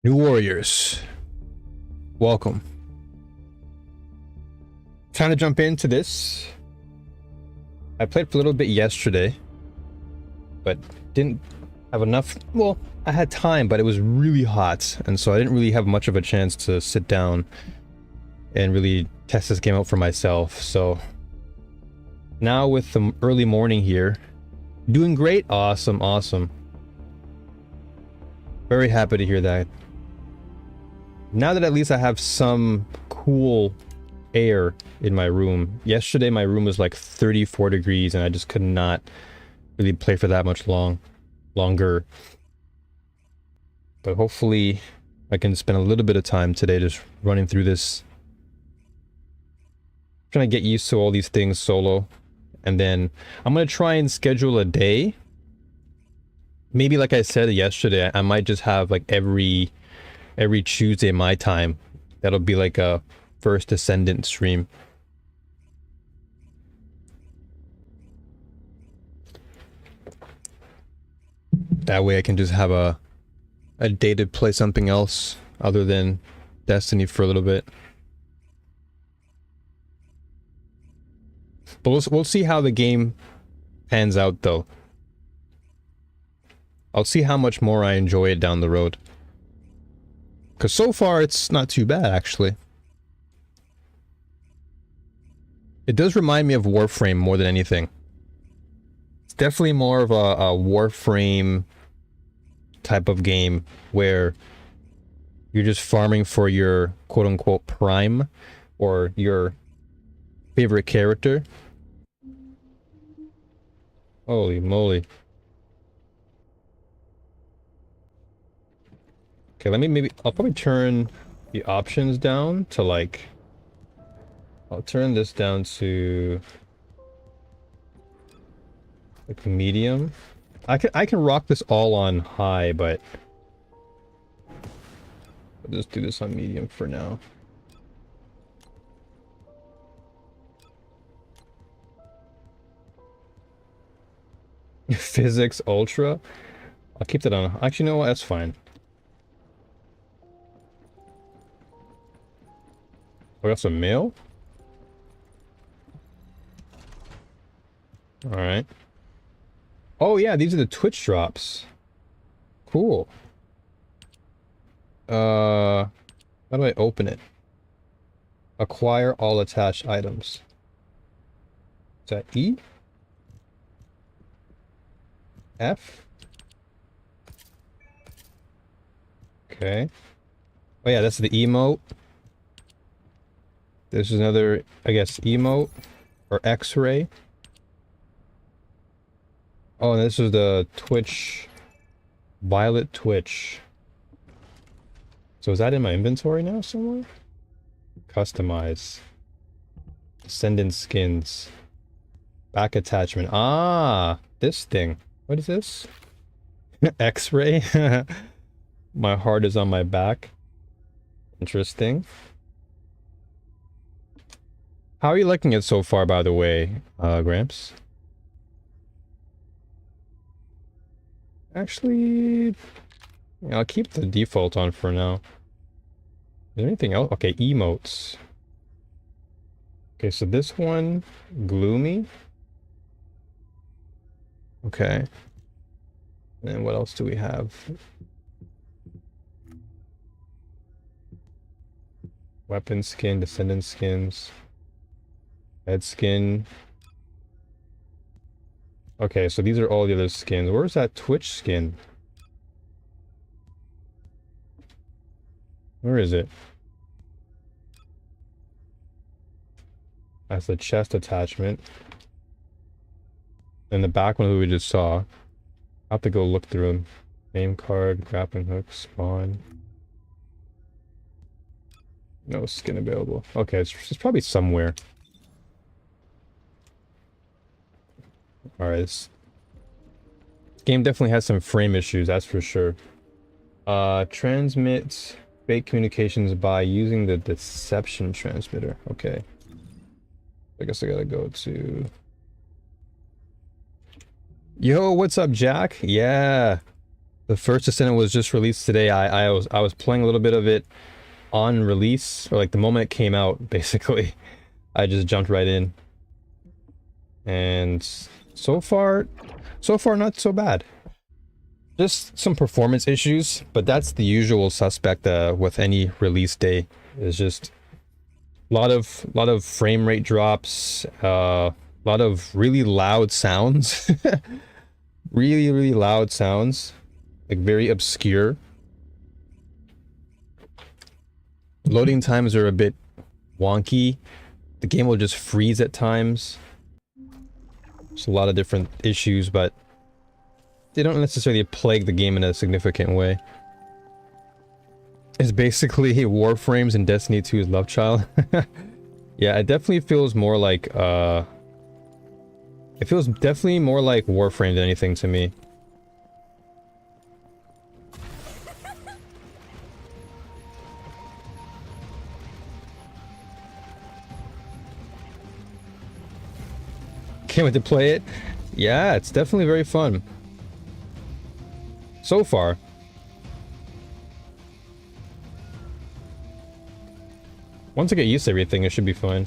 New Warriors, welcome. Trying to jump into this. I played for a little bit yesterday, but didn't have enough. Well, I had time, but it was really hot, and so I didn't really have much of a chance to sit down and really test this game out for myself. So now with the early morning here, doing great. Awesome, awesome. Very happy to hear that. Now that at least I have some cool air in my room. Yesterday my room was like 34 degrees and I just could not really play for that much longer. But hopefully I can spend a little bit of time today just running through this. Trying to get used to all these things solo. And then I'm going to try and schedule a day. Maybe like I said yesterday, I might just have like every Tuesday my time. That'll be like a first Descendant stream. That way I can just have a day to play something else other than Destiny for a little bit. But we'll see how the game pans out though. I'll see how much more I enjoy it down the road. Because so far it's not too bad actually. It does remind me of Warframe more than anything. It's definitely more of a Warframe type of game where you're just farming for your quote-unquote prime or your favorite character. Holy moly. Okay, I'll probably turn the options down to like, I'll turn this down to like medium. I can rock this all on high, but I'll just do this on medium for now. Physics Ultra? I'll keep that on. Actually, no, that's fine. I got some mail? Alright. Oh yeah, these are the Twitch drops. Cool. How do I open it? Acquire all attached items. Is that E? F? Okay. Oh yeah, that's the emote. This is another, I guess, emote or X-ray. Oh, and this is the Twitch, Violet Twitch. So is that in my inventory now somewhere? Customize. Descendant skins. Back attachment. Ah, this thing. What is this? X-ray? My heart is on my back. Interesting. How are you liking it so far, by the way, Gramps? Actually, yeah, I'll keep the default on for now. Is there anything else? Okay, emotes. Okay, so this one, gloomy. Okay. And what else do we have? Weapon skin, descendant skins. Head skin. Okay, so these are all the other skins. Where's that Twitch skin? Where is it? That's the chest attachment. And the back one who we just saw. I'll have to go look through them. Name card, grappling hook, spawn. No skin available. Okay, it's probably somewhere. Alright, this game definitely has some frame issues, that's for sure. Transmit fake communications by using the deception transmitter. Okay. I guess I gotta go to... Yo, what's up, Jack? Yeah. The first Descendant was just released today. I was playing a little bit of it on release, or like the moment it came out, basically. I just jumped right in. And so far not so bad. Just some performance issues, but that's the usual suspect with any release day. It's just a lot of frame rate drops, a lot of really loud sounds. Really loud sounds, like very obscure. Loading times are a bit wonky. The game will just freeze at times. There's a lot of different issues, but they don't necessarily plague the game in a significant way. It's basically Warframes and Destiny 2's love child. Yeah, it definitely feels more like, it feels definitely more like Warframe than anything to me. Can't wait to play it. Yeah, it's definitely very fun. So far. Once I get used to everything, it should be fine.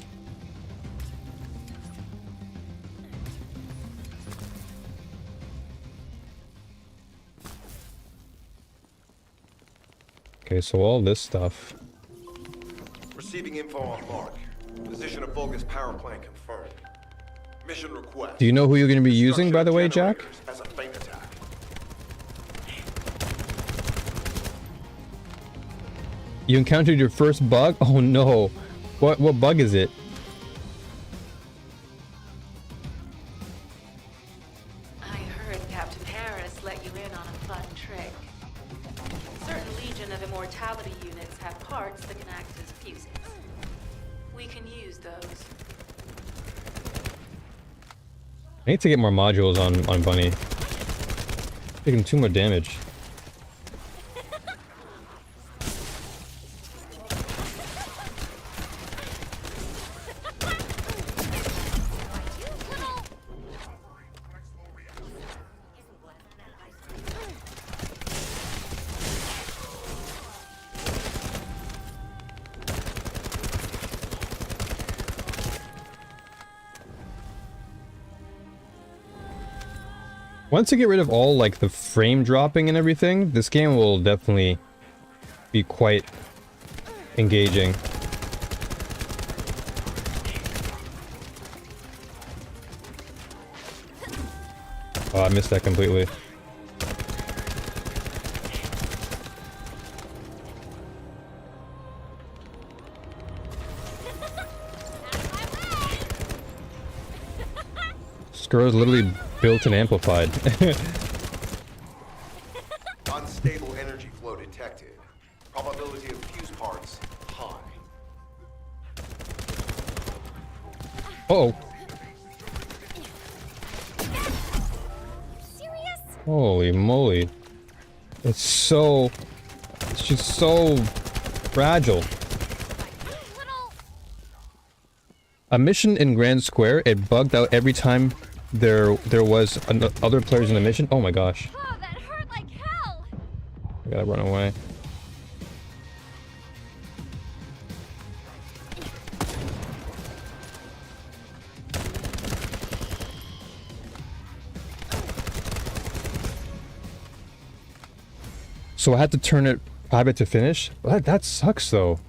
Okay, so all this stuff. Receiving info on mark. Position of Vulgus power plant confirmed. Mission request. Do you know who you're going to be using, by the way, Jack? As a feint attack. You encountered your first bug? Oh no. What bug is it? I heard Captain Harris let you in on a fun trick. Certain Legion of Immortality units have parts that can act as fuses. We can use those. I need to get more modules on Bunny. Taking too much damage. Once you get rid of all, like, the frame dropping and everything, this game will definitely be quite engaging. Oh, I missed that completely. Skrull's literally built and amplified. Unstable energy flow detected. Probability of fuse parts high. Uh-oh. Serious? Holy moly. It's just so fragile. A mission in Grand Square, it bugged out every time there was other players in the mission. Oh my gosh. Oh, that hurt like hell. I gotta run away. So I had to turn it private to finish? That sucks though.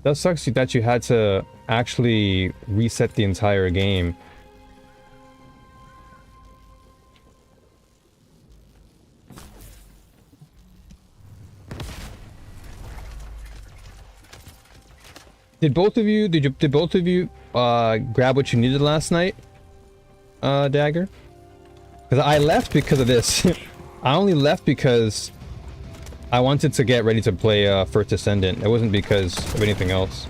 That sucks that you had to actually reset the entire game. Did both of you grab what you needed last night, Dagger? Because I left because of this. I only left because I wanted to get ready to play first Descendant. It wasn't because of anything else.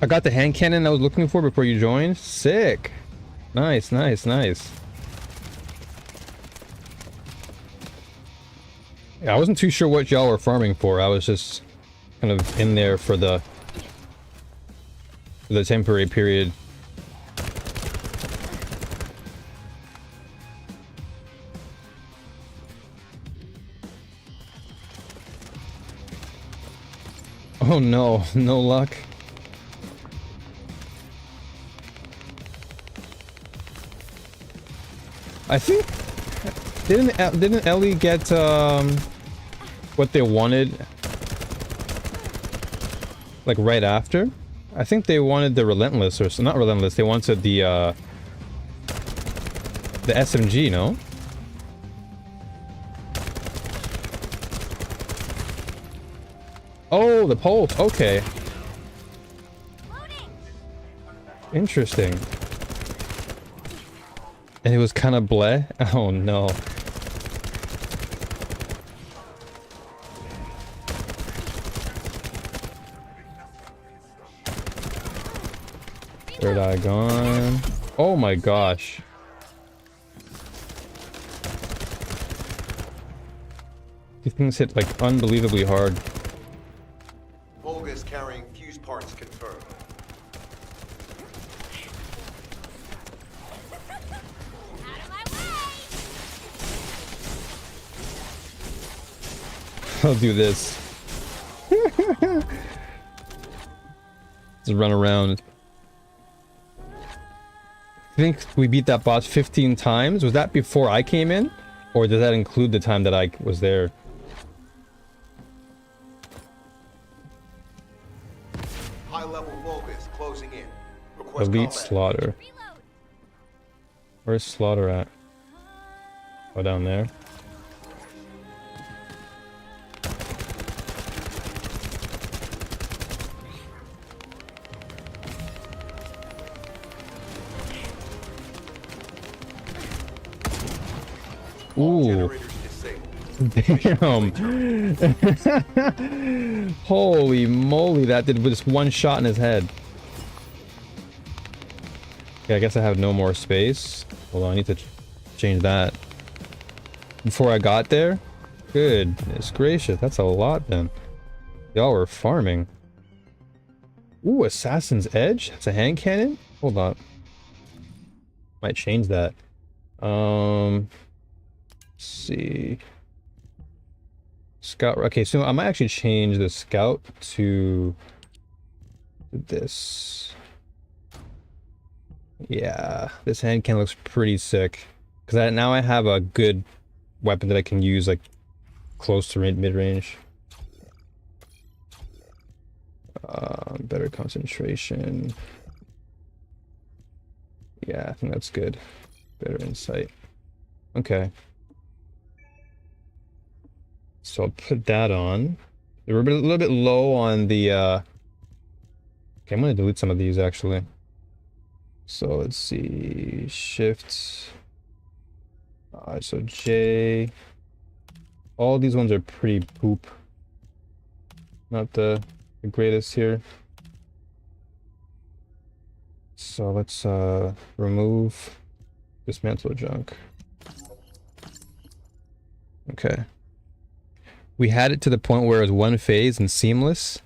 I got the hand cannon I was looking for before you joined. Sick. Nice, nice, nice. Yeah, I wasn't too sure what y'all were farming for. I was just kind of in there for the temporary period. Oh no, no luck. I think didn't Ellie get what they wanted like right after? I think they wanted the Relentless, or not Relentless, they wanted the SMG, no? Oh, the pulse, okay. Interesting. And it was kind of bleh? Oh no. Third eye gone. Oh my gosh. These things hit like unbelievably hard. Volga is carrying fuse parts confirmed. I'll do this. Just run around. I think we beat that boss 15 times. Was that before I came in? Or does that include the time that I was there? High-level Volga is closing in. Request Elite combat. Slaughter. Where's Slaughter at? Oh, down there. Ooh. Generators disabled. Damn. Holy moly, that did just one shot in his head. Okay, I guess I have no more space. Hold on, I need to change that. Before I got there? Goodness gracious, that's a lot then. Y'all were farming. Ooh, Assassin's Edge? That's a hand cannon? Hold on. Might change that. Let's see. Scout. Okay, so I might actually change the scout to this. Yeah, this hand cannon looks pretty sick. Because now I have a good weapon that I can use like close to mid-range. Better concentration. Yeah, I think that's good. Better insight. Okay. So I'll put that on. We're a little bit low on the okay, I'm gonna delete some of these actually. So let's see, shift. So J. All these ones are pretty poop. Not the greatest here. So let's remove dismantle junk. Okay. We had it to the point where it was one phase and seamless.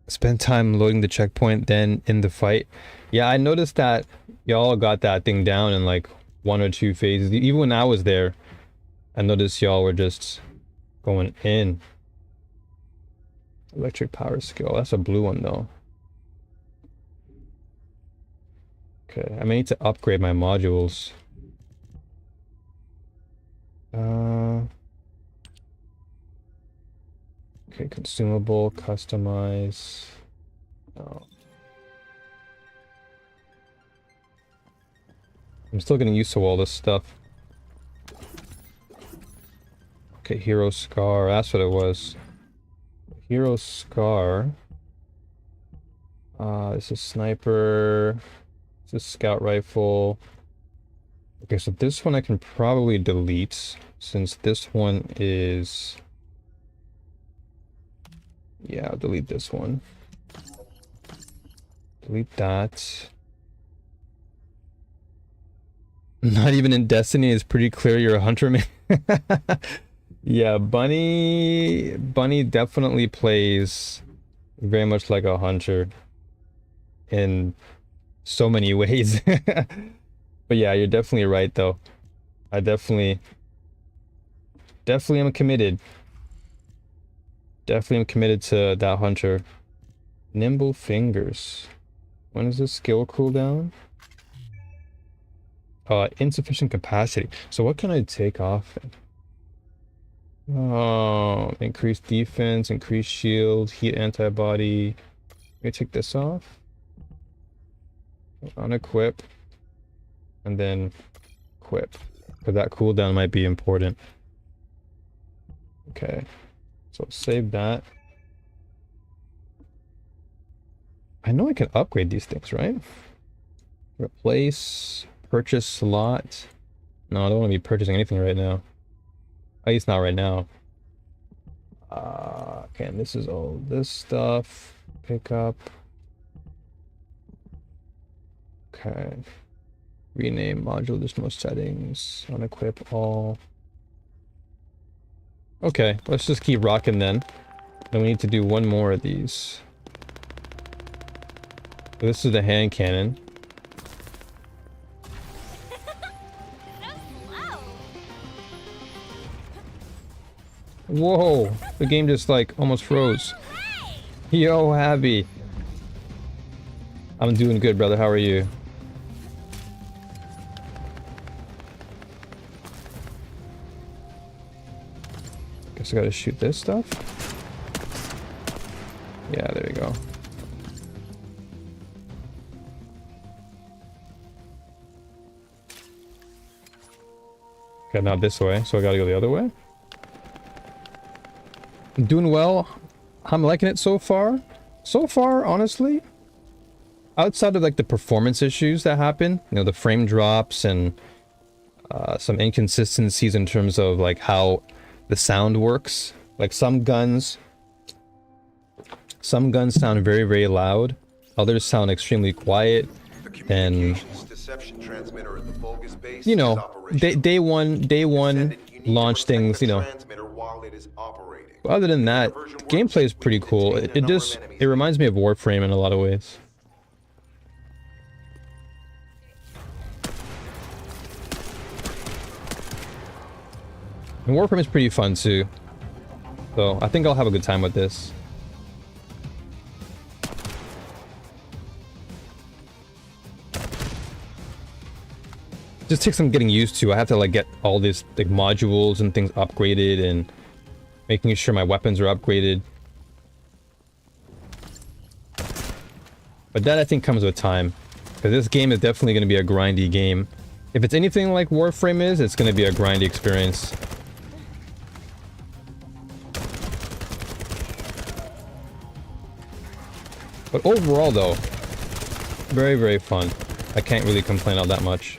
Spend time loading the checkpoint, then in the fight. Yeah, I noticed that y'all got that thing down in like 1 or 2 phases. Even when I was there, I noticed y'all were just going in. Electric power skill. That's a blue one though. Okay, I may need to upgrade my modules. Okay, consumable, customize. Oh. I'm still getting used to all this stuff. Okay, Hero Scar, that's what it was. Hero Scar. This is Sniper. This is Scout Rifle. Okay, so this one I can probably delete, since this one is... Yeah, I'll delete this one. Delete that. Not even in Destiny, it's pretty clear you're a hunter, man. Yeah, Bunny definitely plays very much like a hunter in so many ways. But yeah, you're definitely right though. I definitely am committed. Definitely am committed to that hunter. Nimble fingers. When is this skill cooldown? Insufficient capacity. So what can I take off? Oh, increased defense, increased shield, heat antibody. Let me take this off. Unequip. And then equip. Because that cooldown might be important. Okay. So save that. I know I can upgrade these things, right? Replace. Purchase slot. No, I don't want to be purchasing anything right now. At least not right now. Okay, and this is all this stuff. Pick up. Okay. Rename module additional settings. Unequip all. Okay, let's just keep rocking then. Then we need to do one more of these. This is the hand cannon. Whoa, the game just like almost froze. Yo, Abby. I'm doing good, brother. How are you? Guess I gotta shoot this stuff. Yeah, there you go. Okay, not this way, so I gotta go the other way. I'm doing well. I'm liking it so far. So far, honestly. Outside of like the performance issues that happen, you know, the frame drops and some inconsistencies in terms of like how the sound works. Like some guns sound very, very loud. Others sound extremely quiet. And you know, day one launch things, you know. But other than that, the gameplay is pretty cool. It reminds me of Warframe in a lot of ways. And Warframe is pretty fun too. So I think I'll have a good time with this. Just takes some getting used to. I have to like get all these like modules and things upgraded and making sure my weapons are upgraded. But that I think comes with time. Because this game is definitely going to be a grindy game. If it's anything like Warframe is, it's going to be a grindy experience. But overall though, very, very fun. I can't really complain all that much.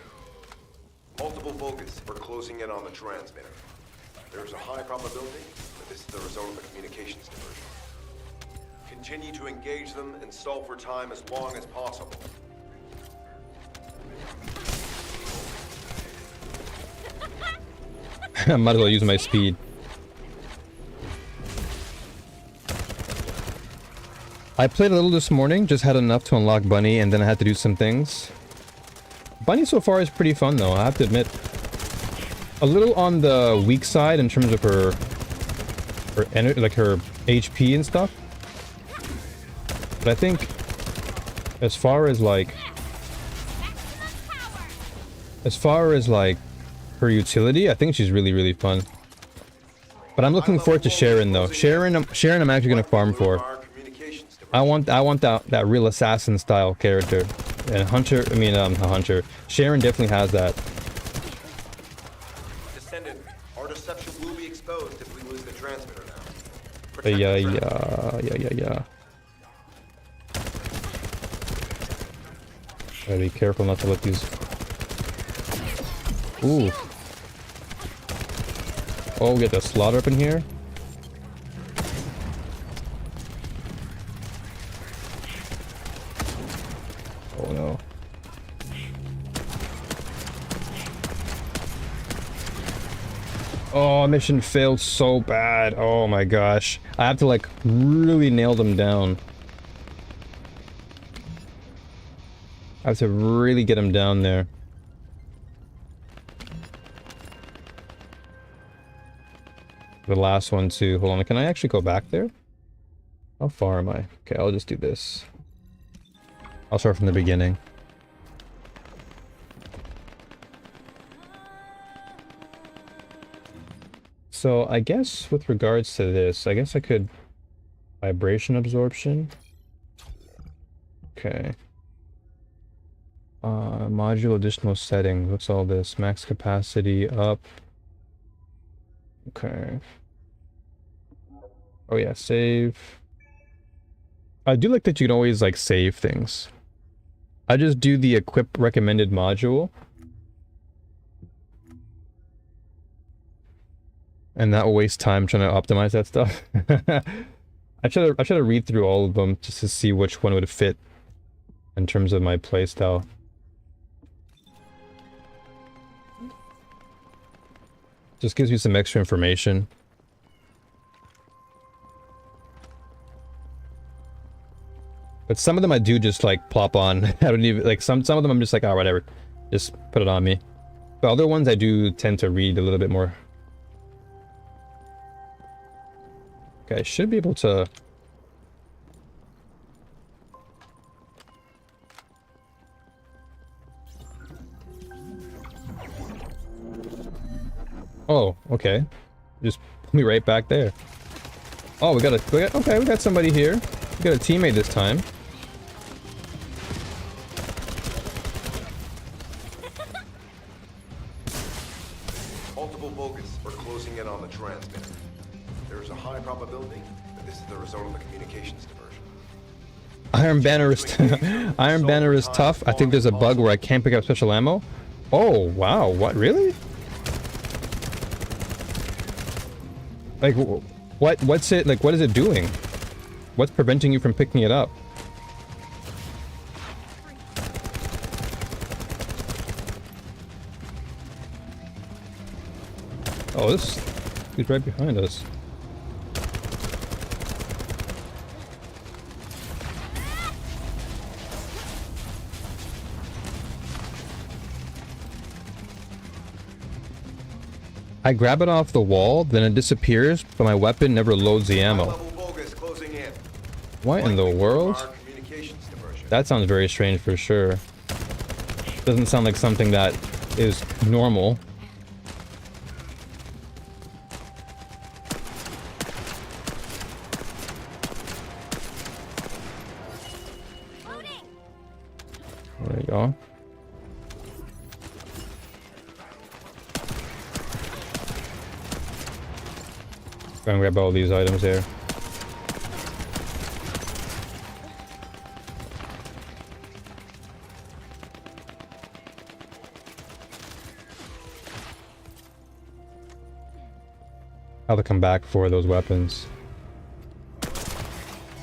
Multiple focus for closing in on the transmitter. There's a high probability that this is the result of a communications diversion. Continue to engage them and stall for time as long as possible. I might as well use my speed. I played a little this morning, just had enough to unlock Bunny, and then I had to do some things. Bunny so far is pretty fun though, I have to admit. A little on the weak side in terms of her energy, like her HP and stuff. But I think as far as like her utility, I think she's really, really fun. But I'm looking forward to Sharon though. Sharon I'm actually gonna farm for. I want that real assassin style character. And Hunter. Sharon definitely has that. Descendant, our deception will be exposed if we lose the transmitter now. Yeah. Gotta be careful not to let these. Ooh. Oh, we get the slaughter up in here. Oh, mission failed so bad. Oh my gosh. I have to like really nail them down. I have to really get them down there. The last one too. Hold on, can I actually go back there? How far am I? Okay, I'll just do this. I'll start from the beginning. So I guess with regards to this, I guess I could... Vibration absorption. Okay. Module additional settings. What's all this? Max capacity up. Okay. Oh yeah, save. I do like that you can always like save things. I just do the equip recommended module. And that will waste time trying to optimize that stuff. I try to read through all of them just to see which one would fit in terms of my playstyle. Just gives me some extra information. But some of them I do just like plop on. I don't even like some of them I'm just like, oh whatever. Just put it on me. But other ones I do tend to read a little bit more. Okay, I should be able to... Oh, okay. Just put me right back there. Oh, we got somebody here. We got a teammate this time. Multiple bogus are closing in on the transmitter. There is a high probability that this is the result of a communications diversion. Iron Banner is Iron Banner is tough. I think there's a bug where I can't pick up special ammo. Oh, wow. What, really? Like, what's it, like, what is it doing? What's preventing you from picking it up? Oh, he's right behind us. I grab it off the wall, then it disappears, but my weapon never loads the ammo. What in the world? That sounds very strange for sure. Doesn't sound like something that is normal. There you go. Go and grab all these items there. I'll have to come back for those weapons.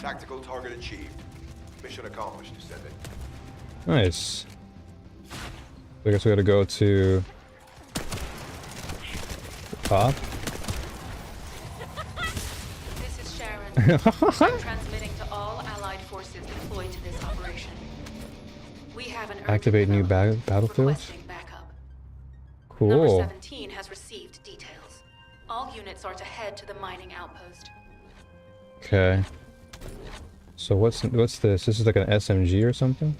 Tactical target achieved. Mission accomplished, Descendant. Nice. I guess we gotta go to the top. This is Sharon. I'm transmitting to all Allied forces deployed to this operation. We have an Activate new battlefields. requesting backup. Cool. Number 17 has received details. All units are to head to the mining outpost. Okay. So what's this? This is like an SMG or something?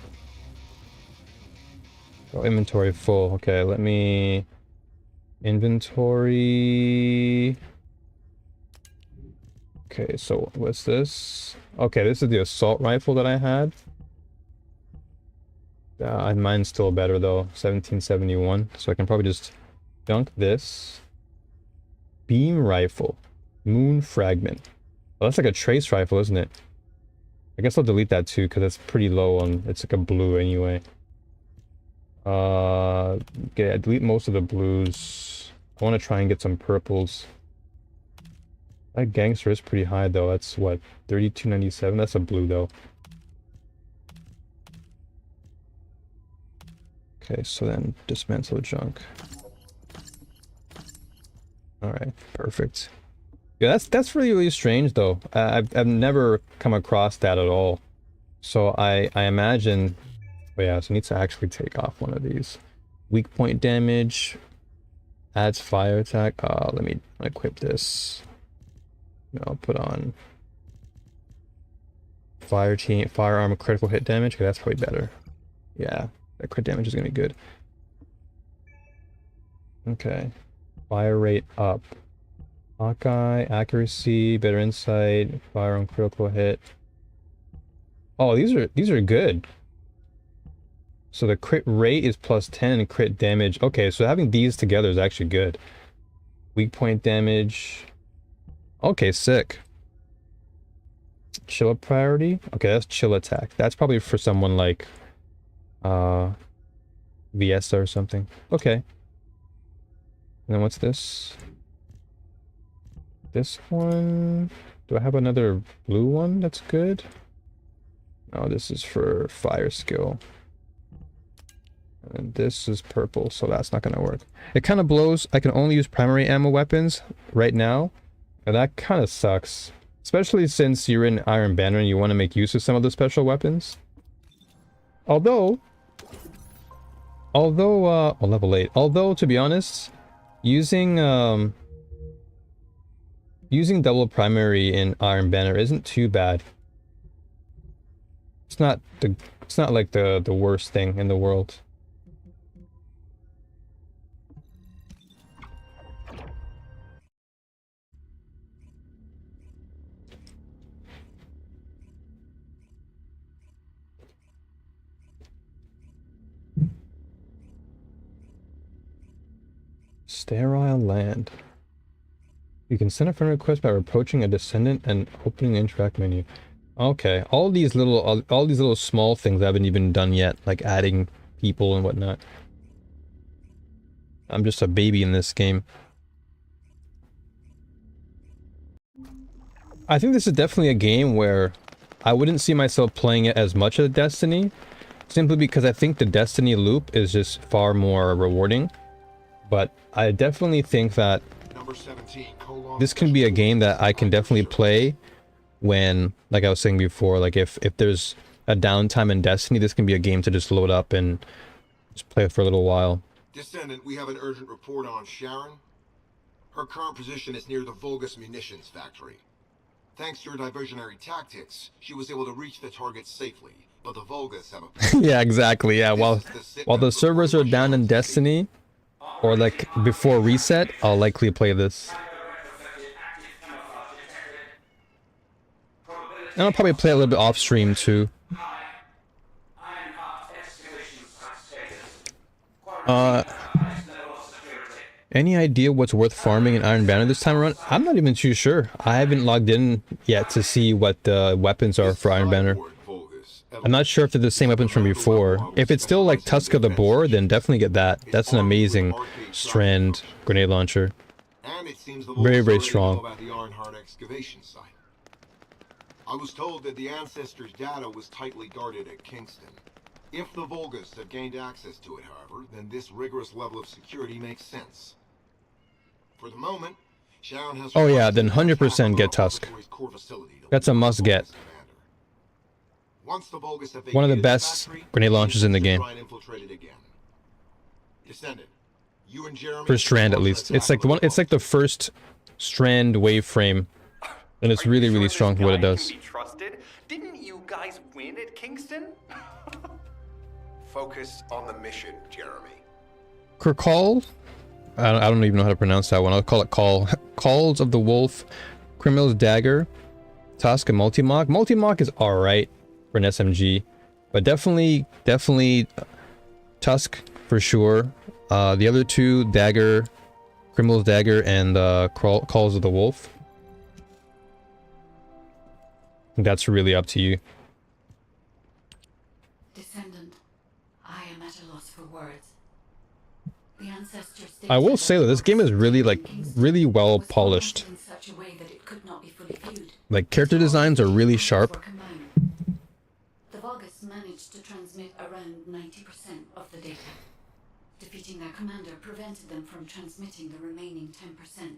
Oh, inventory full. Okay, let me... Inventory... Okay, so what's this? Okay, this is the assault rifle that I had. Mine's still better though, 1771. So I can probably just dunk this. Beam rifle. Moon fragment. Well, that's like a trace rifle, isn't it? I guess I'll delete that too, because it's pretty low on... It's like a blue anyway. Okay, I delete most of the blues. I want to try and get some purples. That gangster is pretty high though. That's what, 3297? That's a blue though. Okay, so then dismantle junk. Alright, perfect. Yeah, that's really, really strange though. I've never come across that at all. So I imagine, oh yeah, so I need to actually take off one of these. Weak point damage, adds fire attack. Let me equip this. I'll put on firearm critical hit damage. Okay, that's probably better. Yeah, that crit damage is gonna be good. Okay, fire rate up. Hawkeye, accuracy, better insight, firearm critical hit. Oh, these are good. So the crit rate is +10 and crit damage. Okay, so having these together is actually good. Weak point damage. Okay, sick. Chill priority. Okay, that's chill attack. That's probably for someone like Viesta or something. Okay. And then what's this? This one. Do I have another blue one that's good? Oh, this is for fire skill. And this is purple, so that's not gonna work. It kind of blows. I can only use primary ammo weapons right now. And that kind of sucks. Especially since you're in Iron Banner and you want to make use of some of the special weapons. Although, oh, level 8. Although, to be honest, using double primary in Iron Banner isn't too bad. It's not like the worst thing in the world. Sterile land. You can send a friend request by approaching a Descendant and opening the interact menu. Okay, all these little small things haven't even done yet, like adding people and whatnot. I'm just a baby in this game. I think this is definitely a game where I wouldn't see myself playing it as much as Destiny, simply because I think the Destiny loop is just far more rewarding. But I definitely think that this can be a game that I can definitely play when, like I was saying before, like if there's a downtime in Destiny, this can be a game to just load up and just play for a little while. Descendant, we have an urgent report on Sharon. Her current position is near the Vulgus munitions factory. Thanks to her diversionary tactics, she was able to reach the target safely, but the Vulgus have a... Yeah, exactly, yeah. While the servers are down in Destiny, or like before reset, I'll likely play this. And I'll probably play a little bit off stream too. Any idea what's worth farming in Iron Banner this time around? I'm not even too sure. I haven't logged in yet to see what the weapons are for Iron Banner. I'm not sure if they're the same weapons from before. If it's still like Tusk of the Boar, then definitely get that. That's an amazing strand grenade launcher. Very, very strong. I was told that the Ancestors' data was tightly guarded at Kingston. If the Vulgus have gained access to it, however, then this rigorous level of security makes sense. For the moment, Sharon has... Oh yeah, then 100% get Tusk. That's a must get. One of the best grenade launchers in the game. For Strand, at least. It's like the first Strand wave frame, and it's really, really strong for what it does. Didn't you guys win at Kingston? Focus on the mission, Jeremy. Kurkal? I don't even know how to pronounce that one. I'll call it Call. Calls of the Wolf, Criminal's Dagger, Tusk, and Multimach. Multimach is alright for an SMG, but definitely Tusk for sure. The other two, Dagger, Criminal's Dagger, and Calls of the Wolf. That's really up to you. Descendant, I am at a loss for words. The ancestors... I will say that this game is really well polished. In such a way that it could not be fully viewed. Like, character designs are really sharp. The Vulgus managed to transmit around 90% of the data. Defeating their commander prevented them from transmitting the remaining 10%.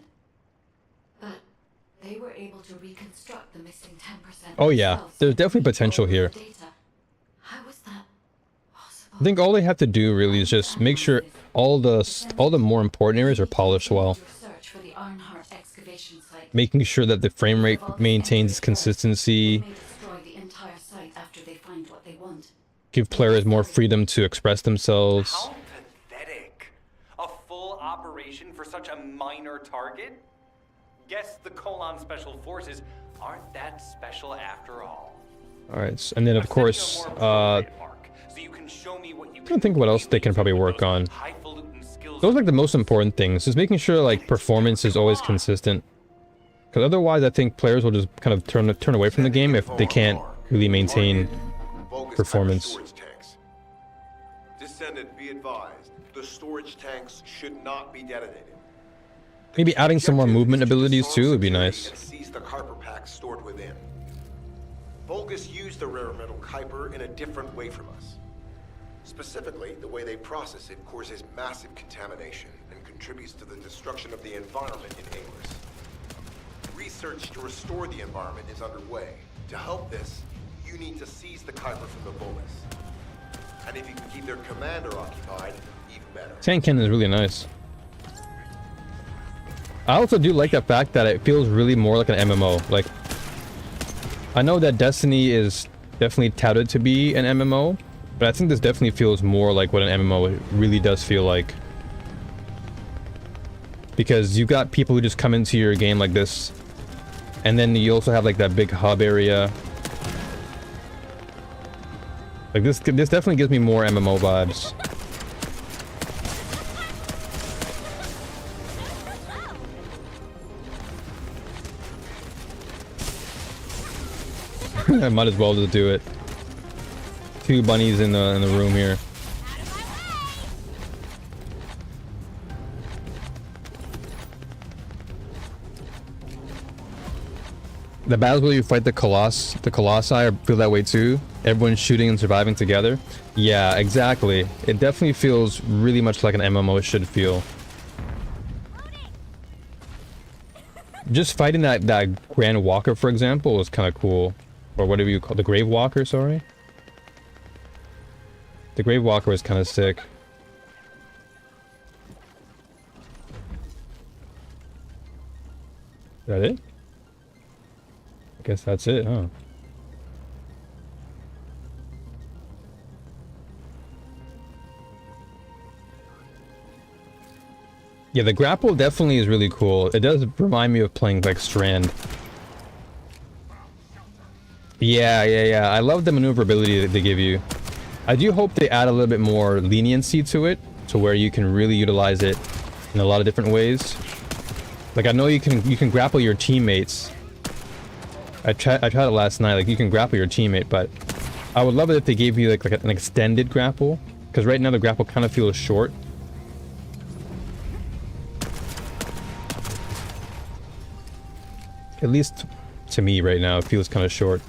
But they were able to reconstruct the missing 10%. Oh yeah, themselves there's definitely with potential all of here. the data. How was that possible? I think all they have to do really is just make sure all the more important areas are polished well. Search for the Arnhart excavation site. Making sure that the frame rate maintains its consistency. They may destroy the entire site after they find what they want. Give players more freedom to express themselves. How pathetic. A full operation for such a minor target? Guess the Colon Special Forces aren't that special after all. Alright, and then of course, I can't think what else they can probably work on. Those are like the most important things, just making sure like performance is always consistent. Because otherwise I think players will just kind of turn away from the game if they can't really maintain performance. Descendant, be advised, the storage tanks should not be detonated. Maybe adding some more movement abilities too would be nice. Seize the Kuiper packs stored within. Vulgus used the rare metal Kuiper in a different way from us. Specifically, the way they process it causes massive contamination and contributes to the destruction of the environment in Ingress. Research to restore the environment is underway. To help this, you need to seize the Kuiper from the Vulgus. And if you can keep their commander occupied, even better. Tank cannon is really nice. I also do like the fact that it feels really more like an MMO. Like, I know that Destiny is definitely touted to be an MMO, but I think this definitely feels more like what an MMO really does feel like. Because you got people who just come into your game like this, and then you also have like that big hub area. Like this definitely gives me more MMO vibes. I might as well just do it. Two bunnies in the room here. The battles where you fight the colossi I feel that way too. Everyone's shooting and surviving together. Yeah, exactly. It definitely feels really much like an MMO should feel. Just fighting that Grand Walker, for example, was kind of cool. Or whatever you call the Grave Walker, sorry. The Grave Walker was kind of sick. Is that it? I guess that's it, huh? Yeah, the grapple definitely is really cool. It does remind me of playing like Strand. Yeah. I love the maneuverability that they give you. I do hope they add a little bit more leniency to it, to where you can really utilize it in a lot of different ways. Like I know you can grapple your teammates. I tried it last night. Like you can grapple your teammate, but I would love it if they gave you like an extended grapple, because right now the grapple kind of feels short. At least to me right now, it feels kind of short.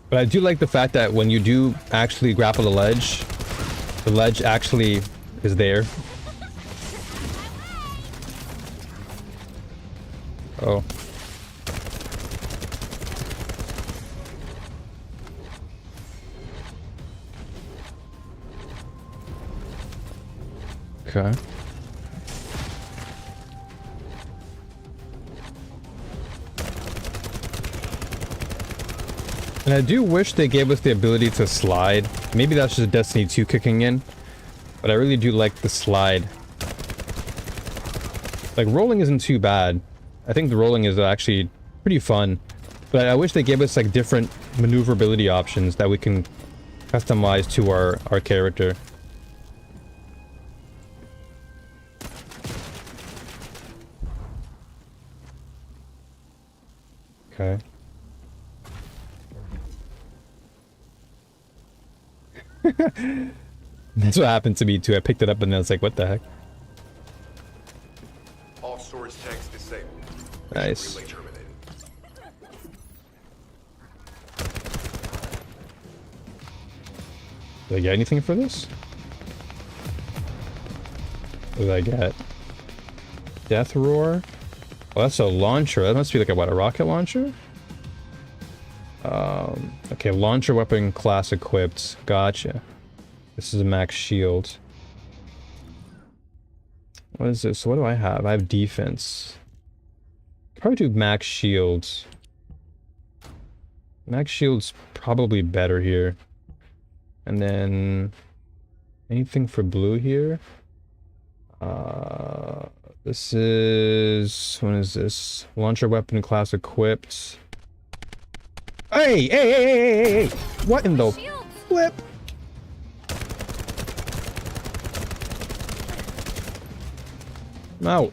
But I do like the fact that when you do actually grapple the ledge actually is there. Oh. Okay. And I do wish they gave us the ability to slide. Maybe that's just Destiny 2 kicking in. But I really do like the slide. Like, rolling isn't too bad. I think the rolling is actually pretty fun. But I wish they gave us, like, different maneuverability options that we can customize to our character. Okay. That's what happened to me too. I picked it up and then I was like, what the heck? All storage tanks disabled. Nice. Relay terminated. Did I get anything for this? What did I get? Death Roar? Oh, that's a launcher. That must be like a, what, a rocket launcher? Okay, launcher weapon class equipped. Gotcha. This is a max shield. What is this? What do I have? I have defense. Probably do max shields. Max shield's probably better here. And then anything for blue here? This is, what is this? Launcher weapon class equipped. Hey, hey, hey, hey, hey, hey! What in the flip? I'm out.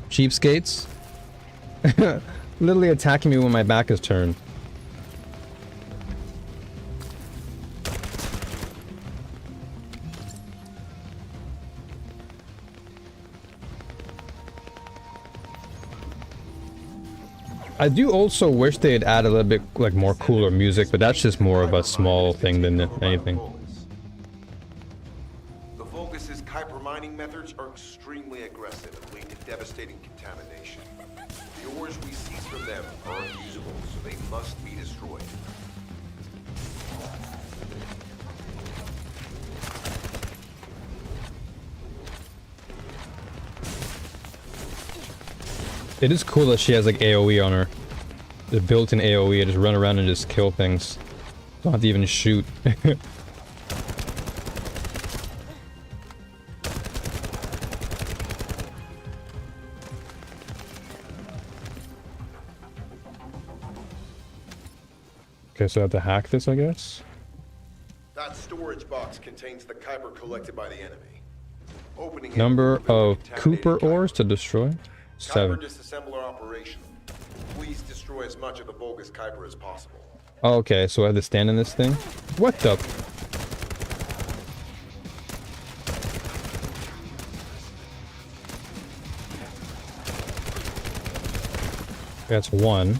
Cheapskates. Literally attacking me when my back is turned. I do also wish they'd add a little bit like more cooler music, but that's just more of a small thing than anything. The Vulgus' Kuiper mining methods are extremely aggressive and lead to devastating contamination. The ores we seize from them are unusable, so they must be destroyed. It is cool that she has like AoE on her. The built-in AoE, I just run around and just kill things. Don't have to even shoot. Okay, so I have to hack this, I guess. That storage box contains the Kuiper collected by the enemy. Opening it Number will of contaminate Cooper Kuiper. ores to destroy? 7. Kuiper disassembler operation. Please destroy as much of the Vulgus Kuiper as possible. Oh, okay, so I have to stand in this thing? What the? That's one.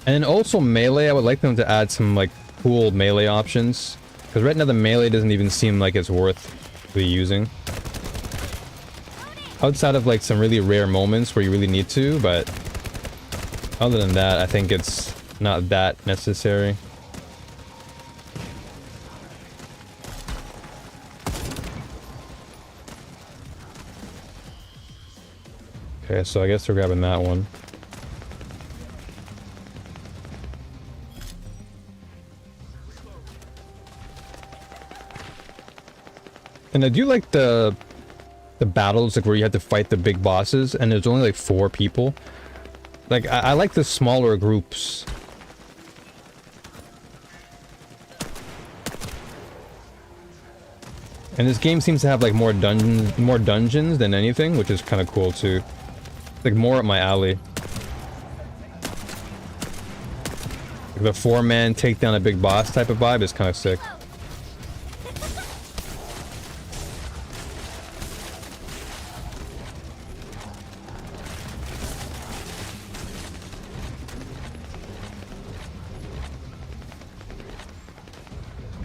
And also melee, I would like them to add some like cool melee options. Because right now the melee doesn't even seem like it's worth really using. Outside of like some really rare moments where you really need to, but other than that, I think it's not that necessary. Okay, so I guess we're grabbing that one. And I do like the battles like where you have to fight the big bosses and there's only like 4 people. Like I like the smaller groups. And this game seems to have like more dungeons than anything, which is kind of cool too. Like more up my alley. Like the 4-man take down a big boss type of vibe is kind of sick.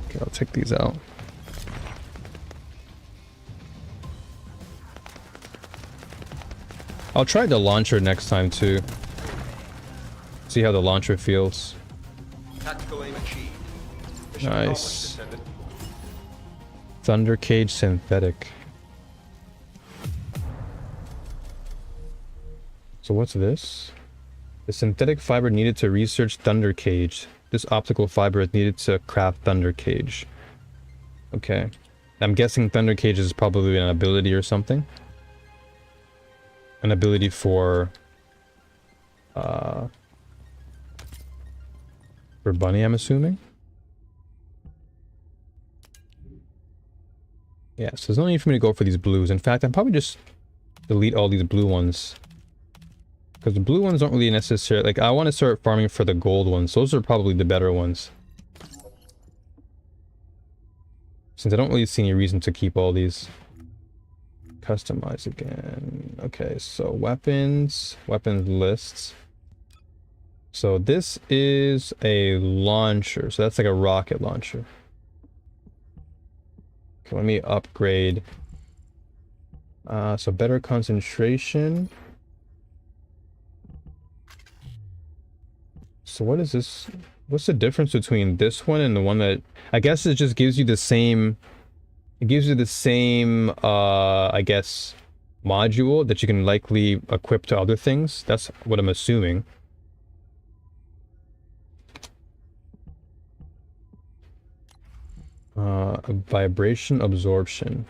Okay, I'll take these out. I'll try the launcher next time too. See how the launcher feels. Tactical aim achieved. Mission Nice. accomplished, Descendant. Thunder Cage Synthetic. So what's this? The synthetic fiber needed to research Thunder Cage. This optical fiber is needed to craft Thunder Cage. Okay. I'm guessing Thunder Cage is probably an ability or something. An ability for Bunny, I'm assuming. Yeah, so there's no need for me to go for these blues. In fact, I'll probably just delete all these blue ones. Because the blue ones aren't really necessary. Like, I want to start farming for the gold ones. Those are probably the better ones. Since I don't really see any reason to keep all these. Customize again. Okay, so weapons. Weapons lists. So this is a launcher. So that's like a rocket launcher. Okay, let me upgrade. So better concentration. So what is this? What's the difference between this one and the one that... I guess it just gives you the same... It gives you the same, I guess, module that you can likely equip to other things. That's what I'm assuming. Vibration absorption.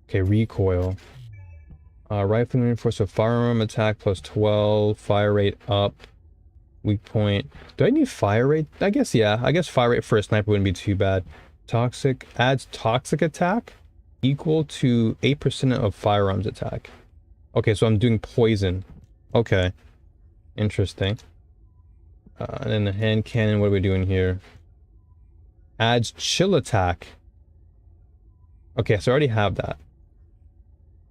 Okay, recoil. Rifling reinforced with firearm attack plus 12, fire rate up, weak point. Do I need fire rate? I guess, yeah. I guess fire rate for a sniper wouldn't be too bad. Toxic, adds toxic attack equal to 8% of firearms attack. Okay, so I'm doing poison. Okay. Interesting. And then the hand cannon, what are we doing here? Adds chill attack. Okay, so I already have that.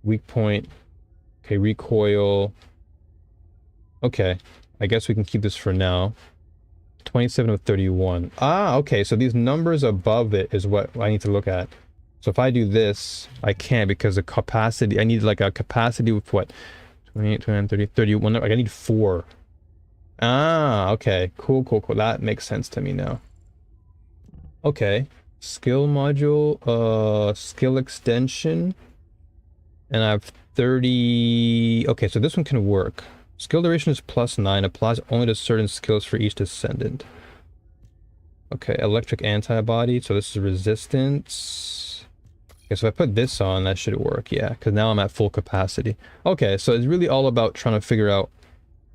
Weak point. Okay, recoil. Okay, I guess we can keep this for now. 27 of 31. Ah, okay, so these numbers above it is what I need to look at. So if I do this, I can't because the capacity, I need like a capacity with what? 28, 29, 30, 31, like I need 4. Ah, okay, cool, cool, cool. That makes sense to me now. Okay, skill module, skill extension. And I have 30... Okay, so this one can work. Skill duration is +9. Applies only to certain skills for each descendant. Okay, electric antibody. So this is resistance. Okay, so if I put this on, that should work. Yeah, because now I'm at full capacity. Okay, so it's really all about trying to figure out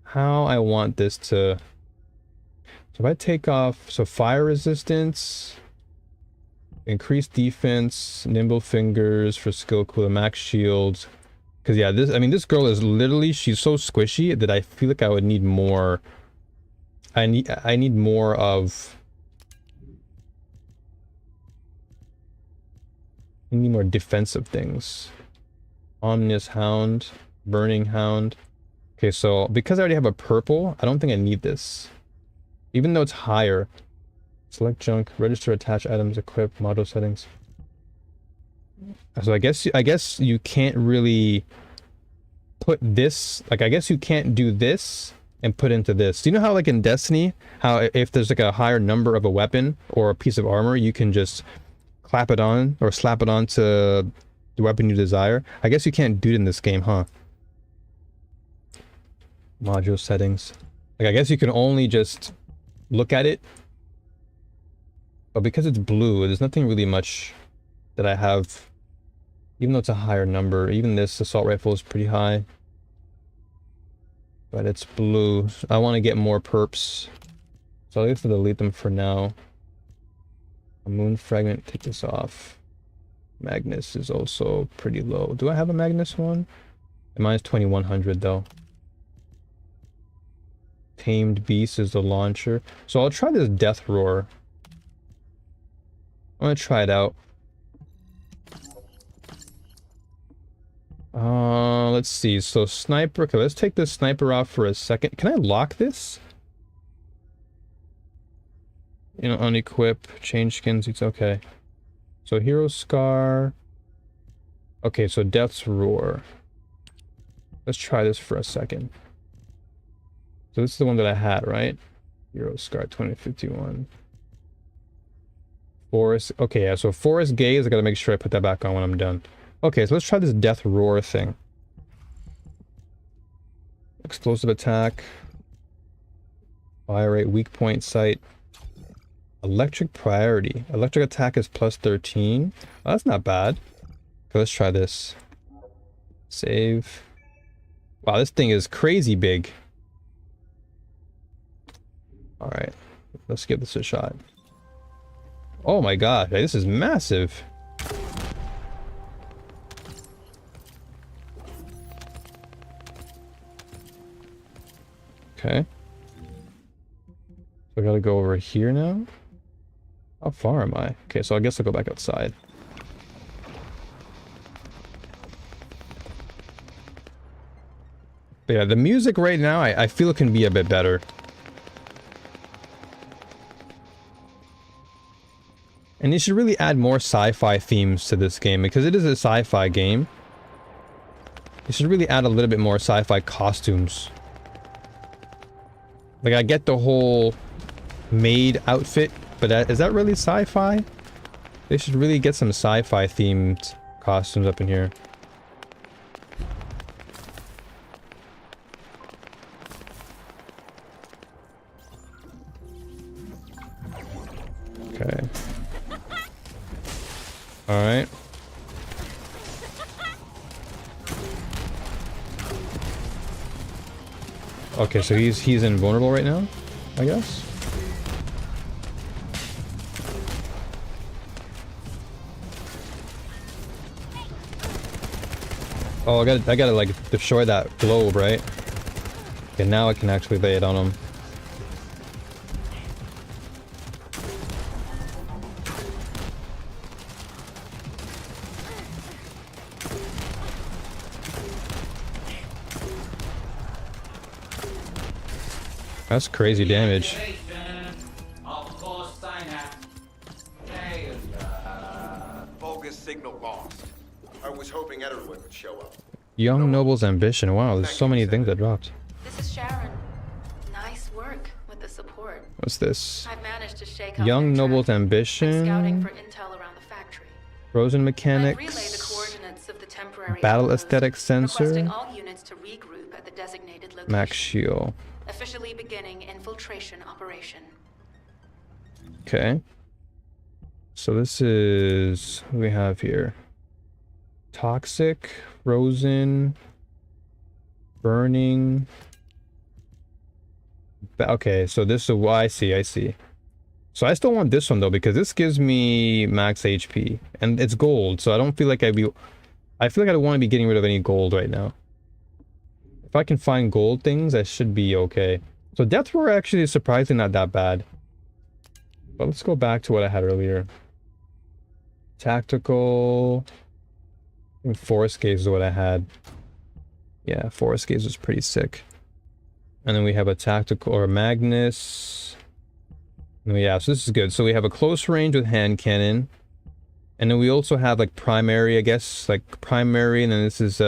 how I want this to... So if I take off... So fire resistance... Increased defense, nimble fingers for skill cooler, max shields. Because yeah, this, I mean, this girl is literally, she's so squishy that I feel like I would need more. I need more of... I need more defensive things. Omnis Hound, Burning Hound. Okay, so because I already have a purple, I don't think I need this. Even though it's higher. Select junk, register attach items, equip, module settings. So I guess you can't really put this, like I guess you can't do this and put into this. Do you know how like in Destiny, how if there's like a higher number of a weapon or a piece of armor, you can just clap it on or slap it onto the weapon you desire? I guess you can't do it in this game, huh? Module settings. Like I guess you can only just look at it. But because it's blue, there's nothing really much that I have, even though it's a higher number. Even this assault rifle is pretty high. But it's blue. I want to get more perps. So I'll have to delete them for now. A moon fragment, take this off. Magnus is also pretty low. Do I have a Magnus one? Mine's 2100 though. Tamed Beast is the launcher. So I'll try this Death Roar. I'm gonna try it out. Let's see. So sniper. Okay, let's take this sniper off for a second. Can I lock this? You know, unequip, change skins. It's okay. So hero scar. Okay, so Death's Roar. Let's try this for a second. So this is the one that I had, right? Hero scar 2051. Forest, okay, yeah, so Forest Gaze, I gotta make sure I put that back on when I'm done. Okay, so let's try this Death Roar thing. Explosive attack. Fire rate, weak point sight. Electric priority. Electric attack is +13. Oh, that's not bad. Okay, let's try this. Save. Wow, this thing is crazy big. Alright, let's give this a shot. Oh my god, this is massive. Okay. So I gotta go over here now. How far am I? Okay, so I guess I'll go back outside. But yeah, the music right now, I feel it can be a bit better. And you should really add more sci-fi themes to this game, because it is a sci-fi game. You should really add a little bit more sci-fi costumes. Like, I get the whole maid outfit, but is that really sci-fi? They should really get some sci-fi themed costumes up in here. Okay. Alright. Okay, so he's invulnerable right now, I guess. Oh, I gotta like destroy that globe, right? Okay, now I can actually lay it on him. That's crazy damage. Bogus signal lost. I was hoping everyone would show up. Young Noble's ambition. Wow, there's so many things that dropped. This is Sharon. Nice work with the support. What's this? I've managed to shake up Young their Noble's tracking. I'm scouting ambition. for intel around the factory. Frozen I've relayed the mechanics. coordinates of the temporary Battle outpost, aesthetic requesting sensor. all units to regroup at the designated location. Max shield. Officially beginning infiltration operation. Okay. So this is what we have here. Toxic, frozen, burning. Okay, so this is I see. So I still want this one though, because this gives me max HP and it's gold. So I don't feel like I feel like I don't want to be getting rid of any gold right now. If I can find gold things, I should be okay. So death roar actually is surprisingly not that bad. But let's go back to what I had earlier. Tactical. I think forest gaze is what I had. Yeah, forest gaze was pretty sick. And then we have a tactical or Magnus. And yeah, so this is good. So we have a close range with hand cannon. And then we also have like primary, I guess, like primary, and then this is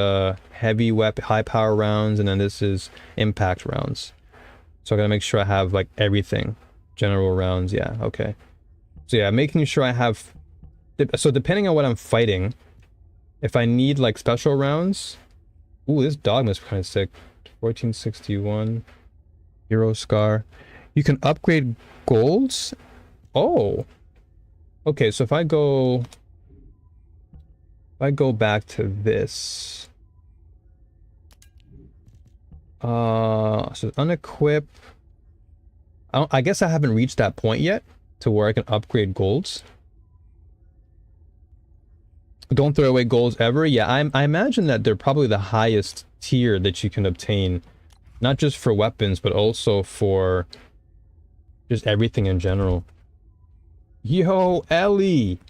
heavy weapon, high power rounds, and then this is impact rounds. So I gotta make sure I have like everything. General rounds, yeah, okay. So yeah, making sure I have... So depending on what I'm fighting, if I need like special rounds... Ooh, this dogma's kind of sick. 1461. Hero Scar. You can upgrade golds? Oh. Okay, so if I go back to this... so unequip... I guess I haven't reached that point yet to where I can upgrade golds. Don't throw away golds ever. Yeah, I imagine that they're probably the highest tier that you can obtain. Not just for weapons, but also for just everything in general. Yo, Ellie!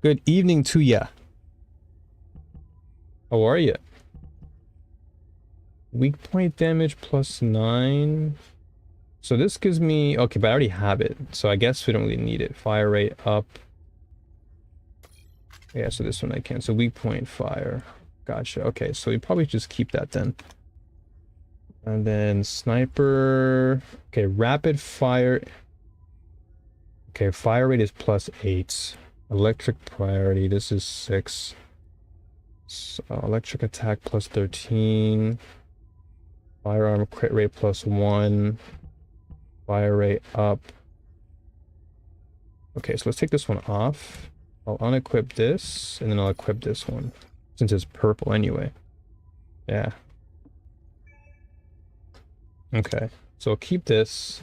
Good evening to ya. How are ya? Weak point damage plus 9. So this gives me... Okay, but I already have it. So I guess we don't really need it. Fire rate up. Yeah, so this one I can. So weak point fire. Gotcha. Okay, so we probably just keep that then. And then sniper... Okay, rapid fire... Okay, fire rate is plus 8. Electric priority, this is 6. So electric attack plus 13. Firearm crit rate plus 1. Fire rate up. Okay, so let's take this one off. I'll unequip this, and then I'll equip this one, since it's purple anyway. Yeah. Okay, so I'll keep this.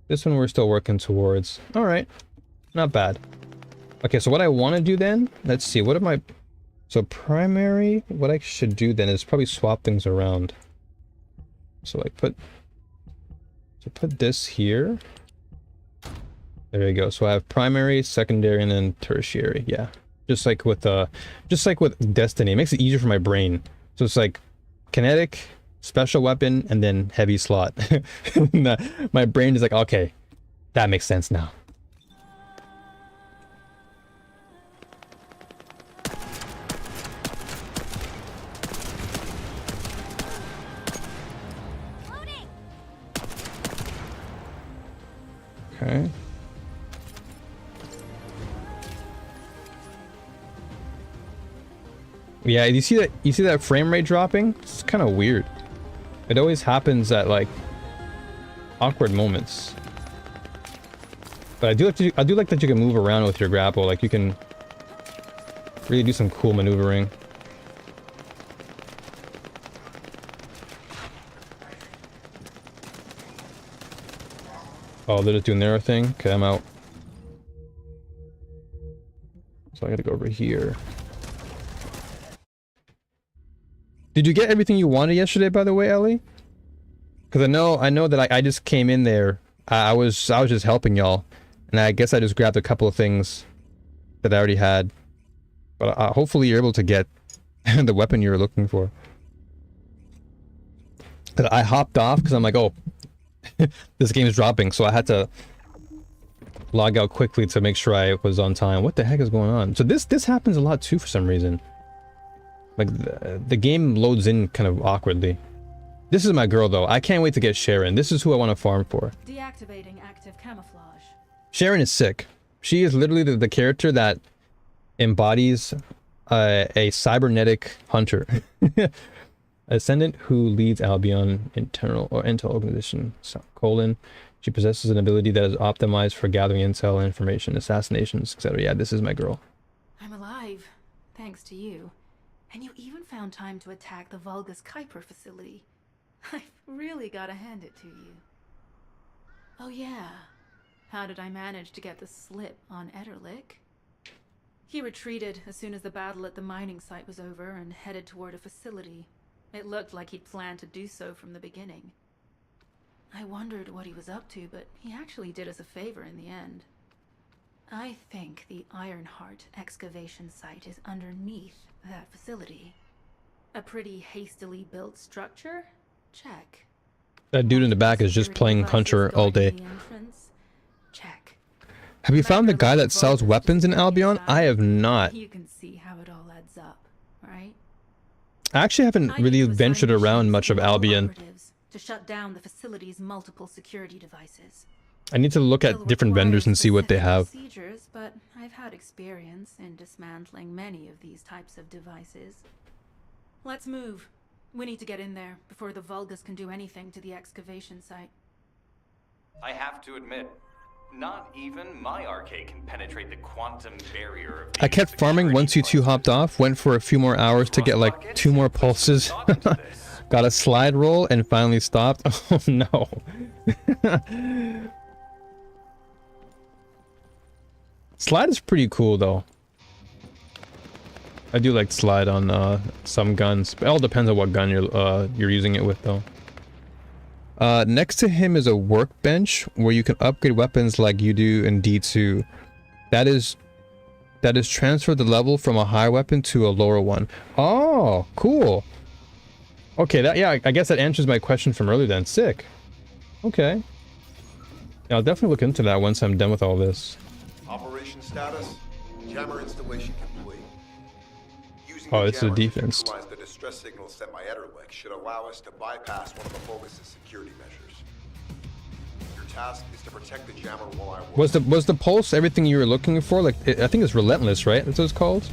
This one we're still working towards. Alright, not bad. Okay, so what I want to do then, let's see, what am I... So primary, what I should do then is probably swap things around. So like put this here. There you go. So I have primary, secondary, and then tertiary. Yeah. Just like with Destiny. It makes it easier for my brain. So it's like kinetic, special weapon, and then heavy slot. My brain is like, okay, that makes sense now. Loading. Okay. Yeah, you see that frame rate dropping? It's kind of weird. It always happens at like awkward moments. But I do like that you can move around with your grapple. Like you can really do some cool maneuvering. Oh, they're just doing their thing? Okay, I'm out. So I gotta go over here. Did you get everything you wanted yesterday, by the way, Ellie? Because I know that I just came in there. I was just helping y'all, and I guess I just grabbed a couple of things that I already had. But hopefully you're able to get the weapon you were looking for. Cause I hopped off because I'm like, oh, this game is dropping, so I had to log out quickly to make sure I was on time. What the heck is going on? So this happens a lot too for some reason. Like, the game loads in kind of awkwardly. This is my girl, though. I can't wait to get Sharon. This is who I want to farm for. Deactivating active camouflage. Sharon is sick. She is literally the character that embodies a cybernetic hunter. A Descendant who leads Albion intel organization, colon. She possesses an ability that is optimized for gathering intel, information, assassinations, etc. Yeah, this is my girl. I'm alive, thanks to you. And you even found time to attack the Vulgus Kuiper facility. I've really gotta hand it to you. Oh yeah, how did I manage to get the slip on Ederlich? He retreated as soon as the battle at the mining site was over and headed toward a facility. It looked like he'd planned to do so from the beginning. I wondered what he was up to, but he actually did us a favor in the end. I think the Ironheart excavation site is underneath that facility. A pretty hastily built structure? Check. That dude in the back is just playing Hunter all day. Check. Have you found the guy that sells weapons in Albion? I have not. You can see how it all adds up, right? I actually haven't really ventured around much of Albion. To shut down the facility's multiple security devices. I need to look at different vendors and see what they have. Procedures, but I've had experience in dismantling many of these types of devices. Let's move. We need to get in there before the Vulgus can do anything to the excavation site. I have to admit, not even my arcade can penetrate the quantum barrier of I kept farming once you two hopped off, went for a few more hours to get like 2 more pulses. Got a slide roll and finally stopped. Oh no. Slide is pretty cool though. I do like slide on some guns. It all depends on what gun you're using it with though. Next to him is a workbench where you can upgrade weapons like you do in D2. That is transfer the level from a high weapon to a lower one. Oh, cool. Okay, I guess that answers my question from earlier then. Sick. Okay. Yeah, I'll definitely look into that once I'm done with all this. Operation status, jammer installation complete. Using Oh, the it's a jammer to defense. neutralize the distress signal sent by Ederlich should allow us to bypass one of the Vulgus' security measures. Your task is to protect the jammer while I work. Was the pulse everything you were looking for? Like, I think it's relentless, right? That's what it's called.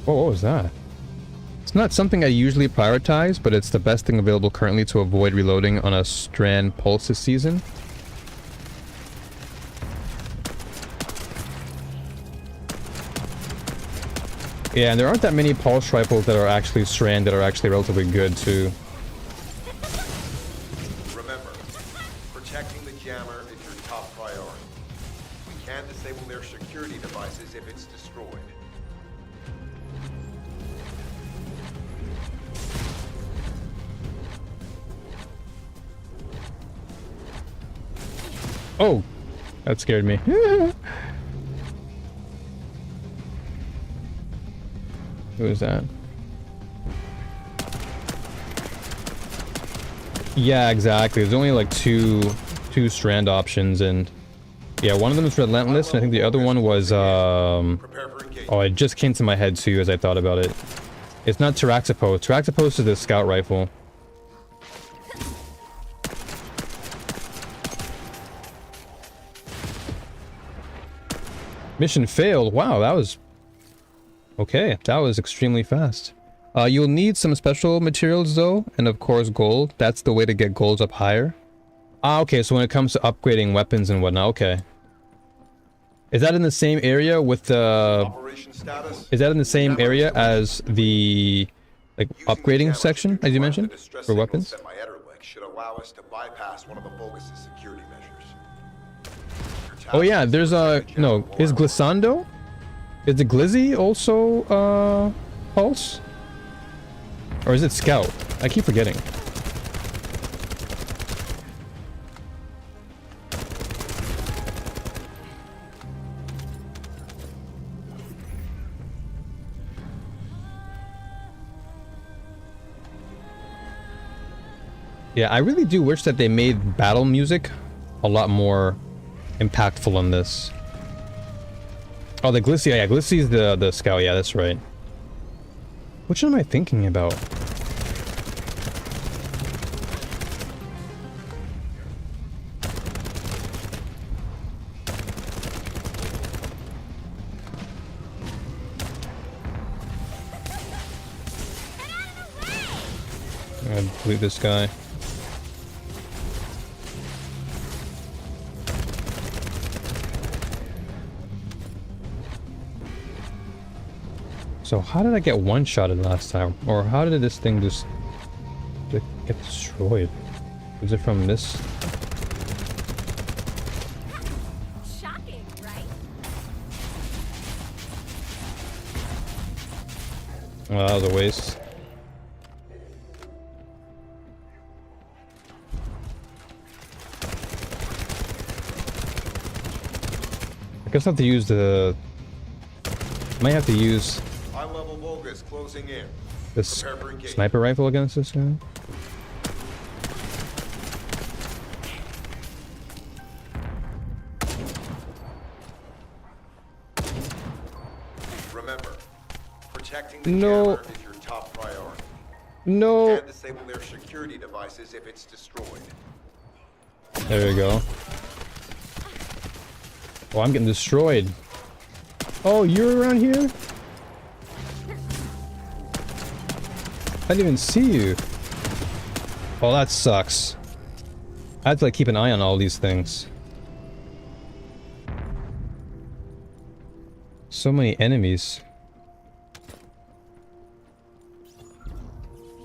Oh, what was that? It's not something I usually prioritize, but it's the best thing available currently to avoid reloading on a Strand pulse this season. Yeah, and there aren't that many pulse rifles that are actually Strand that are actually relatively good too. Remember, Protecting the jammer is your top priority. We can't disable their security devices if it's destroyed. Oh, that scared me. Who is that? Yeah, exactly. There's only like two strand options, and yeah, one of them is relentless, and I think the other one was oh, it just came to my head too as I thought about it. It's not Taraxipos. Taraxipos is the scout rifle. Mission failed. Wow, that was okay. That was extremely fast. You'll need some special materials though, and of course gold. That's the way to get golds up higher. Ah, okay, so when it comes to upgrading weapons and whatnot, okay. Is that in the same area with the... Operation status? Is that in the same area as the, like, upgrading section, as you mentioned, for weapons? Set by Etterlink should allow us to bypass one of the Vulgus' security measures. Oh yeah, there's a... No, is Glissando? Is the Glizzy also, Pulse? Or is it Scout? I keep forgetting. Yeah, I really do wish that they made battle music a lot more impactful on this. Oh, the Glissy, yeah, Glissy's the Scout, yeah, that's right. Which one am I thinking about? I'm gonna delete this guy. So how did I get one-shotted last time? Or how did this thing just get destroyed? Was it from this? Shocking, right? Oh, that was a waste. I guess I have to use the... Might have to use High-level Vulgus closing in. this Prepare for engagement. sniper rifle against this guy. Remember, protecting the No. jammer is your top priority. No! Can't disable their security devices if it's destroyed. There we go. Oh, I'm getting destroyed. Oh, you're around here? I didn't even see you. Oh, that sucks. I have to like keep an eye on all these things. So many enemies.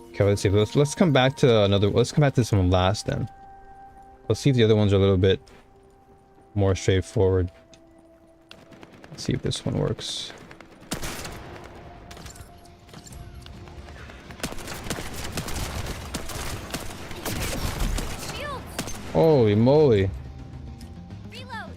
Okay, let's see. Let's come back to another. Let's come back to this one last then. Let's see if the other ones are a little bit more straightforward. Let's see if this one works. Shields! Holy moly. Reload!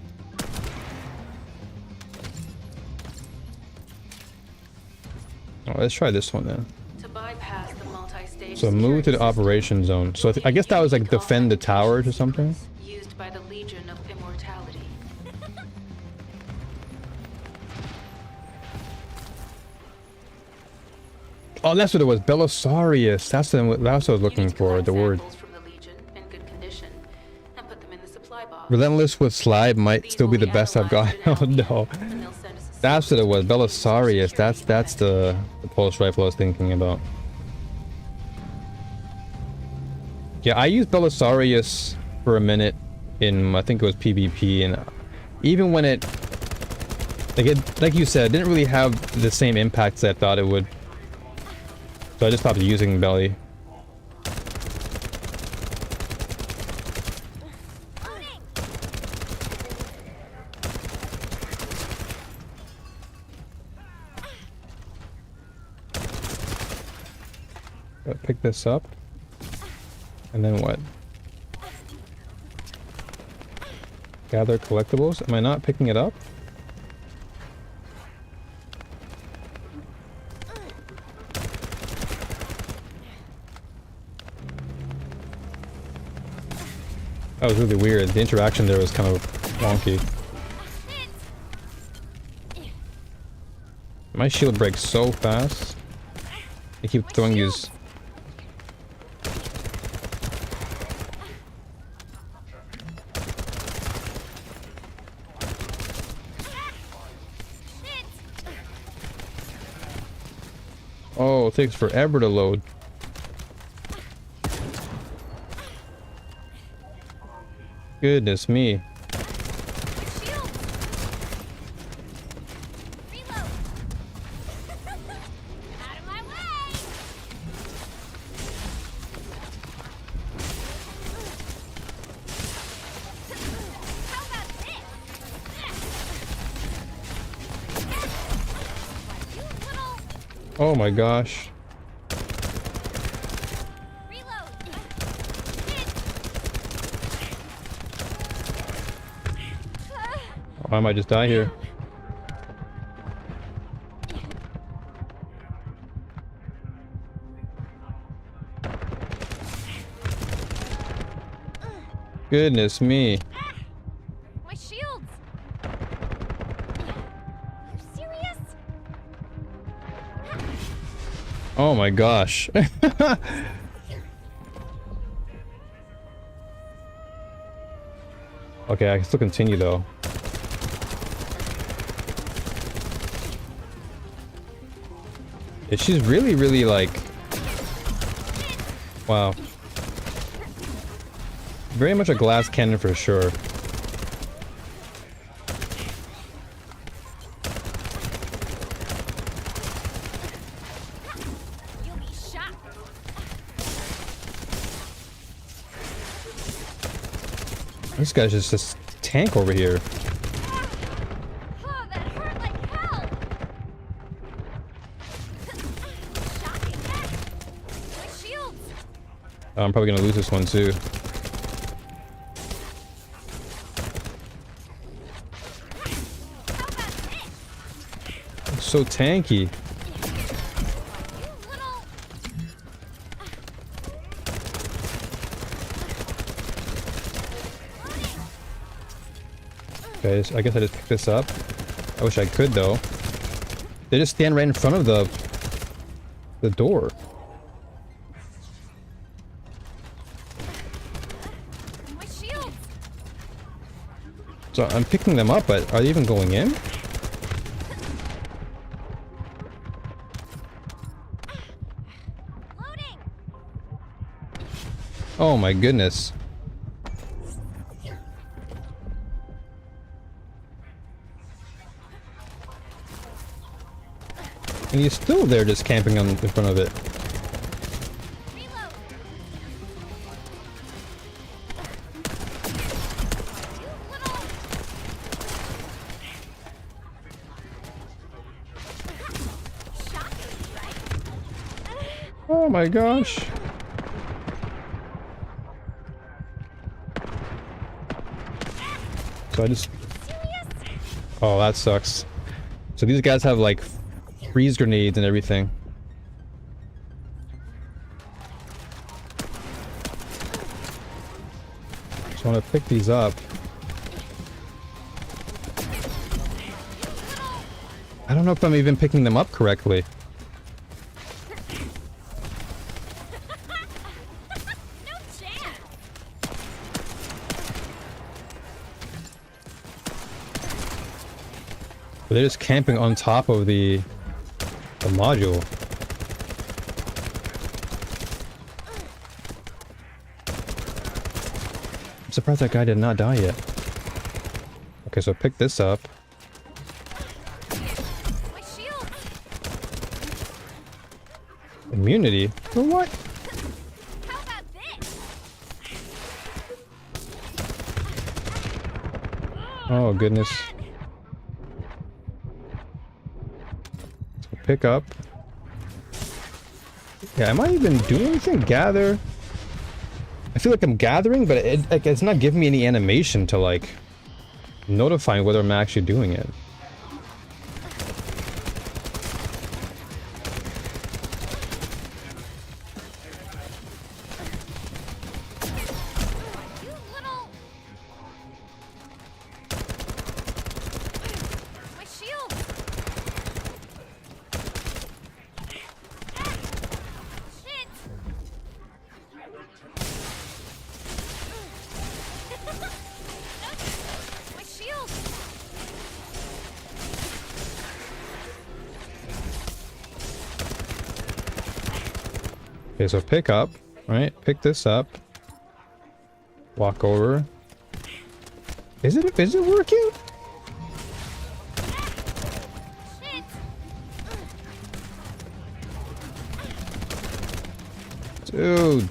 Oh, let's try this one then. To bypass the multi-stage So move to the security operation zone. So I guess that was like defend the towers or something. system used by the Legion of Immortality. Oh, that's what it was. Belisarius. That's what I was looking You need to for. collect The word. samples from the Legion in good condition and put them in the supply box. Relentless with slide might These still be will the best I've got. analyzed Oh in no. Albion, and they'll send us a That's what it was. sample to Belisarius. security That's the pulse rifle I was thinking about. Yeah, I used Belisarius for a minute in, I think it was PvP, and even when it, like you said, it didn't really have the same impact as I thought it would. So I just stopped using Belly. Pick this up. And then what? Gather collectibles? Am I not picking it up? That was really weird. The interaction there was kind of wonky. My shield breaks so fast. I keep throwing these. Oh, it takes forever to load. Goodness me. Oh my gosh. Oh, I might just die here. Goodness me. My shields. You serious? Oh my gosh. Okay, I can still continue though. Yeah, she's really, really like... Wow. Very much a glass cannon for sure. You'll be shot. This guy's just this tank over here. Oh, that hurt like hell. Shocking. My shields. I'm probably gonna lose this one too. It's so tanky. Okay, so I guess I just pick this up. I wish I could though. They just stand right in front of the door. My shields. So I'm picking them up, but are they even going in? Loading. Oh my goodness. And he's still there just camping in front of it. Reload. Shocking, right? Oh my gosh. So I just... Oh, that sucks. So these guys have like freeze grenades and everything. Just want to pick these up. I don't know if I'm even picking them up correctly. No chance. But they're just camping on top of the module. I'm surprised that guy did not die yet. Okay, so pick this up. My shields. Immunity? For what? How about this? Oh goodness. So pick up. Yeah, am I even doing anything? Gather. I feel like I'm gathering, but it's not giving me any animation to like notifying whether I'm actually doing it. You little... My shield! Shit! My shield! Okay, so pick up, right? Pick this up. Walk over. Is it working? Shit! Dude.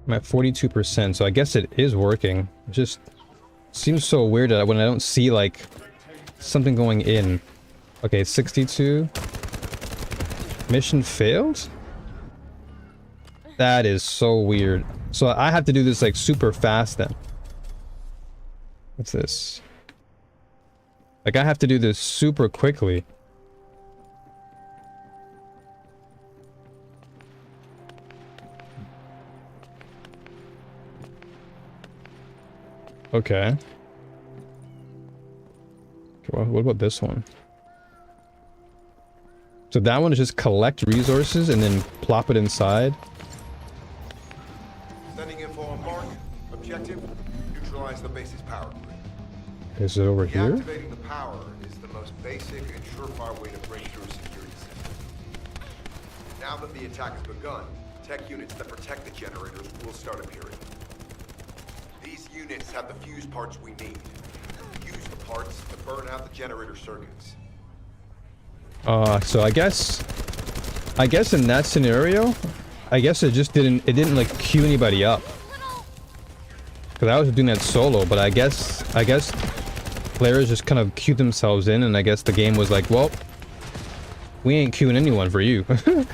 I'm at 42%, so I guess it is working. It just seems so weird that when I don't see like something going in. Okay, 62. Mission failed? That is so weird. So I have to do this like super fast then. What's this? Like I have to do this super quickly. Okay. Well, what about this one? So that one is just collect resources and then plop it inside. Sending info on mark. Objective, neutralize the base's power grid. Is it over here? Deactivating the power is the most basic and surefire way to break through a security system. Now that the attack has begun, tech units that protect the generators will start appearing. These units have the fuse parts we need. Use the parts to burn out the generator circuits. So I guess in that scenario, I guess it didn't like queue anybody up. Cause I was doing that solo, but I guess players just kind of queued themselves in, and I guess the game was like, well, we ain't queuing anyone for you. Reload!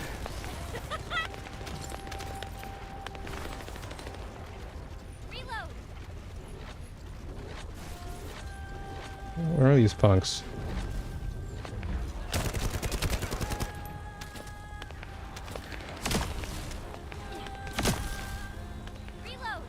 Where are these punks? Reload!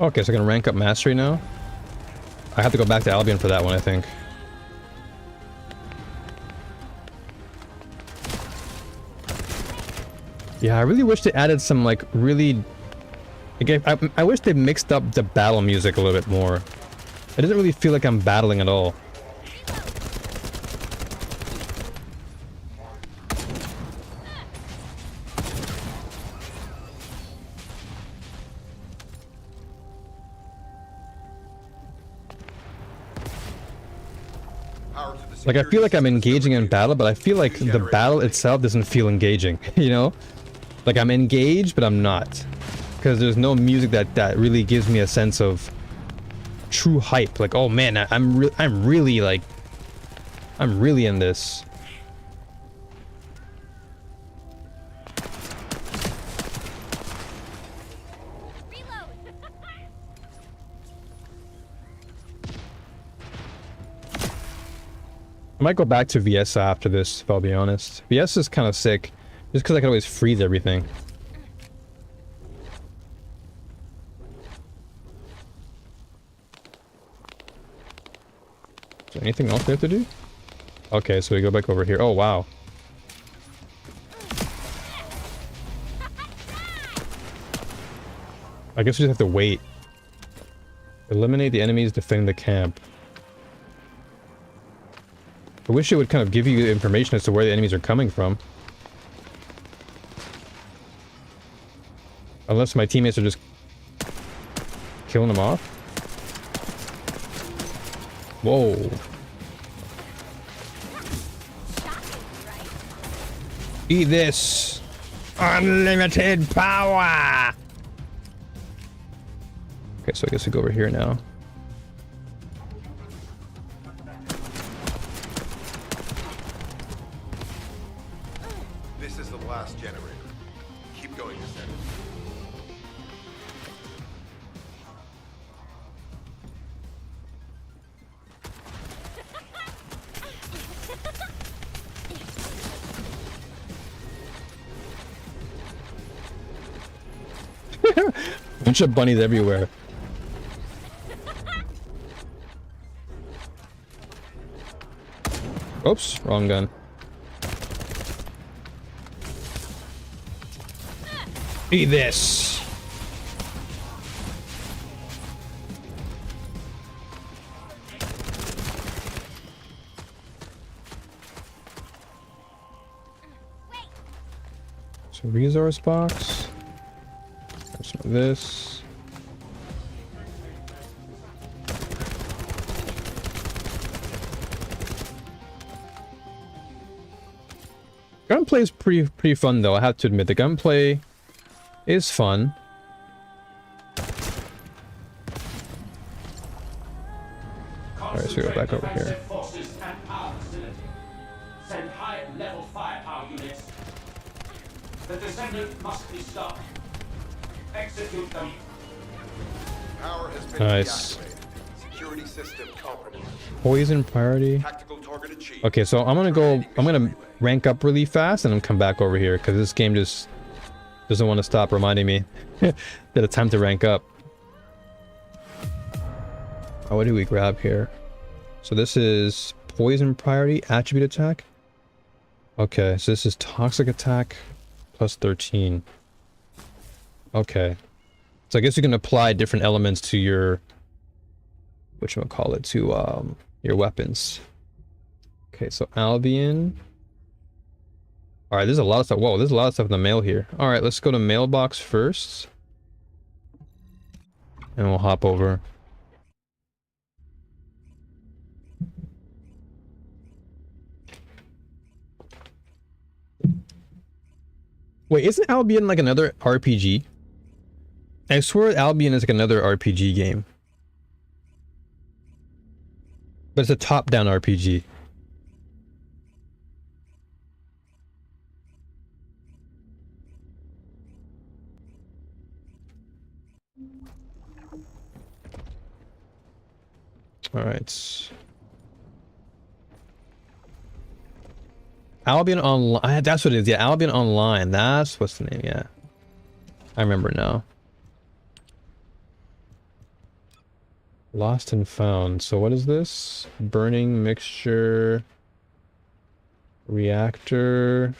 Okay, so I can rank up mastery now. I have to go back to Albion for that one, I think. Yeah, I really wish they added some like really. Like, I wish they mixed up the battle music a little bit more. It doesn't really feel like I'm battling at all. Power to the Like I feel like I'm security engaging in system battle, but I feel like the battle itself doesn't feel engaging. You know, like I'm engaged, but I'm not, because there's no music that really gives me a sense of true hype. Like, oh man, I'm really in this. Reload! I might go back to VS after this, if I'll be honest. VS is kind of sick, just because I can always freeze everything. Is there anything else we have to do? Okay, so we go back over here. Oh, wow. I guess we just have to wait. Eliminate the enemies defending the camp. I wish it would kind of give you information as to where the enemies are coming from. Unless my teammates are just killing them off. Whoa. Shocking, right? Eat this! Unlimited power! Okay, so I guess we go over here now. This is the last generator. Keep going, Descendant. Bunch of bunnies everywhere. Oops, wrong gun. Eat this. So resource box. There's some of this. Gunplay is pretty fun though. I have to admit the gunplay is fun. Alright, so we go back over here. Send high-level firepower units. The Descendant must be stopped. Execute them. Power has been Nice. deactivated. Security system compromised. Poison priority. Tactical target achieved. Okay, so I'm gonna rank up really fast and then come back over here because this game just doesn't want to stop reminding me that it's time to rank up. Oh, what do we grab here? So this is poison priority attribute attack. Okay, so this is toxic attack plus 13. Okay, so I guess you can apply different elements to your whatchamacallit, to your weapons. Okay, so Albion. All right, there's a lot of stuff. Whoa, there's a lot of stuff in the mail here. All right, let's go to mailbox first. And we'll hop over. Wait, isn't Albion like another RPG? I swear Albion is like another RPG game. But it's a top-down RPG. All right. Albion Online. That's what it is. Yeah, Albion Online. That's what's the name. Yeah. I remember now. Lost and found. So what is this? Burning mixture. Reactor.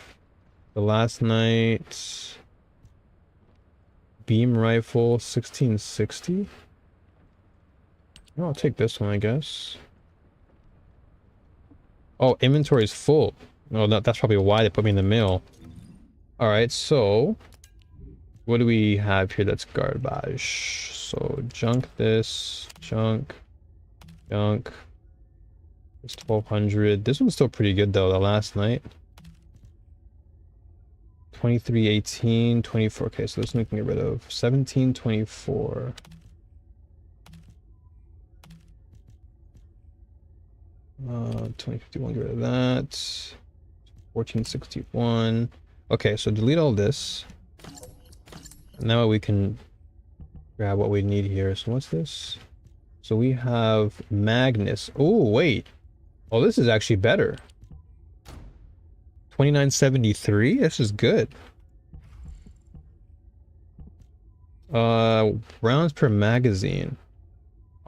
The last night. Beam rifle. 1660. Oh, I'll take this one, I guess. Oh, inventory is full. Oh, that's probably why they put me in the mail. Alright, so what do we have here that's garbage? So junk this, junk. It's 1200. This one's still pretty good though, the last night. 2318, 24. Okay, so this one we can get rid of. 1724. — 2051, get rid of that. 1461. Okay, so delete all this. Now we can grab what we need here. So what's this? So we have Magnus. Oh, wait. Oh, this is actually better. 2973? This is good. Rounds per magazine.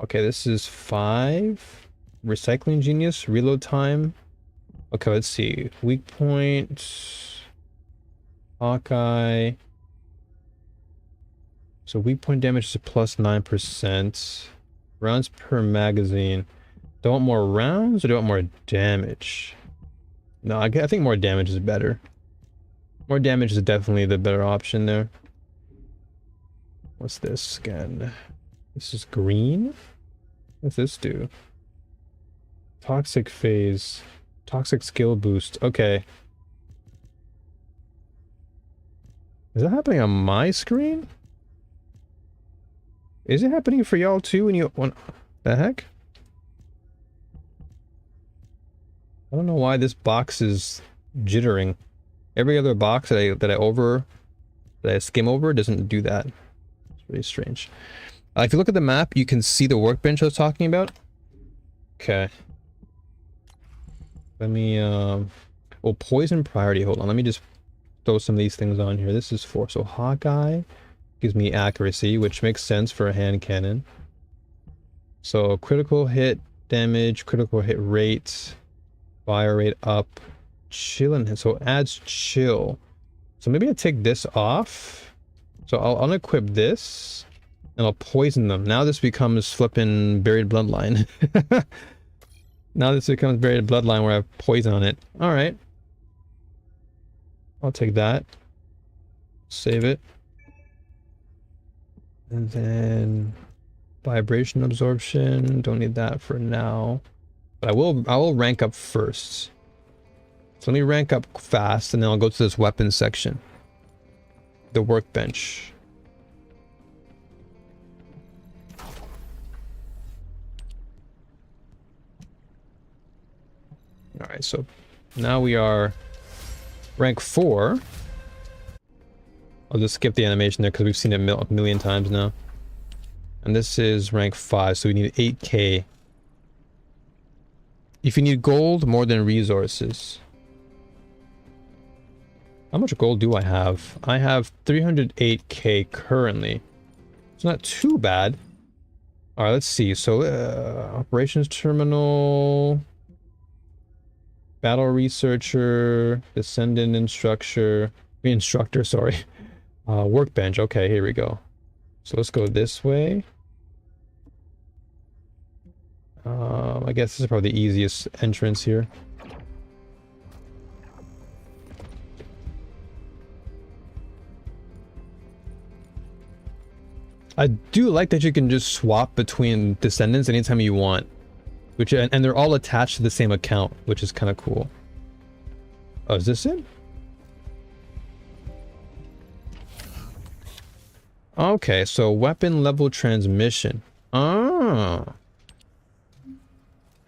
Okay, this is 5. Recycling Genius, reload time. Okay, let's see. Weak point. Hawkeye. So weak point damage is a plus 9%. Rounds per magazine. Do I want more rounds or do I want more damage? No, I think more damage is better. More damage is definitely the better option there. What's this again? This is green? What's this do? Toxic phase. Toxic skill boost. Okay. Is that happening on my screen? Is it happening for y'all too when you... When, the heck? I don't know why this box is jittering. Every other box that I skim over doesn't do that. It's really strange. If you look at the map, you can see the workbench I was talking about. Okay. Let me, well, poison priority. Hold on. Let me just throw some of these things on here. This is for, so Hawkeye gives me accuracy, which makes sense for a hand cannon. So critical hit damage, critical hit rate, fire rate up, chill and so adds chill. So maybe I take this off. So I'll unequip this and I'll poison them. Now this becomes flipping buried bloodline. Now this becomes buried bloodline where I have poison on it. All right. I'll take that. Save it. And then vibration absorption. Don't need that for now. But I will rank up first. So let me rank up fast and then I'll go to this weapons section. The workbench. Alright, so now we are rank 4. I'll just skip the animation there because we've seen it a million times now. And this is rank 5, so we need 8k. If you need gold, more than resources. How much gold do I have? I have 308k currently. It's not too bad. Alright, let's see. So, operations terminal... Battle researcher, descendant instructor, sorry. Workbench. Okay, here we go. So let's go this way. I guess this is probably the easiest entrance here. I do like that you can just swap between descendants anytime you want. Which, and they're all attached to the same account, which is kind of cool. Oh, is this it? Okay, so weapon level transmission. Ah.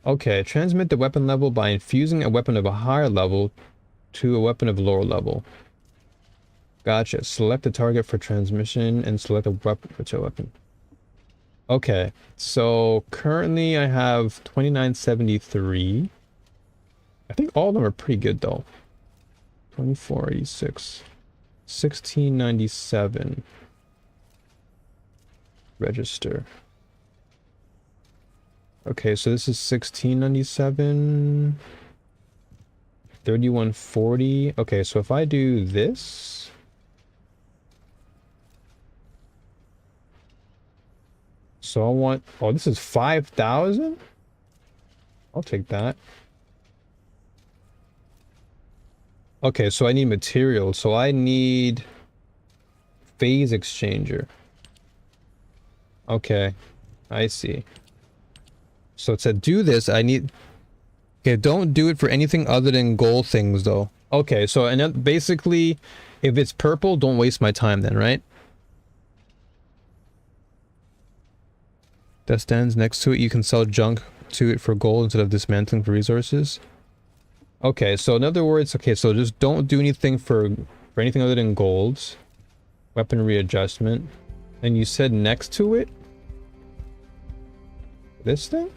Okay, transmit the weapon level by infusing a weapon of a higher level to a weapon of lower level. Gotcha. Select the target for transmission and select a weapon for a weapon. Okay, so currently I have 2973. I think all of them are pretty good though. 2486. 1697. Register. Okay, so this is 1697. 3140. Okay, so if I do this... So I want... Oh, this is 5,000? I'll take that. Okay, so I need materials. So I need... Phase exchanger. Okay. I see. So it said do this. I need... Okay, don't do it for anything other than gold things, though. Okay, so and then basically, if it's purple, don't waste my time then, right? That stands next to it. You can sell junk to it for gold instead of dismantling for resources. Okay, so in other words, okay, so just don't do anything for anything other than golds. Weapon readjustment. And you said next to it? This thing?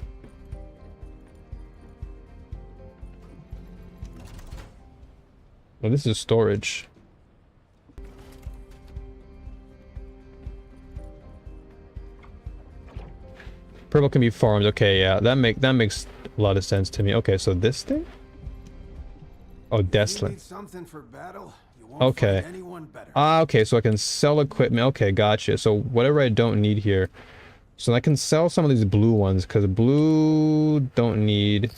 Well, this is storage. Purple can be farmed. Okay, yeah, that makes a lot of sense to me. Okay, so this thing? Oh, Descendant. Okay. Ah, okay, so I can sell equipment. Okay, gotcha. So whatever I don't need here. So I can sell some of these blue ones, because blue don't need.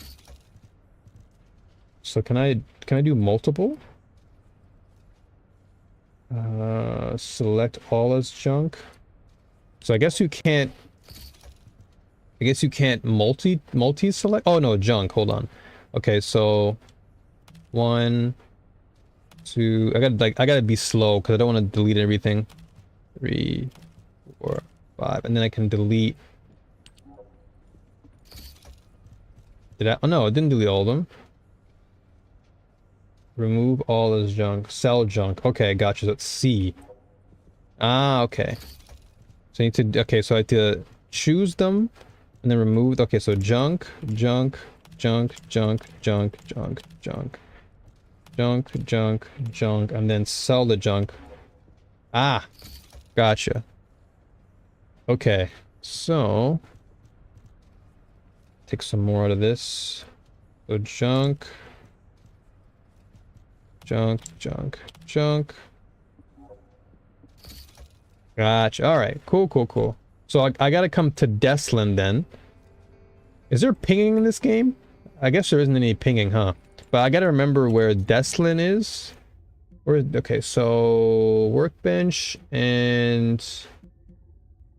So can I do multiple? Select all as junk. So I guess you can't multi select. Oh no, junk. Hold on. Okay, so 1, 2. I gotta be slow because I don't want to delete everything. 3, 4, 5, and then I can delete. Did I? Oh no, I didn't delete all of them. Remove all as junk. Sell junk. Okay, gotcha. So it's C. Ah, okay. So I need to. Okay, so I have to choose them, and then remove. Okay, so junk, junk, junk, junk, junk, junk, junk, junk, junk, junk, and then sell the junk. Ah, gotcha. Okay, so take some more out of this. So junk, junk, junk, junk. Gotcha. All right. Cool, cool, cool. So I gotta come to Descendant then. Is there pinging in this game? I guess there isn't any pinging, huh? But I gotta remember where Descendant is. Okay, so workbench and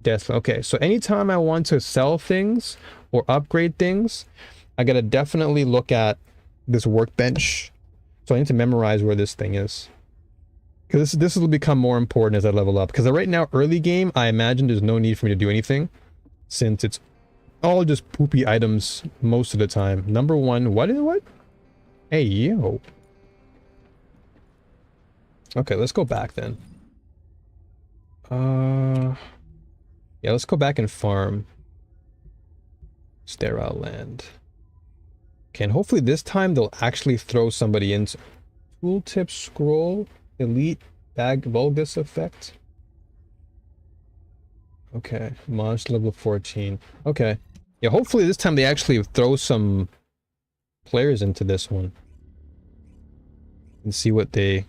Descendant. Okay, so anytime I want to sell things or upgrade things, I gotta definitely look at this workbench. So I need to memorize where this thing is. Because this will become more important as I level up. Because right now, early game, I imagine there's no need for me to do anything. Since it's all just poopy items most of the time. Number 1, what? Hey, yo. Okay, let's go back then. Yeah, let's go back and farm. Sterile land. Okay, and hopefully this time they'll actually throw somebody into... Tooltip scroll... Elite bag vulgus effect. Okay, monster level 14. Okay. Yeah, hopefully this time they actually throw some players into this one. And see what it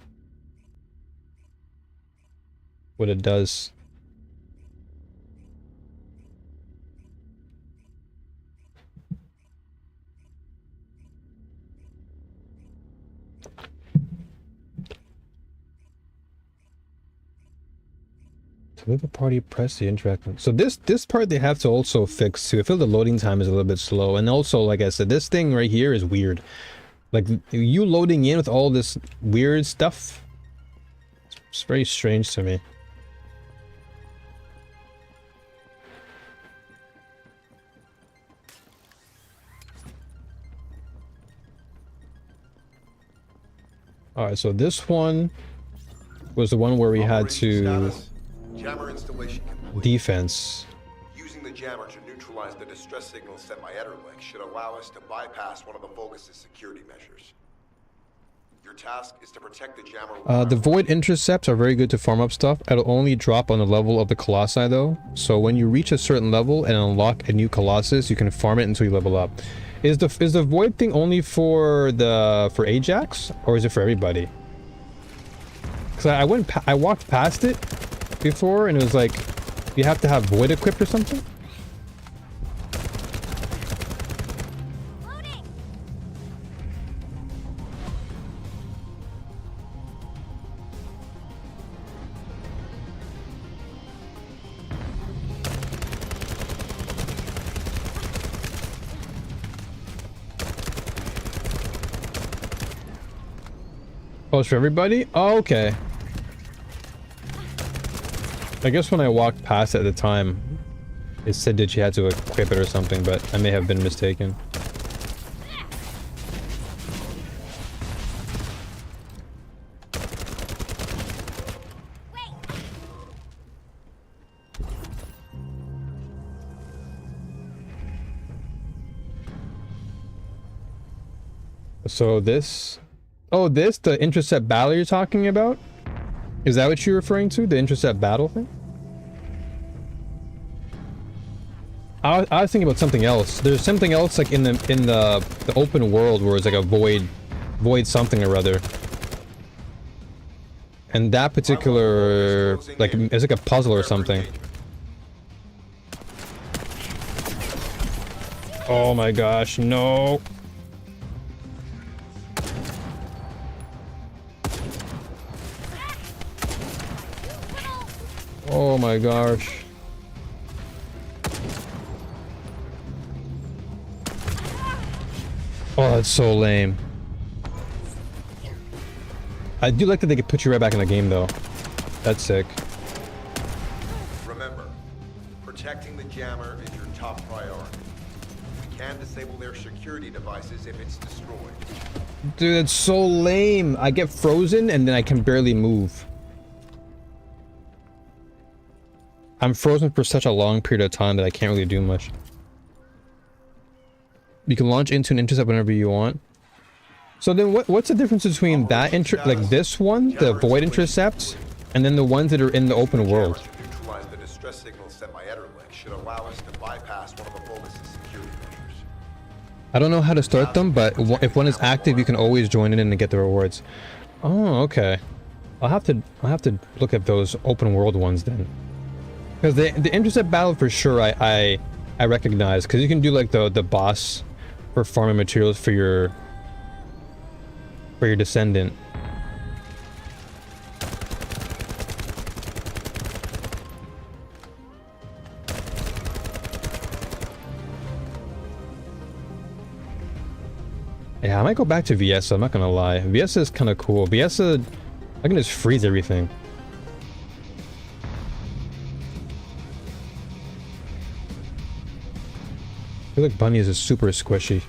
does. To leave a party, press the interact. So this part they have to also fix too. I feel the loading time is a little bit slow, and also, like I said, this thing right here is weird. Like you loading in with all this weird stuff. It's very strange to me. All right, so this one was the one where we had to. Jammer installation complete. Defense. Using the jammer to neutralize the distress signal sent by Ederlich should allow us to bypass one of the Vulgus' security measures. Your task is to protect the jammer. The void intercepts are very good to farm up stuff. It'll only drop on the level of the colossi though. So when you reach a certain level and unlock a new colossus, you can farm it until you level up. Is the void thing only for Ajax, or is it for everybody? Because I walked past it before and it was like you have to have void equipped or something. Loading. Oh, it's for everybody? Oh, okay. I guess when I walked past it at the time, it said that you had to equip it or something, but I may have been mistaken. So this... Oh, the intercept battle you're talking about? Is that what you're referring to? The intercept battle thing? I was thinking about something else. There's something else like in the open world where it's like a void something or other. And that particular like it's like a puzzle or something. Oh my gosh, no. Oh my gosh. Oh, that's so lame. I do like that they could put you right back in the game though. That's sick. Remember, protecting the jammer is your top priority. We can disable their security devices if it's destroyed. Dude, it's so lame. I get frozen and then I can barely move. I'm frozen for such a long period of time that I can't really do much. You can launch into an intercept whenever you want. So then what's the difference between that like this one, the void intercepts, and then the ones that are in the open world? Jammers to neutralize the distress signals sent by Ederlich should allow us to bypass one of the Vulgus' security measures. I don't know how to start them, but if one is active, you can always join in and get the rewards. Oh, okay. I'll have to look at those open world ones then. Because the intercept battle for sure I recognize, because you can do like the boss for farming materials for your Descendant. Yeah, I might go back to Viessa, I'm not gonna lie. Viessa is kind of cool. Viessa, I can just freeze everything. I feel like bunnies is super squishy.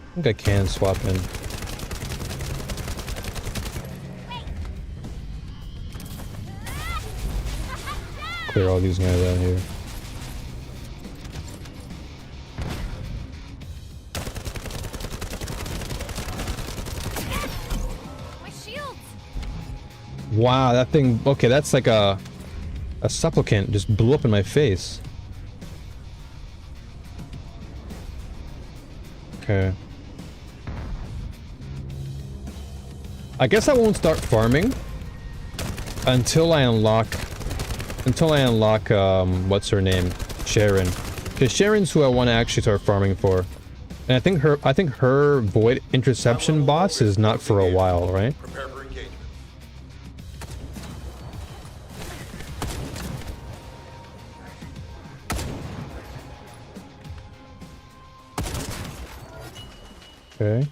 I think I can swap in. Clear all these guys out here. My shields! Wow, that thing, okay, that's like a supplicant just blew up in my face. Okay. I guess I won't start farming until I unlock what's her name? Sharon. Because Sharon's who I want to actually start farming for. And I think her void interception boss is not for a while, right? Prepare for engagement. Okay.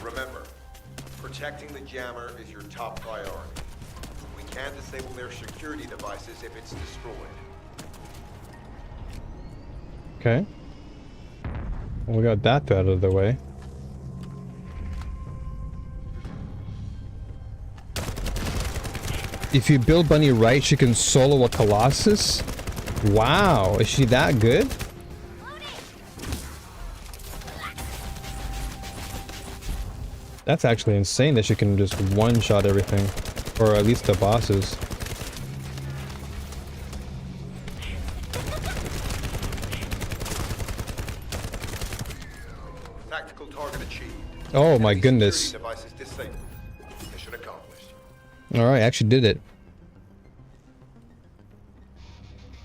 Remember, protecting the jammer is your top priority. We can disable their security devices if it's destroyed. Okay. Well, we got that out of the way. If you build Bunny right, she can solo a Colossus? Wow, is she that good? That's actually insane that she can just one-shot everything. Or at least the bosses. Tactical target achieved. Oh my Enemy goodness. security devices disabled. Mission accomplished. Alright, I actually did it.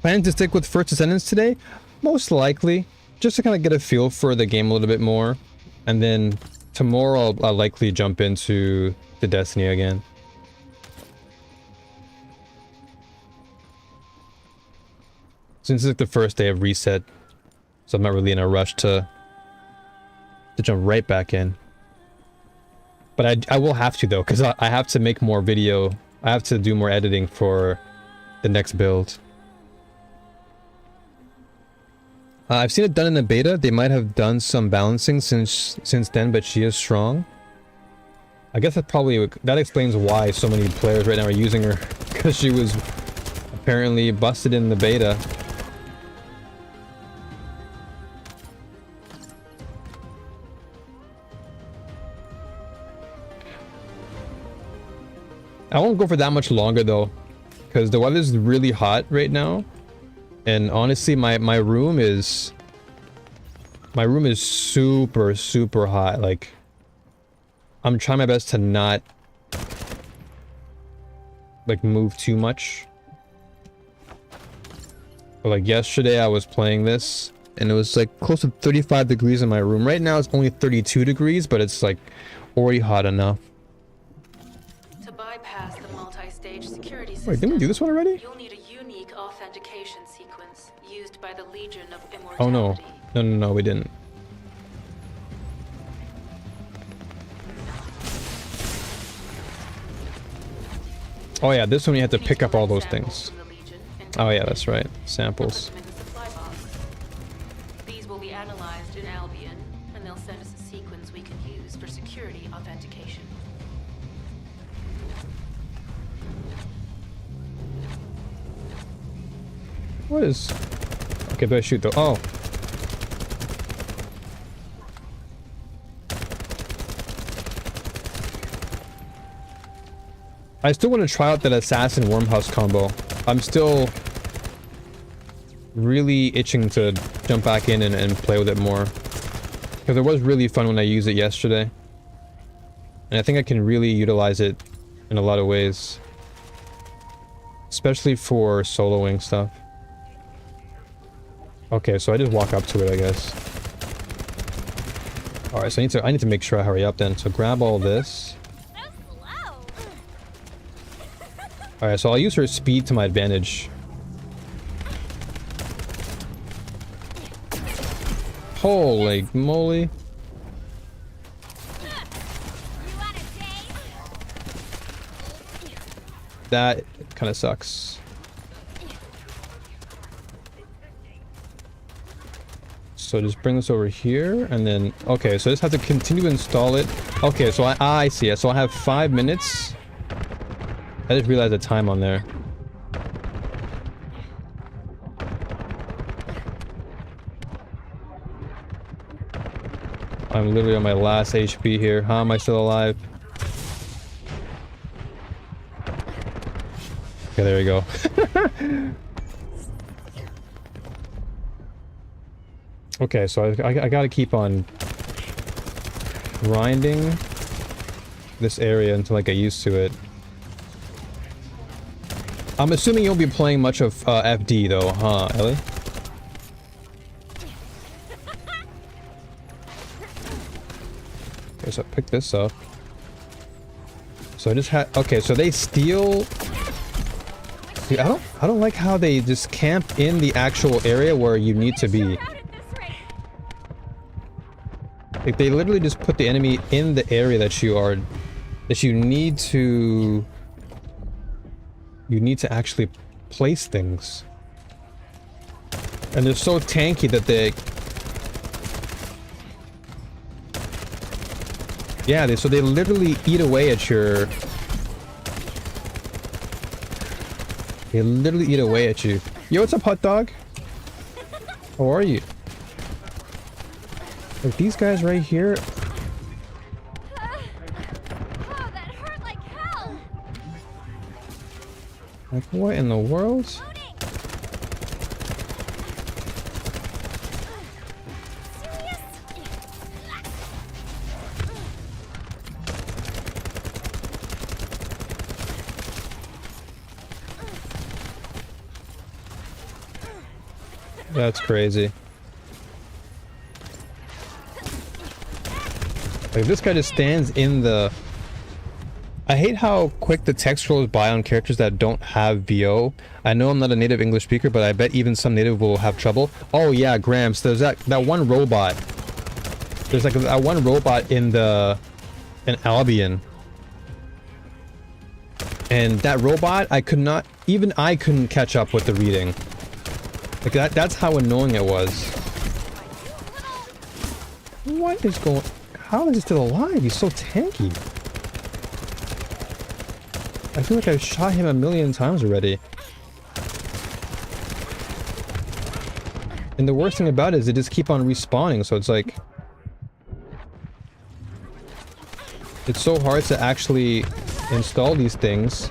Planning to stick with First Descendants today? Most likely. Just to kind of get a feel for the game a little bit more. And then tomorrow I'll likely jump into the Destiny again. Since it's like the first day of reset, so I'm not really in a rush to jump right back in. But I will have to though, because I have to make more video. I have to do more editing for the next build. I've seen it done in the beta. They might have done some balancing since then, but she is strong. I guess that explains why so many players right now are using her, because she was apparently busted in the beta. I won't go for that much longer though, because the weather's really hot right now. And honestly, my room is super, super hot. Like, I'm trying my best to not like move too much. But like yesterday I was playing this and it was like close to 35 degrees in my room. Right now it's only 32 degrees, but it's like already hot enough. To bypass the multi-stage security system, Wait, didn't we do this one already? you'll need a unique authentication sequence used by the Legion of Immortality. Oh no. No, we didn't. Oh yeah, this one you have to pick up all those things. Oh yeah, that's right. Samples. Put them in the supply box. These will be analyzed in Albion, and they'll send us a sequence we can use for security authentication. What is... Okay, do I shoot though? Oh. I still want to try out that Assassin Wormhouse combo. I'm still really itching to jump back in and play with it more. Because it was really fun when I used it yesterday. And I think I can really utilize it in a lot of ways. Especially for soloing stuff. Okay, so I just walk up to it, I guess. Alright, so I need to make sure I hurry up then. So grab all this. Alright, so I'll use her speed to my advantage. Holy moly. That kind of sucks. So just bring this over here, and then... Okay, so I just have to continue to install it. Okay, so I see it. So I have 5 minutes. I just realized the time on there. I'm literally on my last HP here. How am I still alive? Okay, there we go. Okay, so I gotta keep on grinding this area until I get used to it. I'm assuming you'll be playing much of FD though, huh, Ellie? Okay, so pick this up. So I just had... Okay, so they steal... See, I don't like how they just camp in the actual area where you need to be. Like, they literally just put the enemy in the area that you are... That you need to... You need to actually place things. And they're so tanky that they... Yeah, so they literally eat away at your... They literally eat away at you. Yo, what's up, hot dog? How are you? Like, these guys right here... Oh, that hurt like hell. Like, what in the world? That's crazy. Like, this guy just stands in the... I hate how quick the text scrolls by on characters that don't have VO. I know I'm not a native English speaker, but I bet even some native will have trouble. Oh yeah, Gramps, there's that one robot. There's like that one robot in Albion. And that robot, I couldn't catch up with the reading. Like that's how annoying it was. What is going... How is he still alive? He's so tanky. I feel like I've shot him 1,000,000 times already. And the worst thing about it is they just keep on respawning, so it's like... It's so hard to actually install these things.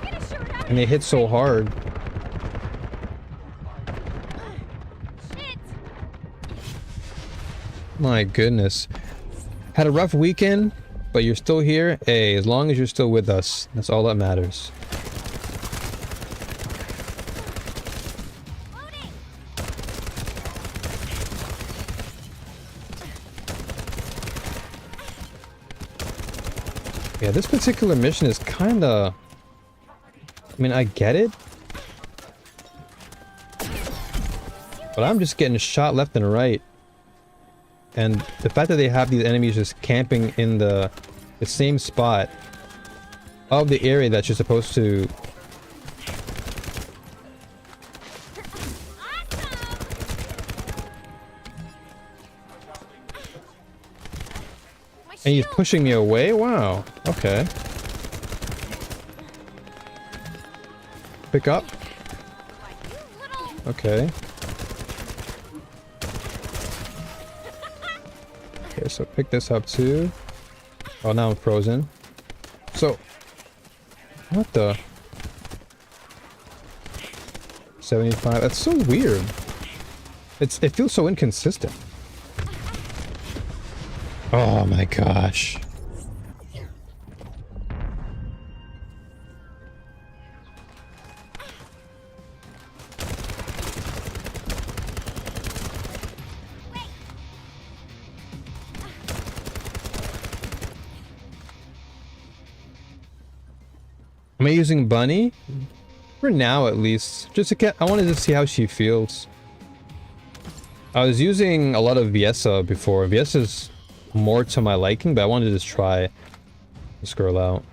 And they hit so hard. My goodness. Had a rough weekend, but you're still here. Hey, as long as you're still with us, that's all that matters. Yeah, this particular mission is kinda... I mean, I get it. But I'm just getting shot left and right. And the fact that they have these enemies just camping in the same spot of the area that you're supposed to... And he's pushing me away? Wow. Okay. Pick up. Okay. Okay, so pick this up too. Oh, now I'm frozen. So... What the... 75? That's so weird. It feels so inconsistent. Oh my gosh. Am I using Bunny? For now, at least. Just to get, I wanted to see how she feels. I was using a lot of Viessa before. Viessa's more to my liking, but I wanted to just try this girl out.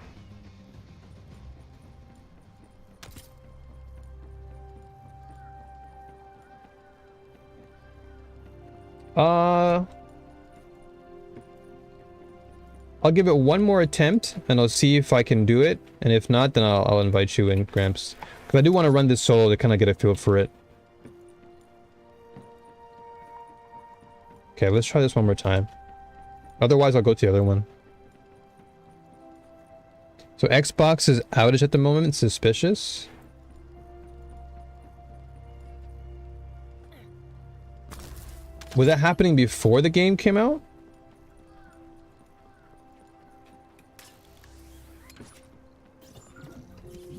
I'll give it one more attempt, and I'll see if I can do it. And if not, then I'll invite you in, Gramps. Because I do want to run this solo to kind of get a feel for it. Okay, let's try this one more time. Otherwise, I'll go to the other one. So Xbox is outage at the moment. Suspicious. Was that happening before the game came out?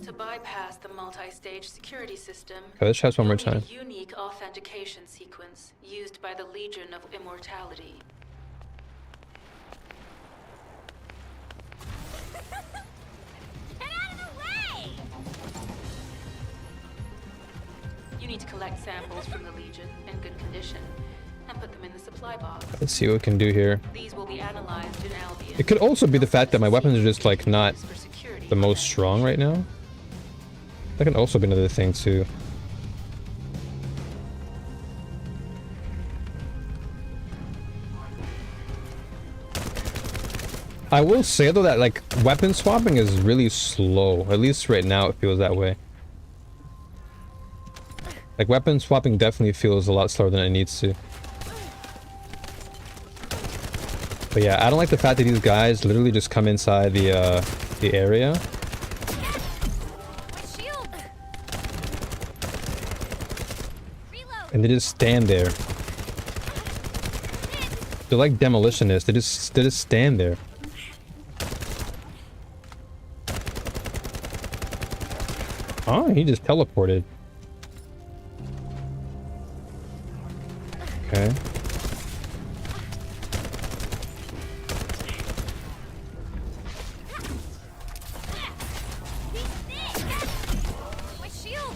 To bypass the multi-stage security system, Okay, let's try this one more you'll need time. a unique authentication sequence used by the Legion of Immortality. Get out of the way! You need to collect samples from the Legion in good condition and put them in the supply box. Let's see what we can do here. These will be analyzed in Albion. It could also be the fact that my weapons are just like not For security the most strong right now. That can also be another thing too. I will say though that like weapon swapping is really slow. At least right now it feels that way. Like weapon swapping definitely feels a lot slower than it needs to. But yeah, I don't like the fact that these guys literally just come inside the area. My shield! Reload! And they just stand there. They're like demolitionists. They just stand there. Oh, he just teleported. Okay. My shield!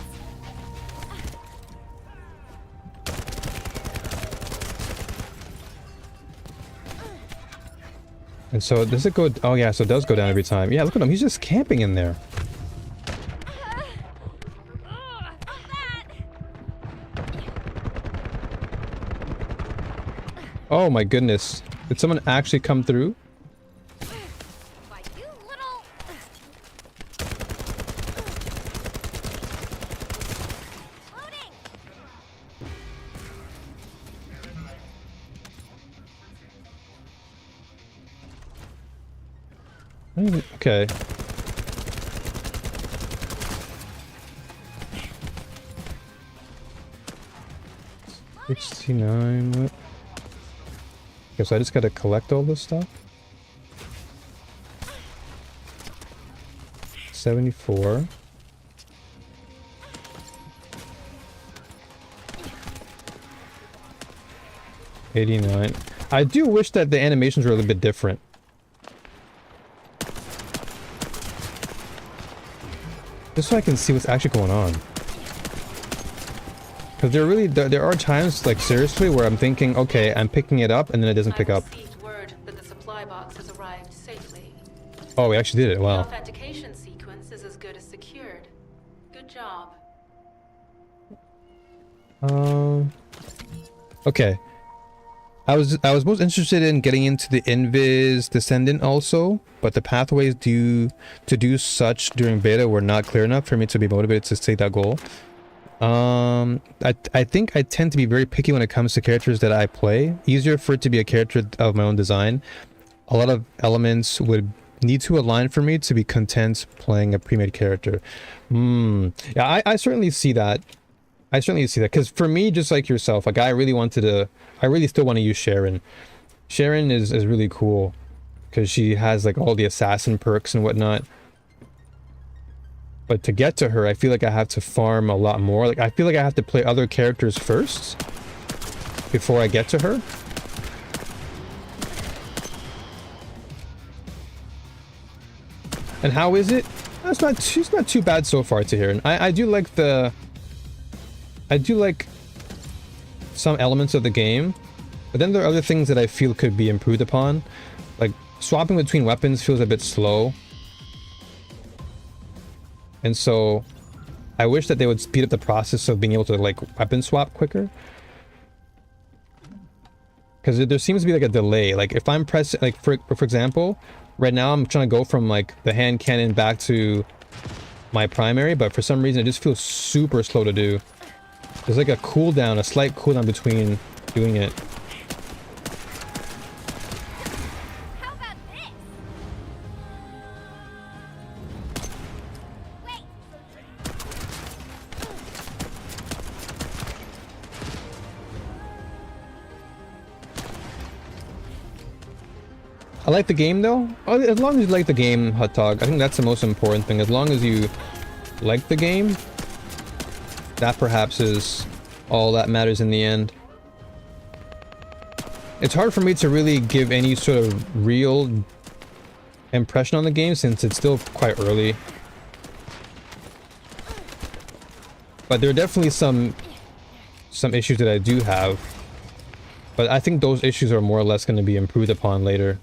And so does it go? Oh yeah, so it does go down every time. Yeah, look at him. He's just camping in there. Oh my goodness. Did someone actually come through? Why, you little... Loading! Okay. Loading! 69, what? Okay, so I just gotta collect all this stuff. 74. $89. I do wish that the animations were a little bit different. Just so I can see what's actually going on. Because there are times, like seriously, where I'm thinking, okay, I'm picking it up, and then it doesn't pick up. I received word that the supply box has arrived safely. Oh, we actually did it. The Wow. authentication sequence is as good as secured. Good job. Okay. I was most interested in getting into the Invis Descendant also, but the pathways to do such during beta were not clear enough for me to be motivated to take that goal. I think I tend to be very picky when it comes to characters that I play. Easier for it to be a character of my own design. A lot of elements would need to align for me to be content playing a pre-made character. Yeah, I certainly see that. I certainly see that, because for me, just like yourself, like I really still want to use Sharon. Sharon is really cool because she has like all the assassin perks and whatnot. But to get to her, I feel like I have to farm a lot more. Like I feel like I have to play other characters first before I get to her. And how is it? She's not too bad so far, Tahiran. I do like some elements of the game, but then there are other things that I feel could be improved upon. Like swapping between weapons feels a bit slow. And so I wish that they would speed up the process of being able to like weapon swap quicker. Because there seems to be like a delay. Like if I'm pressing, like for example, right now I'm trying to go from like the hand cannon back to my primary, but for some reason it just feels super slow to do. There's like a cooldown, a slight cooldown between doing it. How about this? Wait. I like the game though. As long as you like the game, Hot Dog, I think that's the most important thing. As long as you like the game, that perhaps is all that matters in the end. It's hard for me to really give any sort of real impression on the game since it's still quite early. But there are definitely some issues that I do have. But I think those issues are more or less going to be improved upon later.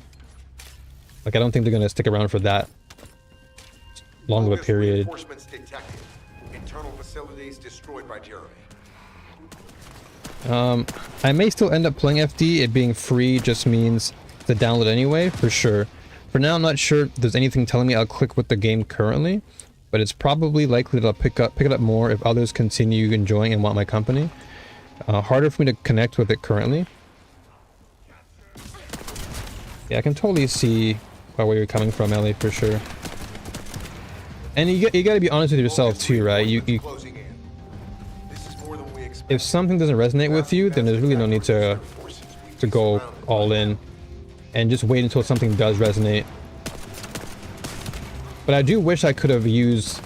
Like I don't think they're going to stick around for that long of a period. Reinforcements detected. Internal facilities destroyed by Jeremy. I may still end up playing FD. It being free just means to download anyway, for sure. For now, I'm not sure there's anything telling me I'll click with the game currently, but it's probably likely that I'll pick it up more if others continue enjoying and want my company. Harder for me to connect with it currently. Yeah, I can totally see where you're coming from, Ellie, for sure. And you got to be honest with yourself too, right? If something doesn't resonate with you, then there's really no need to go all in and just wait until something does resonate. But I do wish I could have used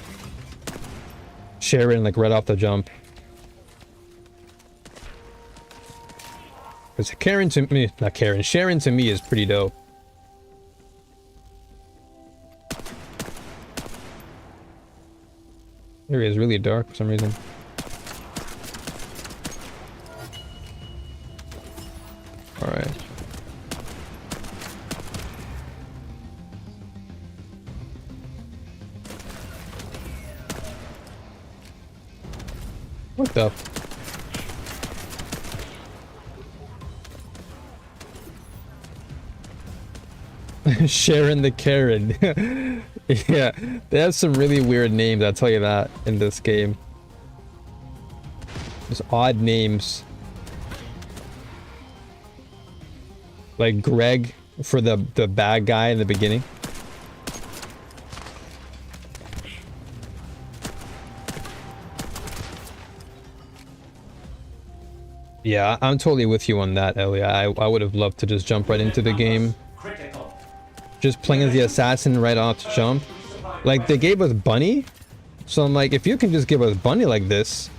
Sharon like right off the jump. Because Sharon to me is pretty dope. The area is really dark for some reason. Alright. What the? Sharon the Karen. Yeah, they have some really weird names, I'll tell you that, in this game. Just odd names. Like Greg for the bad guy in the beginning. Yeah, I'm totally with you on that, Ellie. I would have loved to just jump right into the game. Just playing as the assassin right off the jump. Like, they gave us Bunny. So I'm like, if you can just give us Bunny like this,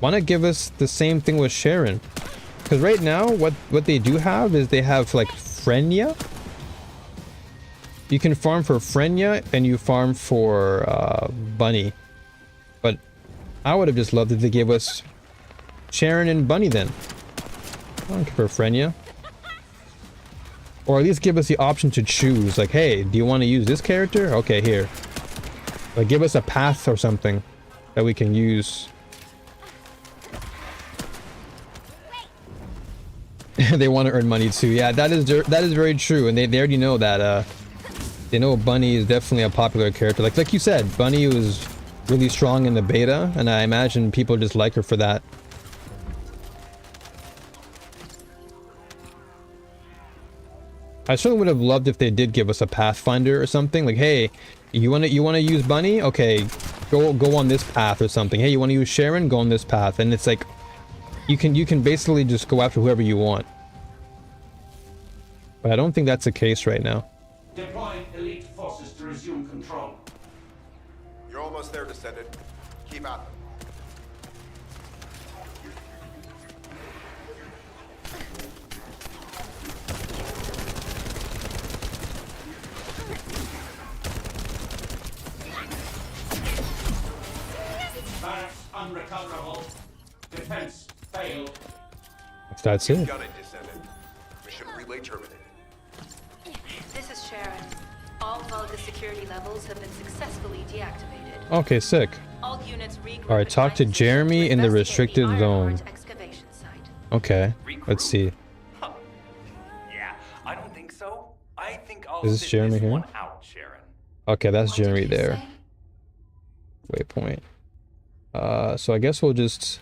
why not give us the same thing with Sharon? Because right now, what they do have is they have, like, Frenya. You can farm for Frenya, and you farm for Bunny. But I would have just loved if they gave us Sharon and Bunny then. I don't care for Frenya. Or at least give us the option to choose. Like, hey, do you want to use this character? Okay, here. Like, give us a path or something that we can use. They want to earn money too. Yeah, that is very true, and they already know that. They know Bunny is definitely a popular character. Like you said, Bunny was really strong in the beta, and I imagine people just like her for that. I certainly would have loved if they did give us a Pathfinder or something. Like, hey, you wanna use Bunny? Okay, go on this path or something. Hey, you wanna use Sharon? Go on this path. And it's like you can basically just go after whoever you want. But I don't think that's the case right now. Deploying elite forces to resume control. You're almost there, Descendant. Keep at them. Barracks unrecoverable. Defense failed. That's it. Got it, Descendant. Mission relay terminated. This is Sharon. All Vulgus security levels have been successfully deactivated. Okay, sick. All units regroup. All right, talk to Jeremy in the restricted zone. Excavation site. Okay, let's see. Huh. Yeah, I don't think so. I think I'll Is this sit Jeremy this here? one out, Sharon. Okay, that's What did Jeremy you there. say? Waypoint. So I guess we'll just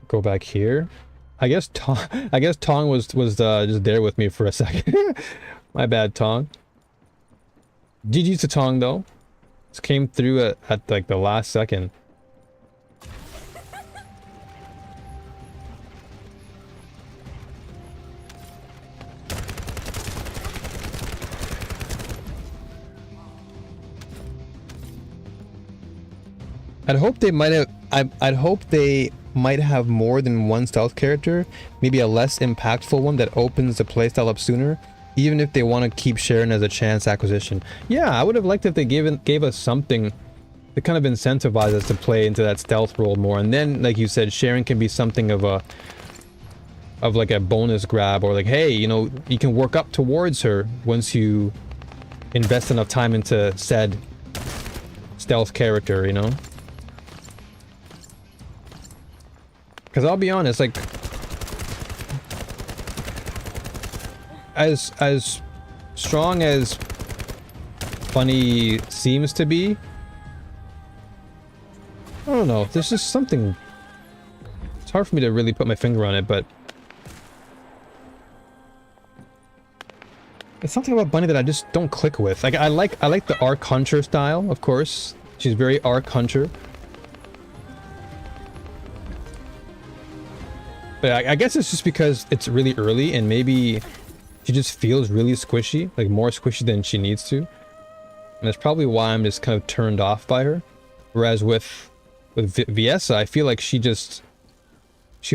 go back here. I guess Tong was just there with me for a second. My bad, Tong. GG's to Tong though. Just came through at like the last second. I'd hope they might have. I'd hope they might have more than one stealth character, maybe a less impactful one that opens the playstyle up sooner, even if they want to keep Sharon as a chance acquisition. Yeah, I would have liked if they gave us something to kind of incentivize us to play into that stealth role more, and then, like you said, Sharon can be something of like a bonus grab, or like, hey, you know, you can work up towards her once you invest enough time into said stealth character, you know. Because I'll be honest, like, as strong as Bunny seems to be, I don't know, there's just something, it's hard for me to really put my finger on it, but it's something about Bunny that I just don't click with. Like, I like the Arc Hunter style, of course. She's very Arc Hunter. But I guess it's just because it's really early and maybe she just feels really squishy, like more squishy than she needs to. And that's probably why I'm just kind of turned off by her. Whereas with Viessa, I feel like she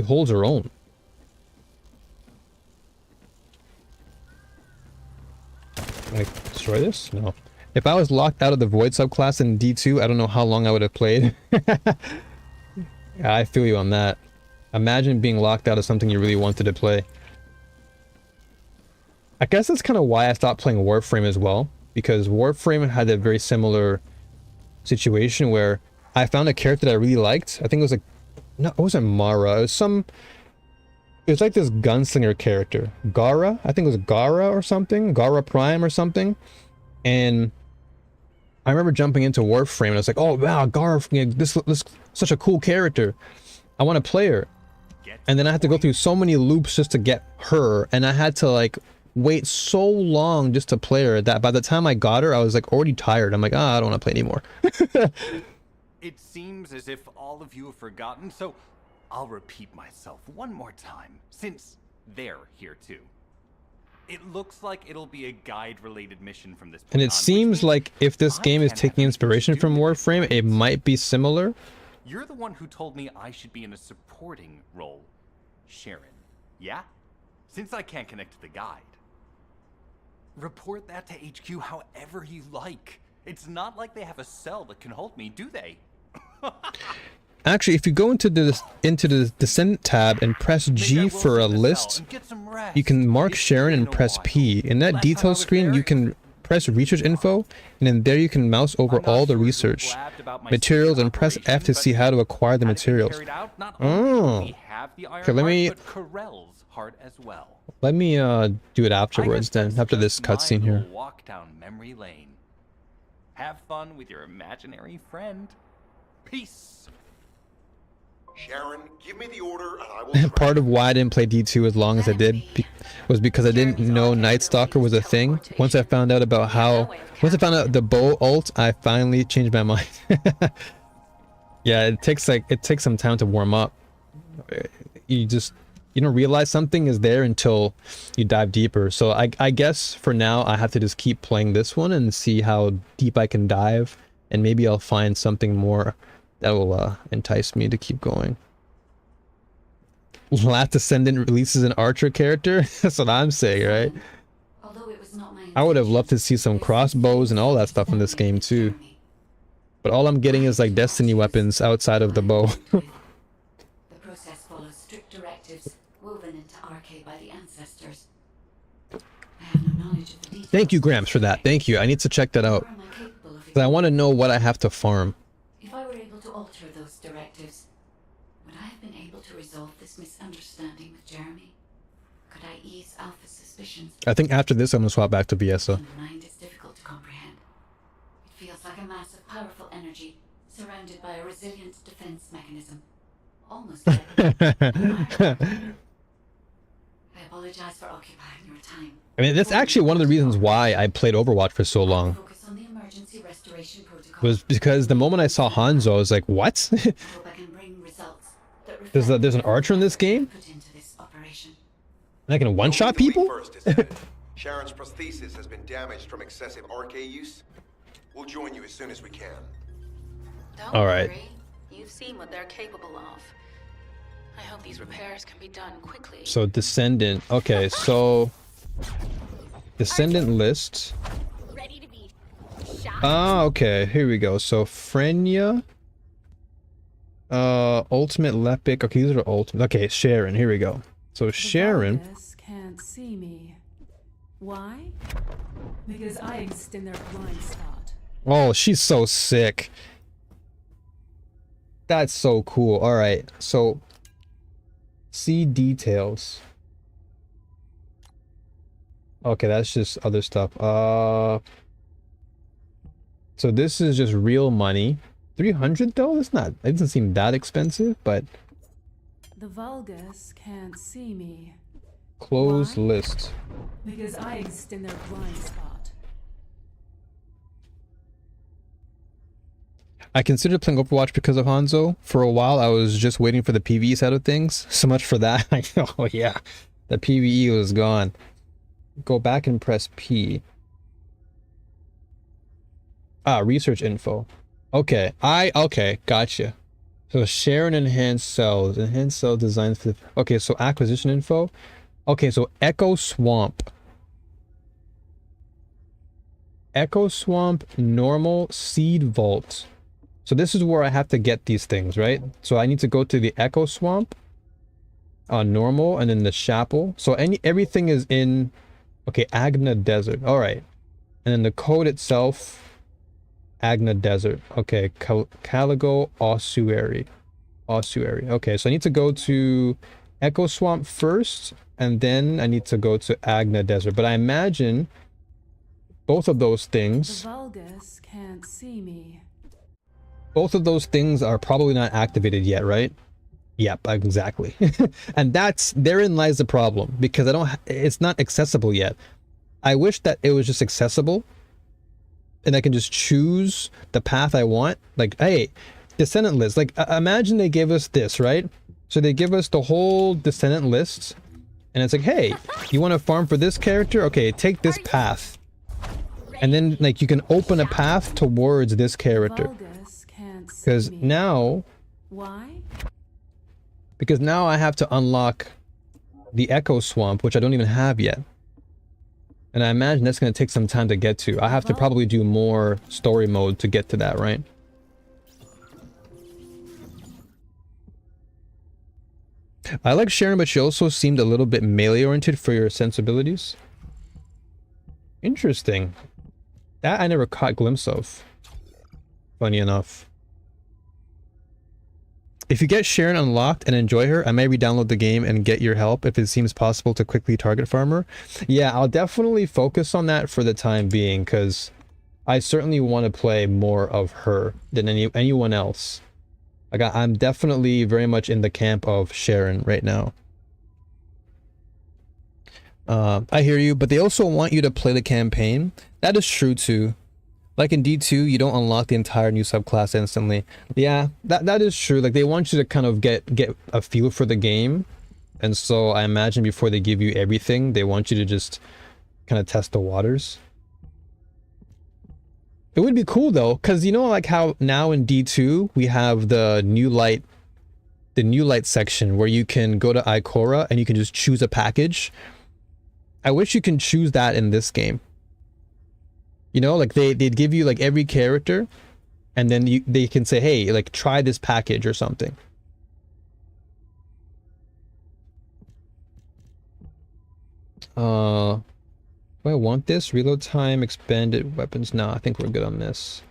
holds her own. Can I destroy this? No. If I was locked out of the Void subclass in D2, I don't know how long I would have played. Yeah, I feel you on that. Imagine being locked out of something you really wanted to play. I guess that's kind of why I stopped playing Warframe as well, because Warframe had a very similar situation where I found a character that I really liked. I think it was like, no, it wasn't Mara. It was like this gunslinger character, Gara. I think it was Gara or something, Gara Prime or something. And I remember jumping into Warframe and I was like, oh wow, Gara, this such a cool character. I want to play her. And then I had to go through so many loops just to get her, and I had to like wait so long just to play her that by the time I got her, I was like already tired. I'm like, I don't want to play anymore. It seems as if all of you have forgotten, so I'll repeat myself one more time, since they're here too. It looks like it'll be a guide-related mission from this point And on, it seems like if this game is taking inspiration from Warframe, it might be similar. You're the one who told me I should be in a supporting role, Sharon. Yeah? Since I can't connect to the guide. Report that to HQ however you like. It's not like they have a cell that can hold me, do they? Actually, if you go into the Descendant tab and press G for a list, you can mark Sharon and press P. In that details screen, you can press research info, and then there you can mouse over all the research materials and press F to see how to acquire the materials. Oh, okay. Let me do it afterwards then, after this cutscene here. Walk down memory lane. Have fun with your imaginary friend. Peace. Sharon, give me the order and I will Part of why I didn't play D2 as long as I did was because I didn't know Night Stalker was a thing. Once I found out the bow ult, I finally changed my mind. Yeah, it takes some time to warm up. You don't realize something is there until you dive deeper. So I guess for now I have to just keep playing this one and see how deep I can dive, and maybe I'll find something more that will entice me to keep going. Last Descendant releases an archer character? That's what I'm saying, right? I would have loved to see some crossbows and all that stuff in this game too. But all I'm getting is like Destiny weapons outside of the bow. The process follows strict directives woven into RK by the ancestors. I have no knowledge of the details. Thank you, Gramps, for that. Thank you. I need to check that out. I want to know what I have to farm. If I were able to alter those directives, would I have been able to resolve this misunderstanding with Jeremy? Could I ease Alpha's suspicions? I think after this I'm going to swap back to Viesa. The mind is difficult to comprehend. It feels like a mass of powerful energy surrounded by a resilient defense mechanism. Almost like I apologize for occupying your time. I mean, that's actually one of the reasons why I played Overwatch for so long. Focus on the emergency restoration protocol. Was because the moment I saw Hanzo, I was like, what? I hope I can bring results that There's an archer in this game? put into this operation. And I can one-shot people? Sharon's prosthesis has been damaged from excessive RK use. We'll join you as soon as we can. Don't All right. worry. You've seen what they're capable of. I hope these repairs can be done quickly. So Descendant. Okay, so Descendant list. Ready to be shot? Ah, okay. Here we go. So Frenya. Ultimate Lepic. Okay, these are ultimate. Okay, Sharon. Here we go. So Sharon. The can't see me. Why? Because I exist in their blind spot. Oh, she's so sick. That's so cool. All right. So see details. Okay, that's just other stuff. So this is just real money. 300 though? That's not, it doesn't seem that expensive, but The Vulgus can't see me. close Why? list. Because I exist in their blind spot. I considered playing Overwatch because of Hanzo. For a while, I was just waiting for the PvE side of things. So much for that. Oh yeah, the PvE was gone. Go back and press P. Ah, research info. Okay, okay, gotcha. So Sharon enhanced cells designs for the, okay, so acquisition info. Okay, so Echo Swamp, normal seed vault. So this is where I have to get these things, right? So I need to go to the Echo Swamp, normal, and then the chapel. So everything is in, okay, Agna Desert. All right, and then the code itself. Agna Desert. Okay, Caligo Ossuary. Okay, so I need to go to Echo Swamp first, and then I need to go to Agna Desert. But I imagine both of those things. The Vulgus can't see me. Both of those things are probably not activated yet, right? Yep, exactly. And therein lies the problem, because it's not accessible yet. I wish that it was just accessible and I can just choose the path I want. Like, hey, Descendant list. Like, imagine they gave us this, right? So they give us the whole Descendant list, and it's like, hey, you want to farm for this character? Okay, take this path. And then, like, you can open a path towards this character. Because now... Why? Because now I have to unlock the Echo Swamp, which I don't even have yet. And I imagine that's going to take some time to get to. I have to probably do more story mode to get to that, right? I like Sharon, but she also seemed a little bit melee oriented for your sensibilities. Interesting. That I never caught a glimpse of. Funny enough. If you get Sharon unlocked and enjoy her, I may re-download the game and get your help if it seems possible to quickly target farmer. Yeah, I'll definitely focus on that for the time being, because I certainly want to play more of her than anyone else. Like, I'm definitely very much in the camp of Sharon right now. I hear you, but they also want you to play the campaign. That is true too. Like in D2, you don't unlock the entire new subclass instantly. Yeah, that is true. Like, they want you to kind of get a feel for the game. And so I imagine before they give you everything, they want you to just kind of test the waters. It would be cool though, because you know, like how now in D2 we have the new light section where you can go to Ikora and you can just choose a package. I wish you can choose that in this game. You know, like they'd give you like every character, and then they can say, hey, like try this package or something. Do I want this? Reload time, expanded weapons. No, I think we're good on this.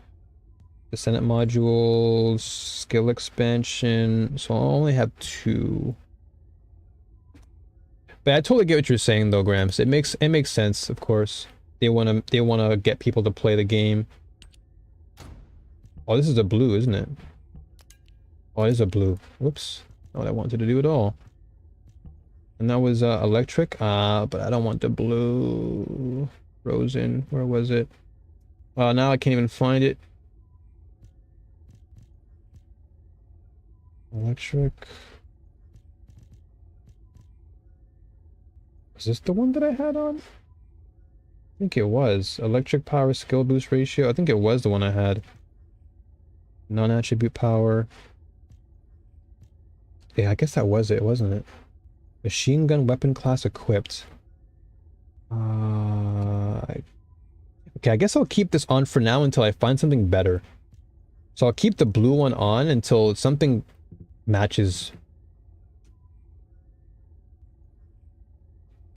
Descendant modules, skill expansion. So I'll only have 2. But I totally get what you're saying though, Gramps. It makes sense, of course. They wanna get people to play the game. Oh, this is a blue, isn't it? Oh, it is a blue. Whoops. Not what I wanted to do at all. And that was electric. But I don't want the blue. Frozen. Where was it? Now I can't even find it. Electric. Was this the one that I had on? I think it was. Electric power skill boost ratio. I think it was the one I had. Non-attribute power. Yeah, I guess that was it, wasn't it? Machine gun weapon class equipped. Okay, I guess I'll keep this on for now until I find something better. So I'll keep the blue one on until something matches.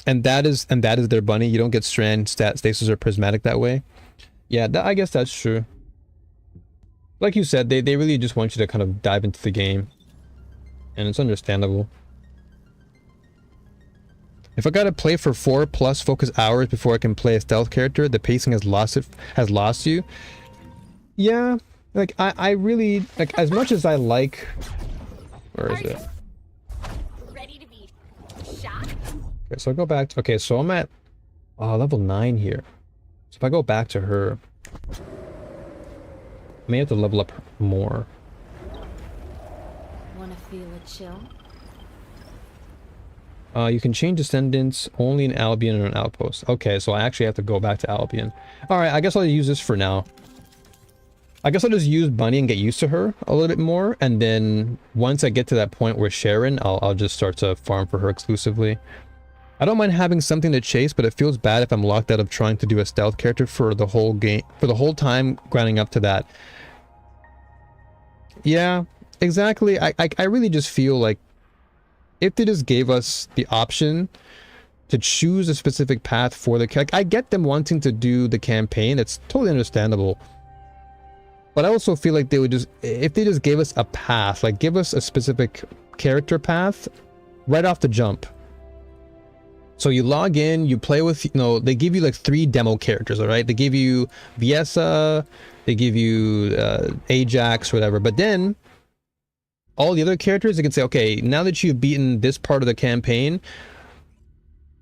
And that is their bunny. You don't get strand, stasis, or prismatic that way. Yeah, I guess that's true. Like you said, they really just want you to kind of dive into the game. And it's understandable. If I gotta play for 4+ focus hours before I can play a stealth character, the pacing has lost you. Yeah, like I really, like, as much as I like... Where is it? Ready to be shot? Okay, so I go back to, okay, so I'm at level 9 here. So if I go back to her, I may have to level up more. Wanna feel a chill? You can change Descendants only in Albion or an Outpost. Okay, so I actually have to go back to Albion. Alright, I guess I'll use this for now. I guess I'll just use Bunny and get used to her a little bit more, and then once I get to that point where Sharon, I'll just start to farm for her exclusively. I don't mind having something to chase, but it feels bad if I'm locked out of trying to do a stealth character for the whole game, for the whole time grinding up to that. Yeah, exactly. I really just feel like if they just gave us the option to choose a specific path for the... Like, I get them wanting to do the campaign. It's totally understandable. But I also feel like they would just... If they just gave us a path, like give us a specific character path right off the jump. So you log in, you play with... You know, they give you like 3 demo characters, all right? They give you Viessa, they give you Ajax, whatever. But then... all the other characters, they can say, okay, now that you've beaten this part of the campaign,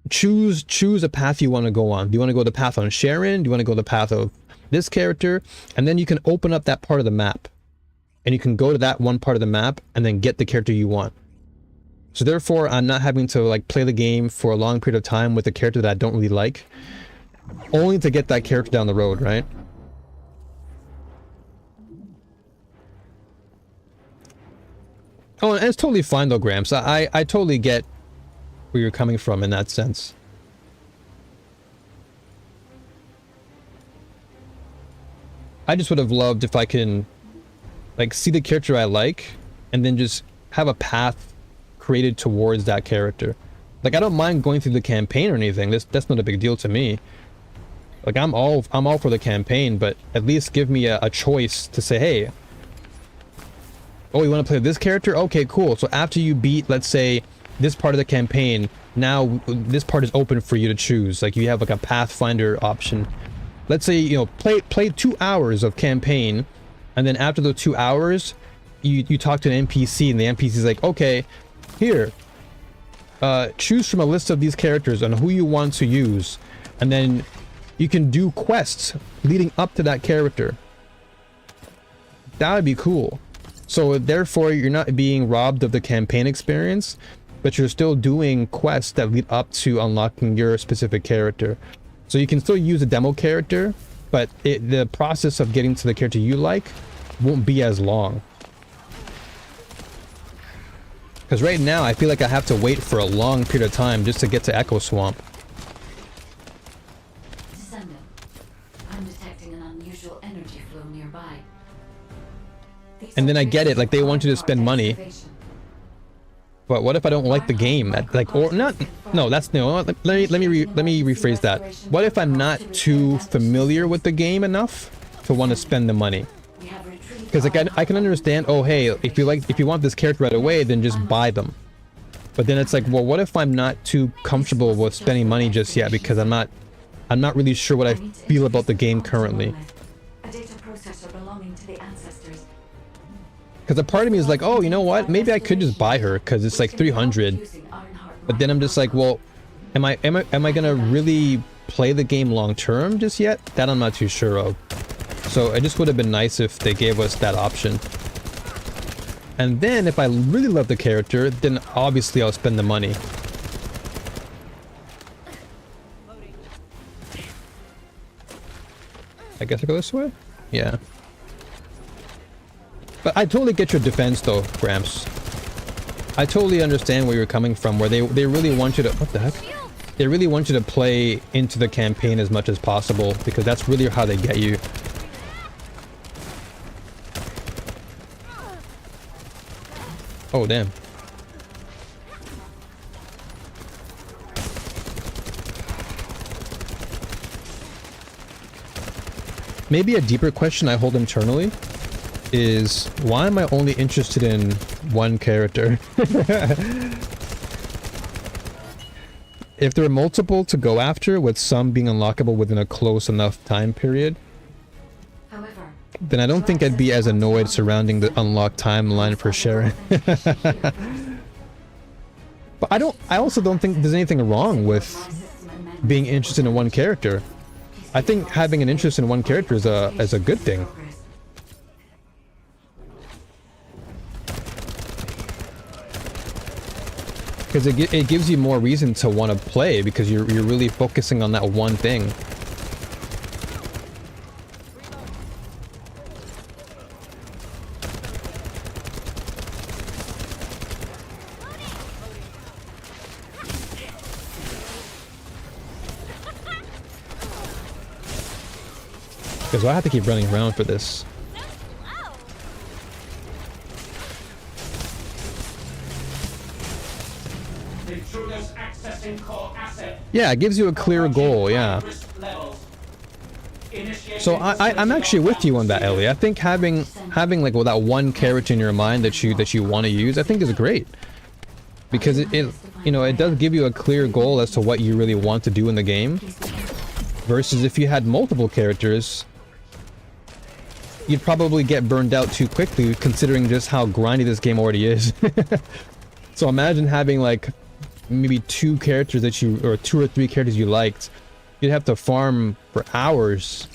choose a path you want to go on. Do you want to go the path on Sharon? Do you want to go the path of this character? And then you can open up that part of the map. And you can go to that one part of the map and then get the character you want. So therefore, I'm not having to like play the game for a long period of time with a character that I don't really like, only to get that character down the road, right? Oh, and it's totally fine though, Gramps. I totally get where you're coming from in that sense. I just would have loved if I can, like, see the character I like, and then just have a path created towards that character. Like, I don't mind going through the campaign or anything. That's not a big deal to me. Like, I'm all for the campaign, but at least give me a choice to say, hey, oh, you want to play this character? Okay, cool. So after you beat, let's say, this part of the campaign, now this part is open for you to choose. Like, you have like a Pathfinder option. Let's say, you know, play 2 hours of campaign, and then after those 2 hours, you talk to an NPC, and the NPC is like, okay, here, choose from a list of these characters on who you want to use, and then you can do quests leading up to that character. That would be cool. So therefore, you're not being robbed of the campaign experience, but you're still doing quests that lead up to unlocking your specific character. So you can still use a demo character, but the process of getting to the character you like won't be as long. Because right now, I feel like I have to wait for a long period of time just to get to Echo Swamp. Descendant. I'm detecting an unusual energy flow nearby. And then I get it, like they want you to spend money. But what if I don't like the game? Like, or not? No, that's no. Let me rephrase that. What if I'm not too familiar with the game enough to want to spend the money? Because like I can understand. Oh, hey, if you want this character right away, then just buy them. But then it's like, well, what if I'm not too comfortable with spending money just yet because I'm not really sure what I feel about the game currently. A data processor belonging to the ancestors. Because a part of me is like, oh, you know what? Maybe I could just buy her because it's like 300. But then I'm just like, well, am I gonna really play the game long term just yet? That I'm not too sure of. So it just would have been nice if they gave us that option. And then if I really love the character, then obviously I'll spend the money. I guess I go this way? Yeah. But I totally get your defense though, Gramps. I totally understand where you're coming from, where they really want you to... What the heck? They really want you to play into the campaign as much as possible, because that's really how they get you. Oh, damn. Maybe a deeper question I hold internally is, why am I only interested in one character? If there are multiple to go after, with some being unlockable within a close enough time period, However, then I don't think I'd be as annoyed surrounding the unlocked timeline for Sharon. But I also don't think there's anything wrong with being interested in one character. I think having an interest in one character is a good thing. Because it gives you more reason to want to play, because you're really focusing on that one thing. Because I have to keep running around for this. Yeah, it gives you a clear goal, yeah. So I'm actually with you on that, Ellie. I think having like, well, that one character in your mind that you want to use, I think is great. Because it you know, it does give you a clear goal as to what you really want to do in the game. Versus if you had multiple characters, you'd probably get burned out too quickly, considering just how grindy this game already is. So imagine having like maybe two characters that you, or 2 or 3 characters you liked. You'd have to farm for hours.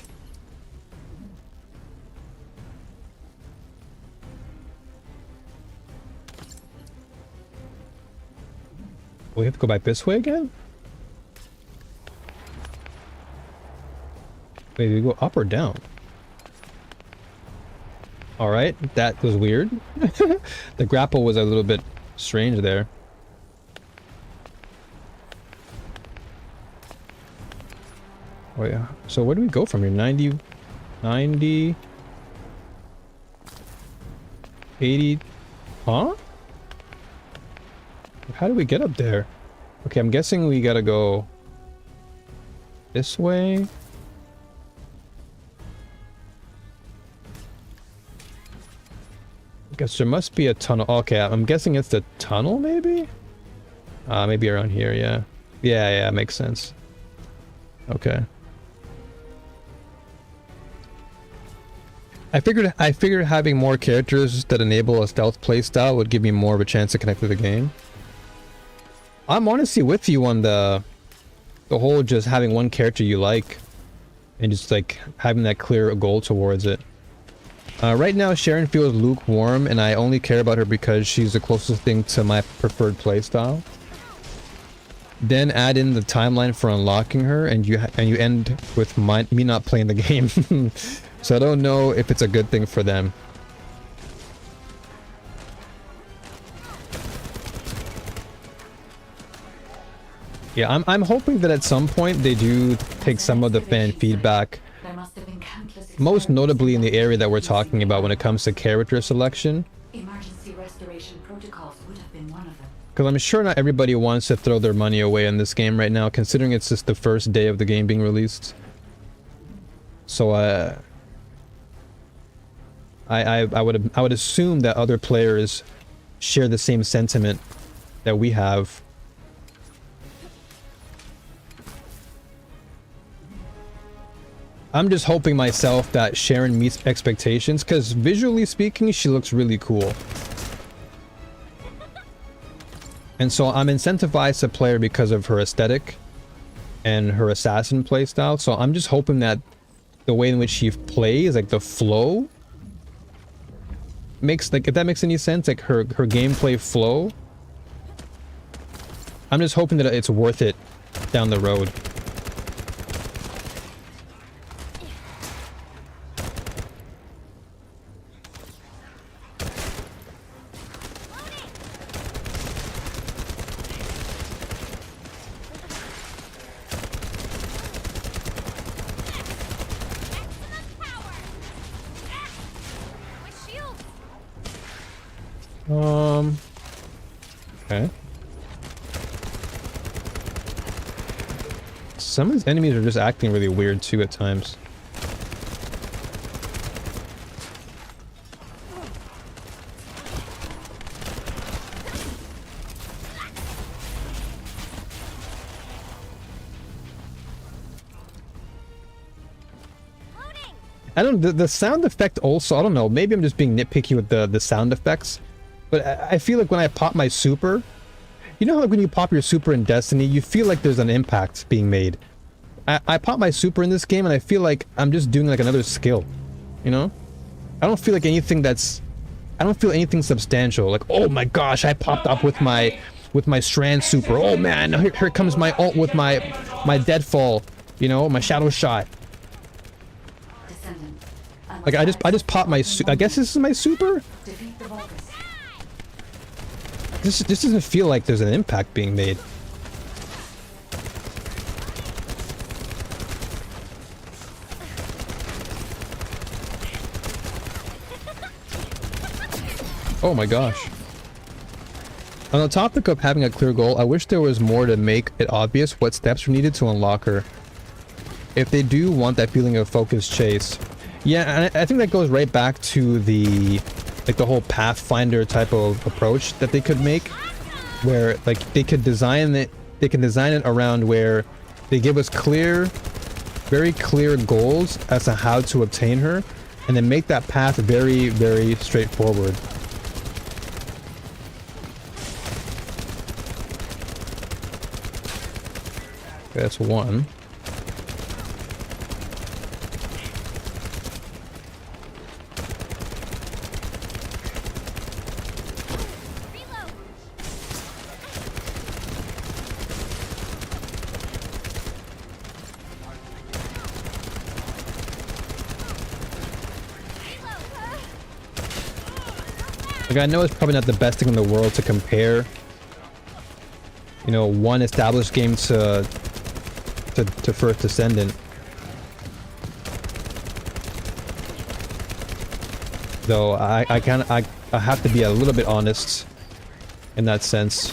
We have to go back this way again? Wait, do we go up or down? Alright, that was weird. The grapple was a little bit strange there. Oh yeah. So where do we go from here? 90... 90... 80... Huh? How do we get up there? Okay, I'm guessing we gotta go this way. I guess there must be a tunnel. Okay, I'm guessing it's the tunnel, maybe? Maybe around here, yeah. Yeah, makes sense. Okay. I figured having more characters that enable a stealth playstyle would give me more of a chance to connect to the game. I'm honestly with you on the whole just having one character you like and just like having that clear goal towards it. Right now Sharon feels lukewarm and I only care about her because she's the closest thing to my preferred playstyle. Then add in the timeline for unlocking her and you end with me not playing the game. So I don't know if it's a good thing for them. Yeah, I'm hoping that at some point they do take some of the fan feedback, most notably in the area that we're talking about when it comes to character selection. Emergency restoration protocols would have been one of them. Because I'm sure not everybody wants to throw their money away on this game right now, considering it's just the first day of the game being released. So I would assume that other players share the same sentiment that we have. I'm just hoping myself that Sharon meets expectations, because visually speaking, she looks really cool. And so I'm incentivized to play her because of her aesthetic and her assassin playstyle. So I'm just hoping that the way in which she plays, like the flow, makes, like, if that makes any sense, like her gameplay flow. I'm just hoping that it's worth it down the road. Okay. Some of these enemies are just acting really weird too at times. I don't, the sound effect also, I don't know, maybe I'm just being nitpicky with the sound effects, but I feel like when I pop my super, you know how like when you pop your super in Destiny, you feel like there's an impact being made. I pop my super in this game and I feel like I'm just doing like another skill, you know? I don't feel like anything that's, I don't feel anything substantial, like, oh my gosh, I popped up with my strand super, oh man, here comes my ult with my deadfall, you know, my shadow shot. Like I just popped my I guess this is my super? This doesn't feel like there's an impact being made. Oh my gosh. On the topic of having a clear goal, I wish there was more to make it obvious what steps are needed to unlock her. If they do want that feeling of focused chase. Yeah, and I think that goes right back to the whole Pathfinder type of approach that they could make, where like they can design it around where they give us very clear goals as to how to obtain her, and then make that path very, very straightforward. Okay, that's one. Like, I know it's probably not the best thing in the world to compare, you know, one established game to first Descendant. Though I have to be a little bit honest in that sense.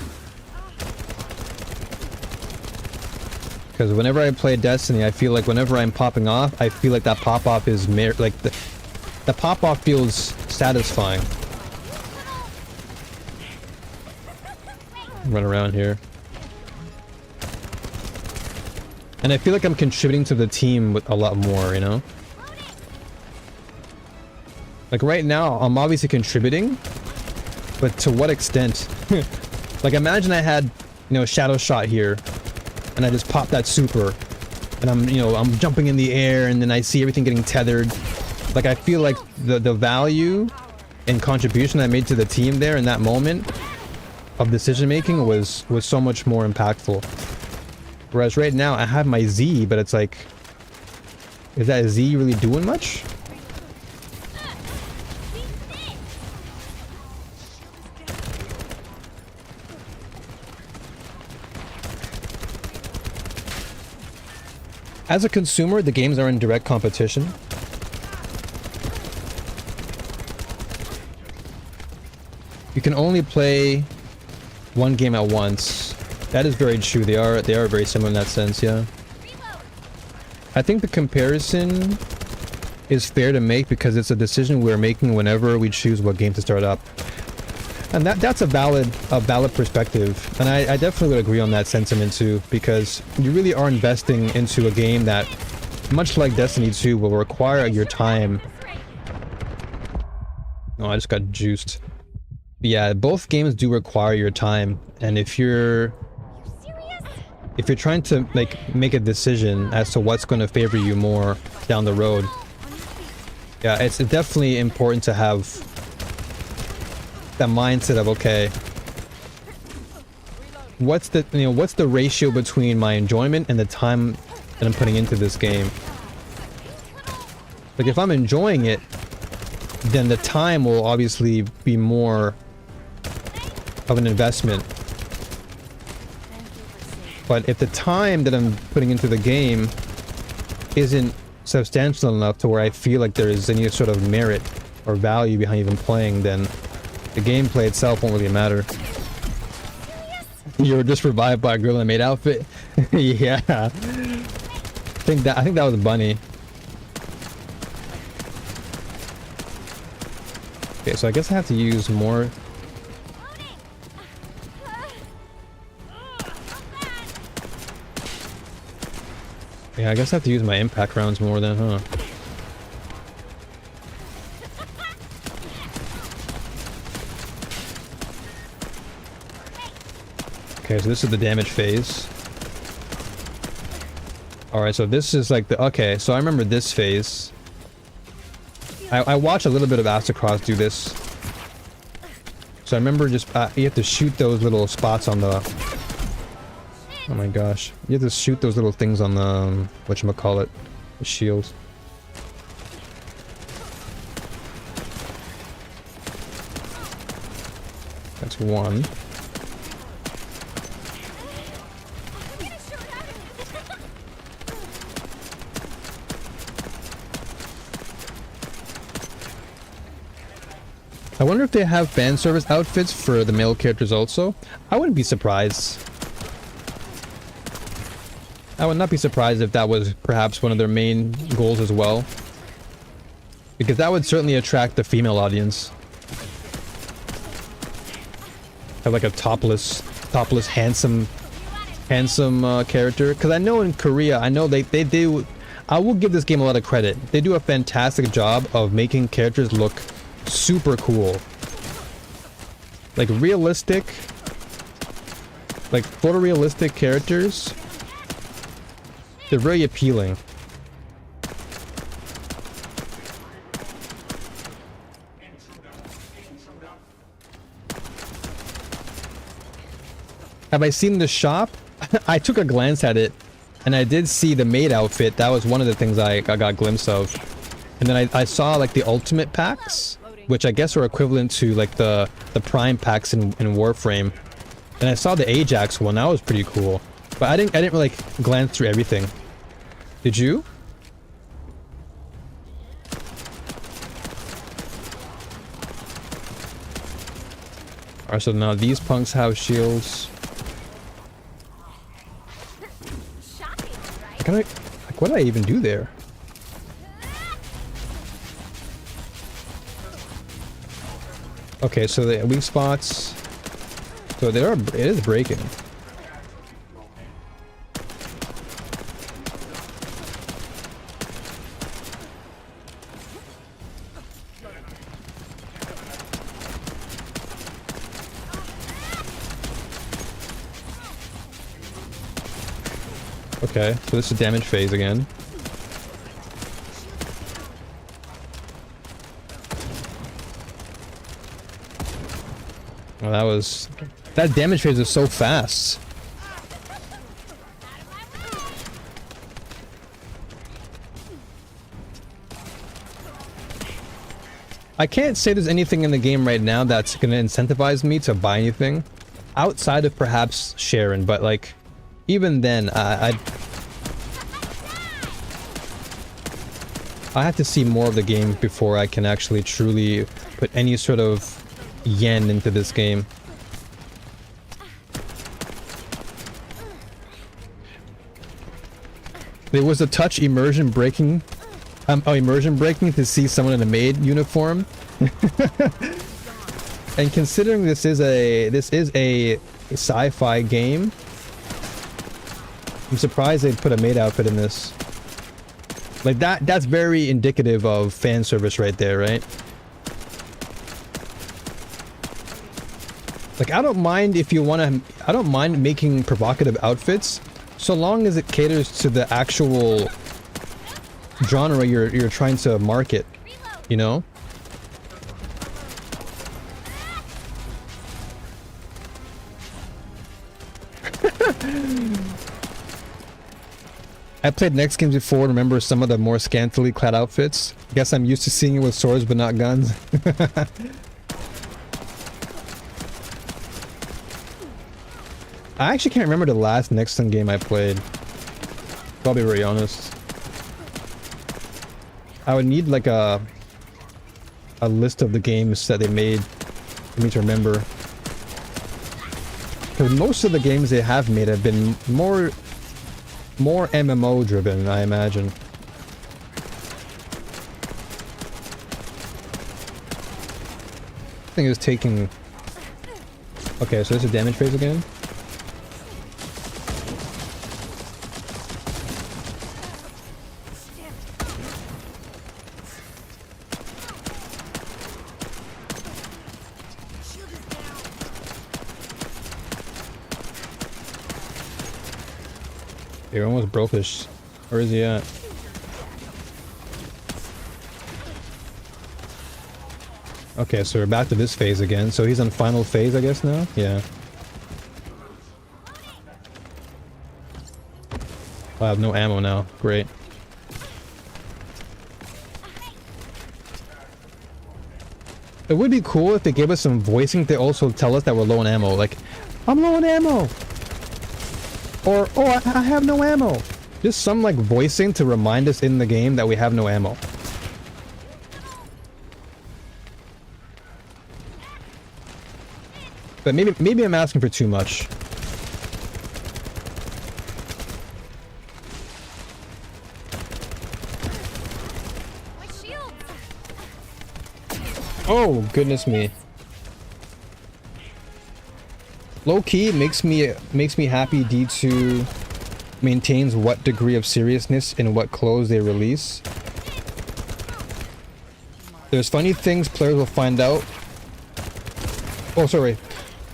Because whenever I play Destiny, I feel like whenever I'm popping off, I feel like that pop-off is like the pop-off feels satisfying. Run around here. And I feel like I'm contributing to the team with a lot more, you know? Like right now, I'm obviously contributing, but to what extent? Like imagine I had, you know, Shadow Shot here, and I just pop that super, and I'm, you know, I'm jumping in the air, and then I see everything getting tethered. Like I feel like the value and contribution I made to the team there in that moment of decision making was so much more impactful. Whereas right now I have my Z, but it's like, is that Z really doing much? As a consumer, the games are in direct competition. You can only play one game at once. That is very true. They are very similar in that sense, yeah. I think the comparison is fair to make because it's a decision we're making whenever we choose what game to start up. And that's a valid perspective. And I definitely would agree on that sentiment too, because you really are investing into a game that, much like Destiny 2, will require your time. Oh, I just got juiced. Yeah, both games do require your time, and if you're trying to like make a decision as to what's going to favor you more down the road, yeah, it's definitely important to have that mindset of, okay, what's the ratio between my enjoyment and the time that I'm putting into this game? Like if I'm enjoying it, then the time will obviously be more of an investment. But if the time that I'm putting into the game isn't substantial enough to where I feel like there is any sort of merit or value behind even playing, then the gameplay itself won't really matter. You were just revived by a girl in a maid outfit. Yeah. I think that was Bunny. Okay, so I guess I have to use more. Yeah, I guess I have to use my impact rounds more then, huh? Okay, so this is the damage phase. Alright, so this is like the... Okay, so I remember this phase. I watched a little bit of Astacross do this. So I remember just... you have to shoot those little spots on the... Oh my gosh. You have to shoot those little things on the... whatchamacallit? The shield. That's one. I wonder if they have fan service outfits for the male characters also. I wouldn't be surprised. I would not be surprised if that was perhaps one of their main goals as well. Because that would certainly attract the female audience. Have like a topless handsome character. Because I know in Korea, I know they do... I will give this game a lot of credit. They do a fantastic job of making characters look super cool. Like realistic, like photorealistic characters. They're very appealing. Have I seen the shop? I took a glance at it and I did see the maid outfit. That was one of the things I got a glimpse of. And then I saw like the ultimate packs, which I guess are equivalent to like the prime packs in Warframe. And I saw the Ajax one. That was pretty cool. But I didn't really like glance through everything. Did you? Alright, so now these punks have shields. Shocking. can I, like, what did I even do there? Okay, so the weak spots. So there are, it is breaking. Okay, so this is damage phase again. Oh, that damage phase is so fast. I can't say there's anything in the game right now that's gonna incentivize me to buy anything outside of perhaps Sharon, but like even then I have to see more of the game before I can actually truly put any sort of yen into this game. There was a touch immersion breaking to see someone in a maid uniform. And considering this is a sci-fi game, I'm surprised they put a maid outfit in this. Like that's very indicative of fan service right there, right? Like I don't mind if you want to, I don't mind making provocative outfits so long as it caters to the actual genre you're trying to market, you know? I played next games before and remember some of the more scantily clad outfits. Guess I'm used to seeing it with swords but not guns. I actually can't remember the last Nexton game I played. I'll be very honest. I would need like a list of the games that they made for me to remember. Because most of the games they have made have been more MMO driven, I imagine. I think it was taking... Okay, so this is damage phase again. You're almost broke this. Where is he at? Okay, so we're back to this phase again. So he's on final phase, I guess, now? Yeah. I have no ammo now. Great. It would be cool if they gave us some voicing to also tell us that we're low on ammo. Like, I'm low on ammo! Or, oh, I have no ammo. Just some, like, voicing to remind us in the game that we have no ammo. But maybe I'm asking for too much. Oh, goodness me. Low-key makes me happy D2 maintains what degree of seriousness in what clothes they release. There's funny things players will find out. Oh, sorry.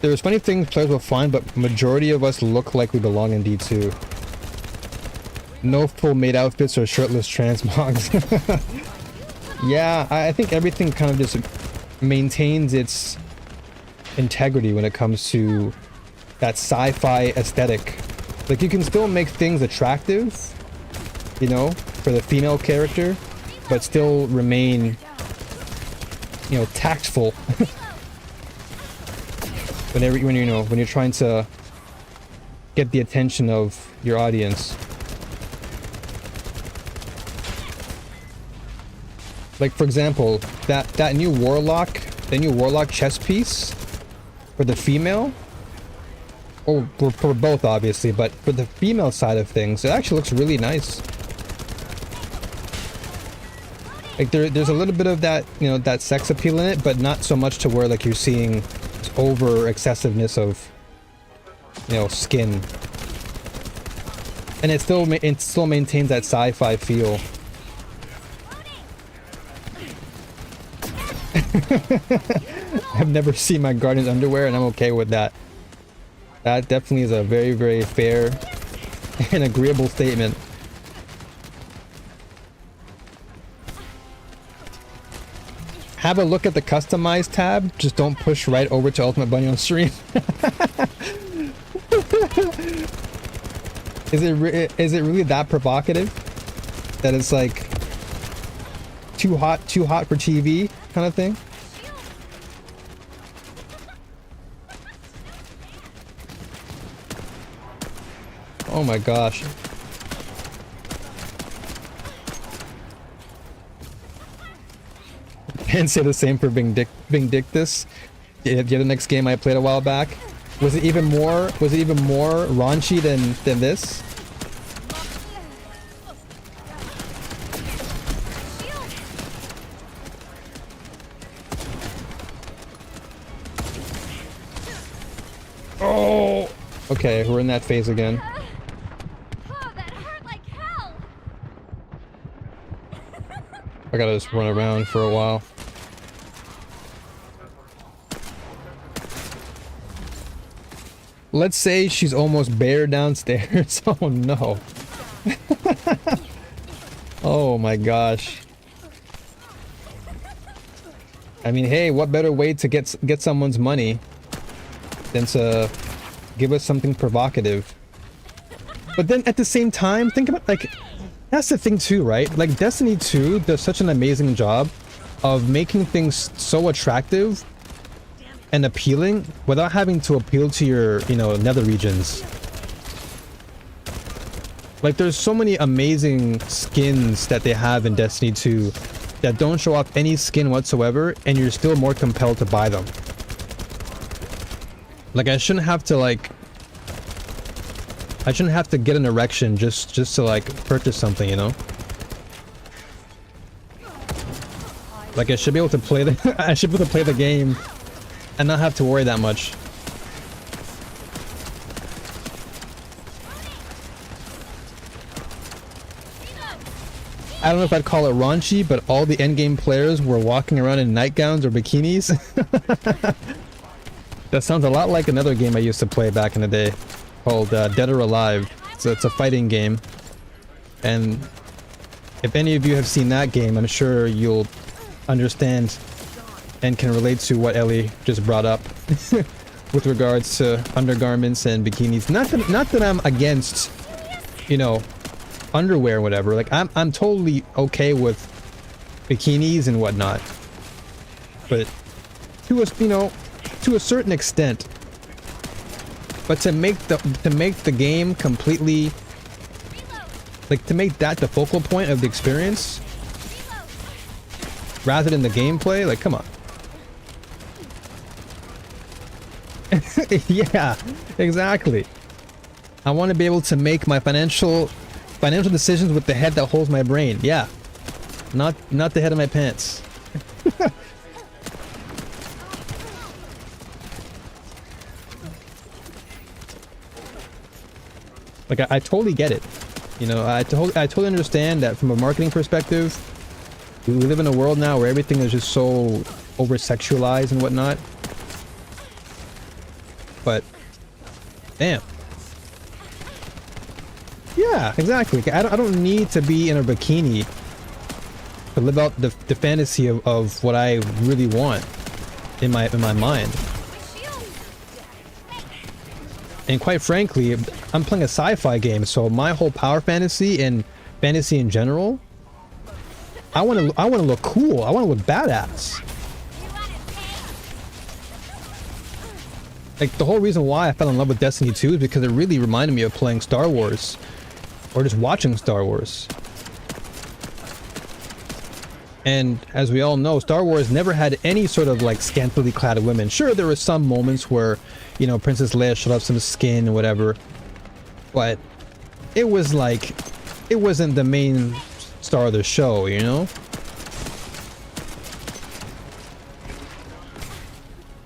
There's funny things players will find, but majority of us look like we belong in D2. No full maid outfits or shirtless transmogs. Yeah, I think everything kind of just maintains its integrity when it comes to that sci-fi aesthetic. Like, you can still make things attractive, you know, for the female character, but still remain, you know, tactful. when you're trying to get the attention of your audience. Like, for example, that new warlock chest piece for the female, or for both obviously, but for the female side of things, it actually looks really nice. Like there's a little bit of that, you know, that sex appeal in it, but not so much to where like you're seeing over excessiveness of, you know, skin. And it still maintains that sci-fi feel. I've never seen my guardian's underwear, and I'm okay with that. That definitely is a very, very fair and agreeable statement. Have a look at the customize tab. Just don't push right over to Ultimate Bunny on stream. Is it really that provocative? That it's like too hot for TV kind of thing? Oh my gosh. Can't say the same for Vindictus. Yeah, the next game I played a while back. Was it even more raunchy than this? Oh! Okay, we're in that phase again. Oh, that hurt like hell. I gotta just run around for a while. Let's say she's almost bare downstairs. Oh no. Oh my gosh. I mean, hey, what better way to get someone's money than to give us something provocative? But then at the same time, think about, like, that's the thing too, right? Like Destiny 2 does such an amazing job of making things so attractive and appealing without having to appeal to your, you know, nether regions. Like there's so many amazing skins that they have in Destiny 2 that don't show off any skin whatsoever, and you're still more compelled to buy them. Like I shouldn't have to get an erection just to like purchase something, you know? Like I should be able to play the game and not have to worry that much. I don't know if I'd call it raunchy, but all the endgame players were walking around in nightgowns or bikinis. That sounds a lot like another game I used to play back in the day called Dead or Alive. So it's a fighting game. And if any of you have seen that game, I'm sure you'll understand and can relate to what Ellie just brought up with regards to undergarments and bikinis. Not that I'm against, you know, underwear or whatever. Like I'm totally okay with bikinis and whatnot, but to a certain extent. But to make the game completely, like to make that the focal point of the experience rather than the gameplay, like come on. Yeah, exactly. I want to be able to make my financial decisions with the head that holds my brain. Yeah, not the head of my pants. Like I totally get it. You know, I totally understand that from a marketing perspective. We live in a world now where everything is just so over-sexualized and whatnot. But, damn. Yeah, exactly. I don't need to be in a bikini to live out the fantasy of what I really want in my mind. And quite frankly, I'm playing a sci-fi game, so my whole power fantasy and fantasy in general, I want to look cool. I want to look badass. Like the whole reason why I fell in love with Destiny 2 is because it really reminded me of playing Star Wars or just watching Star Wars. And as we all know, Star Wars never had any sort of like scantily clad women. Sure, there were some moments where, you know, Princess Leia showed off some skin or whatever, but it was like, it wasn't the main star of the show, you know?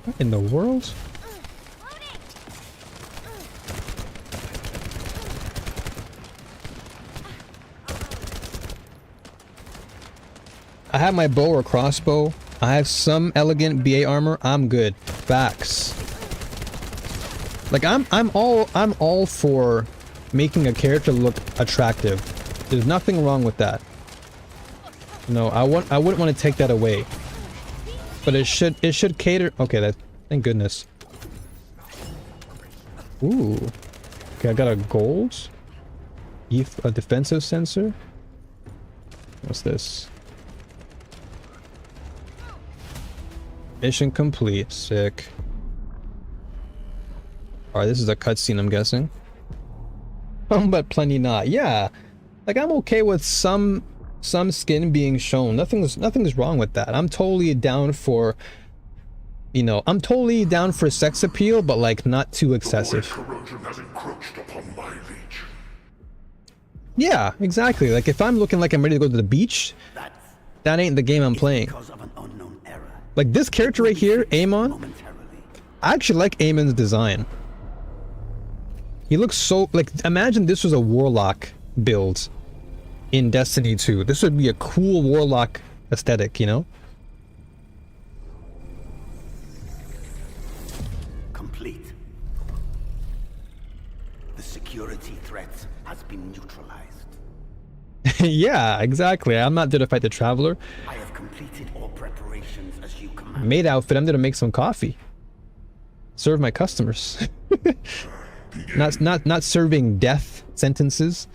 What in the world? I have my bow or crossbow. I have some elegant BA armor. I'm good. Facts. Like I'm all for making a character look attractive. There's nothing wrong with that. No, I wouldn't want to take that away. But it should cater. Okay, that, thank goodness. Ooh. Okay, I got a gold. A defensive sensor. What's this? Mission complete. Sick. Alright, this is a cutscene, I'm guessing. But plenty not. Yeah. Like, I'm okay with some skin being shown. Nothing's wrong with that. I'm totally down for, you know, I'm totally down for sex appeal, but like not too excessive. Yeah, exactly. Like if I'm looking like I'm ready to go to the beach, that ain't the game I'm playing. Like this character right here, Amon, I actually like Amon's design. He looks so, like, imagine this was a Warlock build in Destiny 2. This would be a cool Warlock aesthetic, you know? Complete. The security threat has been neutralized. Yeah, exactly. I'm not there to fight the Traveler. I have completed all preparations as you commanded. Maid outfit, I'm there to make some coffee. Serve my customers. Not serving death sentences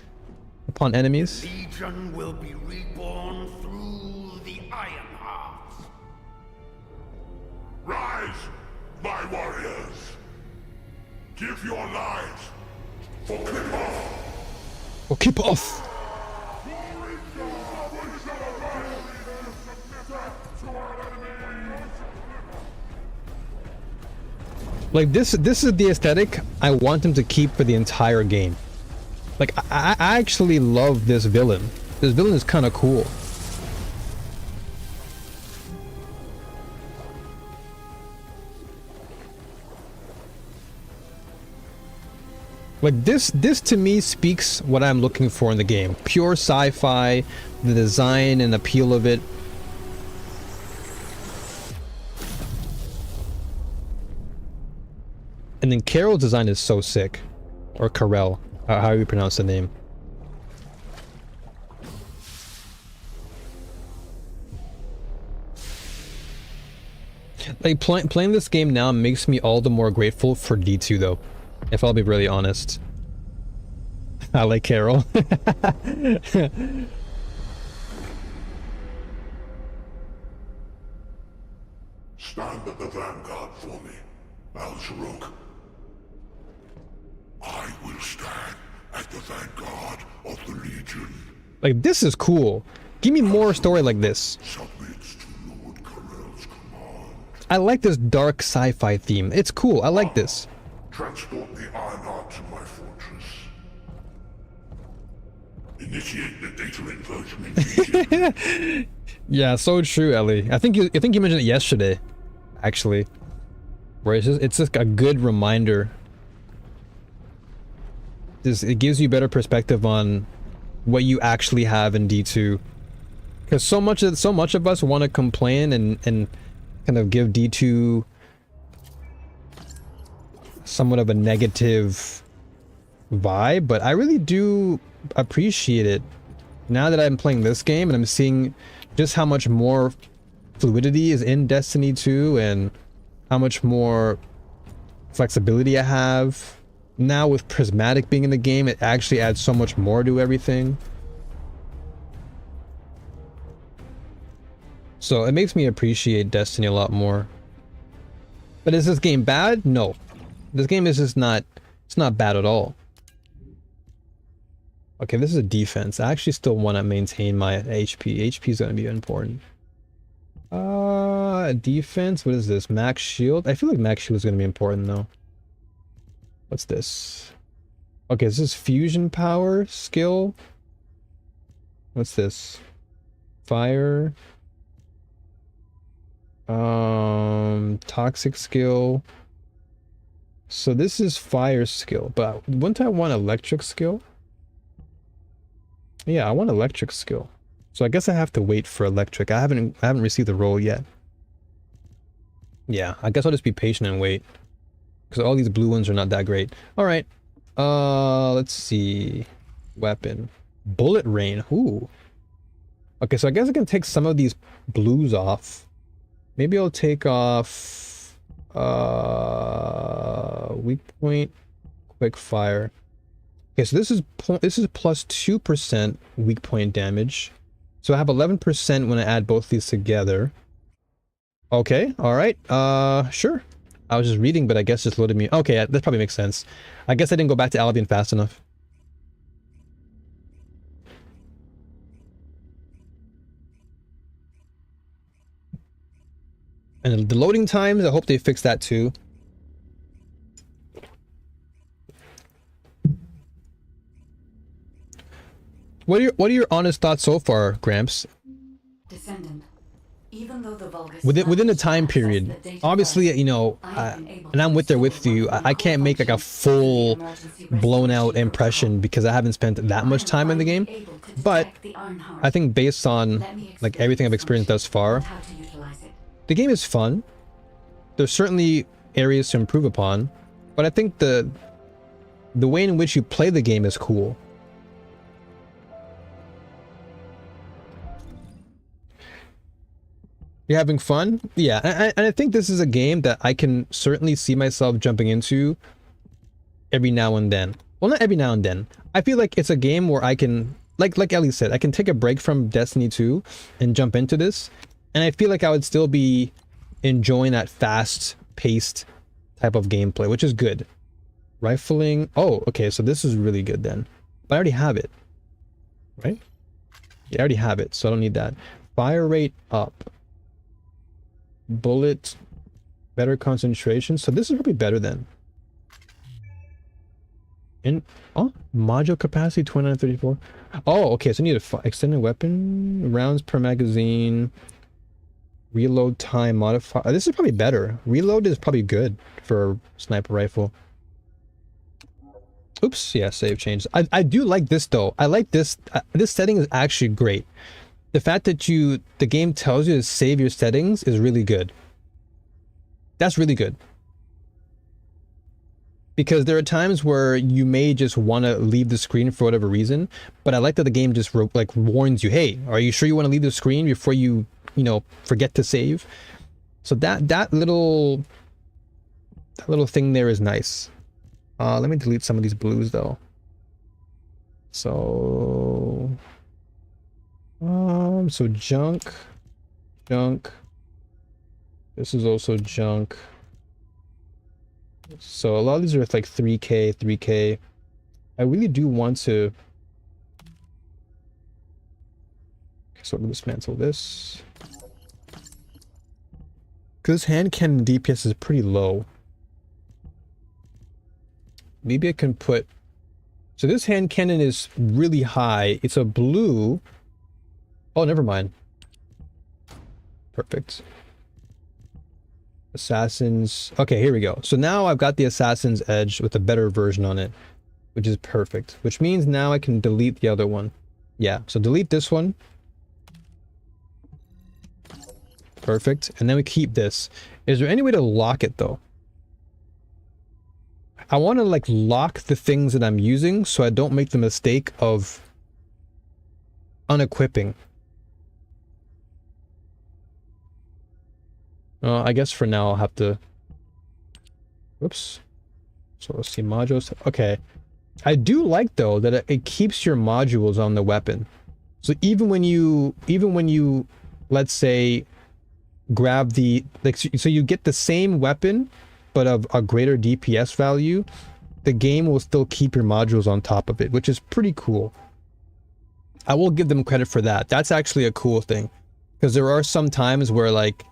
upon enemies. Legion will be reborn through the Iron Heart. Rise, my warriors. Give your lives for Kippoff. For Kippoff. Like this is the aesthetic I want him to keep for the entire game. Like I actually love this villain. This villain is kind of cool. Like this to me speaks what I'm looking for in the game. Pure sci-fi, the design and appeal of it. And then Carol's design is so sick. Or Carell, how you pronounce the name. Like playing this game now makes me all the more grateful for D2 though. If I'll be really honest. I like Carol. Stand at the vanguard for me, Al-Sharuk. I will stand at the vanguard of the Legion. Like this is cool. Give me more story like this. Submits to Lord Karel's command. I like this dark sci-fi theme. It's cool. I like this. Transport the Ironheart to my fortress. Initiate the data inversion immediately. Yeah, so true, Ellie. I think you mentioned it yesterday, actually. Where it's just a good reminder. It gives you better perspective on what you actually have in D2. Because so much of us want to complain and kind of give D2 somewhat of a negative vibe, but I really do appreciate it now that I'm playing this game and I'm seeing just how much more fluidity is in Destiny 2 and how much more flexibility I have. Now with Prismatic being in the game, it actually adds so much more to everything. So it makes me appreciate Destiny a lot more. But is this game bad? No. This game is just not, it's not bad at all. Okay, this is a defense. I actually still want to maintain my HP. HP is going to be important. Defense. What is this? Max shield. I feel like max shield is gonna be important though. What's this? Okay, this is fusion power skill. What's this? Fire. Toxic skill. So this is fire skill, but wouldn't I want electric skill? Yeah, I want electric skill. So I guess I have to wait for electric. I haven't received the role yet. Yeah, I guess I'll just be patient and wait. Because all these blue ones are not that great. Alright. Let's see. Weapon. Bullet rain. Ooh. Okay, so I guess I can take some of these blues off. Maybe I'll take off weak point, quick fire. Okay, so this is plus 2% weak point damage. So I have 11% when I add both these together. Okay, alright. Sure. I was just reading, but I guess it's loaded me. Okay, that probably makes sense. I guess I didn't go back to Albion fast enough. And the loading times, I hope they fix that too. What are your honest thoughts so far, Gramps? Descendant. Even though the Vulgus Within the time period, obviously, you know, and I'm with you. I can't make like a full blown out impression because I haven't spent that much time in the game. But I think based on like everything I've experienced thus far, the game is fun. There's certainly areas to improve upon, but I think the way in which you play the game is cool. You're having fun? Yeah, and I think this is a game that I can certainly see myself jumping into every now and then. Well, not every now and then. I feel like it's a game where I can, like Ellie said, I can take a break from Destiny 2 and jump into this. And I feel like I would still be enjoying that fast-paced type of gameplay, which is good. Rifling. Oh, okay, so this is really good then. But I already have it. Right? Yeah, I already have it, so I don't need that. Fire rate up. Bullet, better concentration. So this is probably better then. And oh, module capacity 2934. Oh, okay. So I need a extended weapon, rounds per magazine, reload time modifier. This is probably better. Reload is probably good for a sniper rifle. Oops, yeah, save change. I do like this though. I like this. This setting is actually great. The fact that the game tells you to save your settings is really good. That's really good. Because there are times where you may just want to leave the screen for whatever reason, but I like that the game just like warns you, hey, are you sure you want to leave the screen before you know, forget to save? So that little thing there is nice. Let me delete some of these blues though. So so junk. This is also junk. So a lot of these are like 3K. I really do want to. So I'm gonna dismantle this. Because hand cannon DPS is pretty low. Maybe I can put. So this hand cannon is really high. It's a blue. Oh, never mind. Perfect. Assassin's. Okay, here we go. So now I've got the Assassin's Edge with a better version on it, which is perfect. Which means now I can delete the other one. Yeah, so delete this one. Perfect. And then we keep this. Is there any way to lock it though? I want to like lock the things that I'm using so I don't make the mistake of unequipping. I guess for now I'll have to. Whoops. So let's see modules. Okay. I do like though that it keeps your modules on the weapon. So even when you let's say grab the like so you get the same weapon but of a greater DPS value, the game will still keep your modules on top of it, which is pretty cool. I will give them credit for that. That's actually a cool thing. Because there are some times where, like,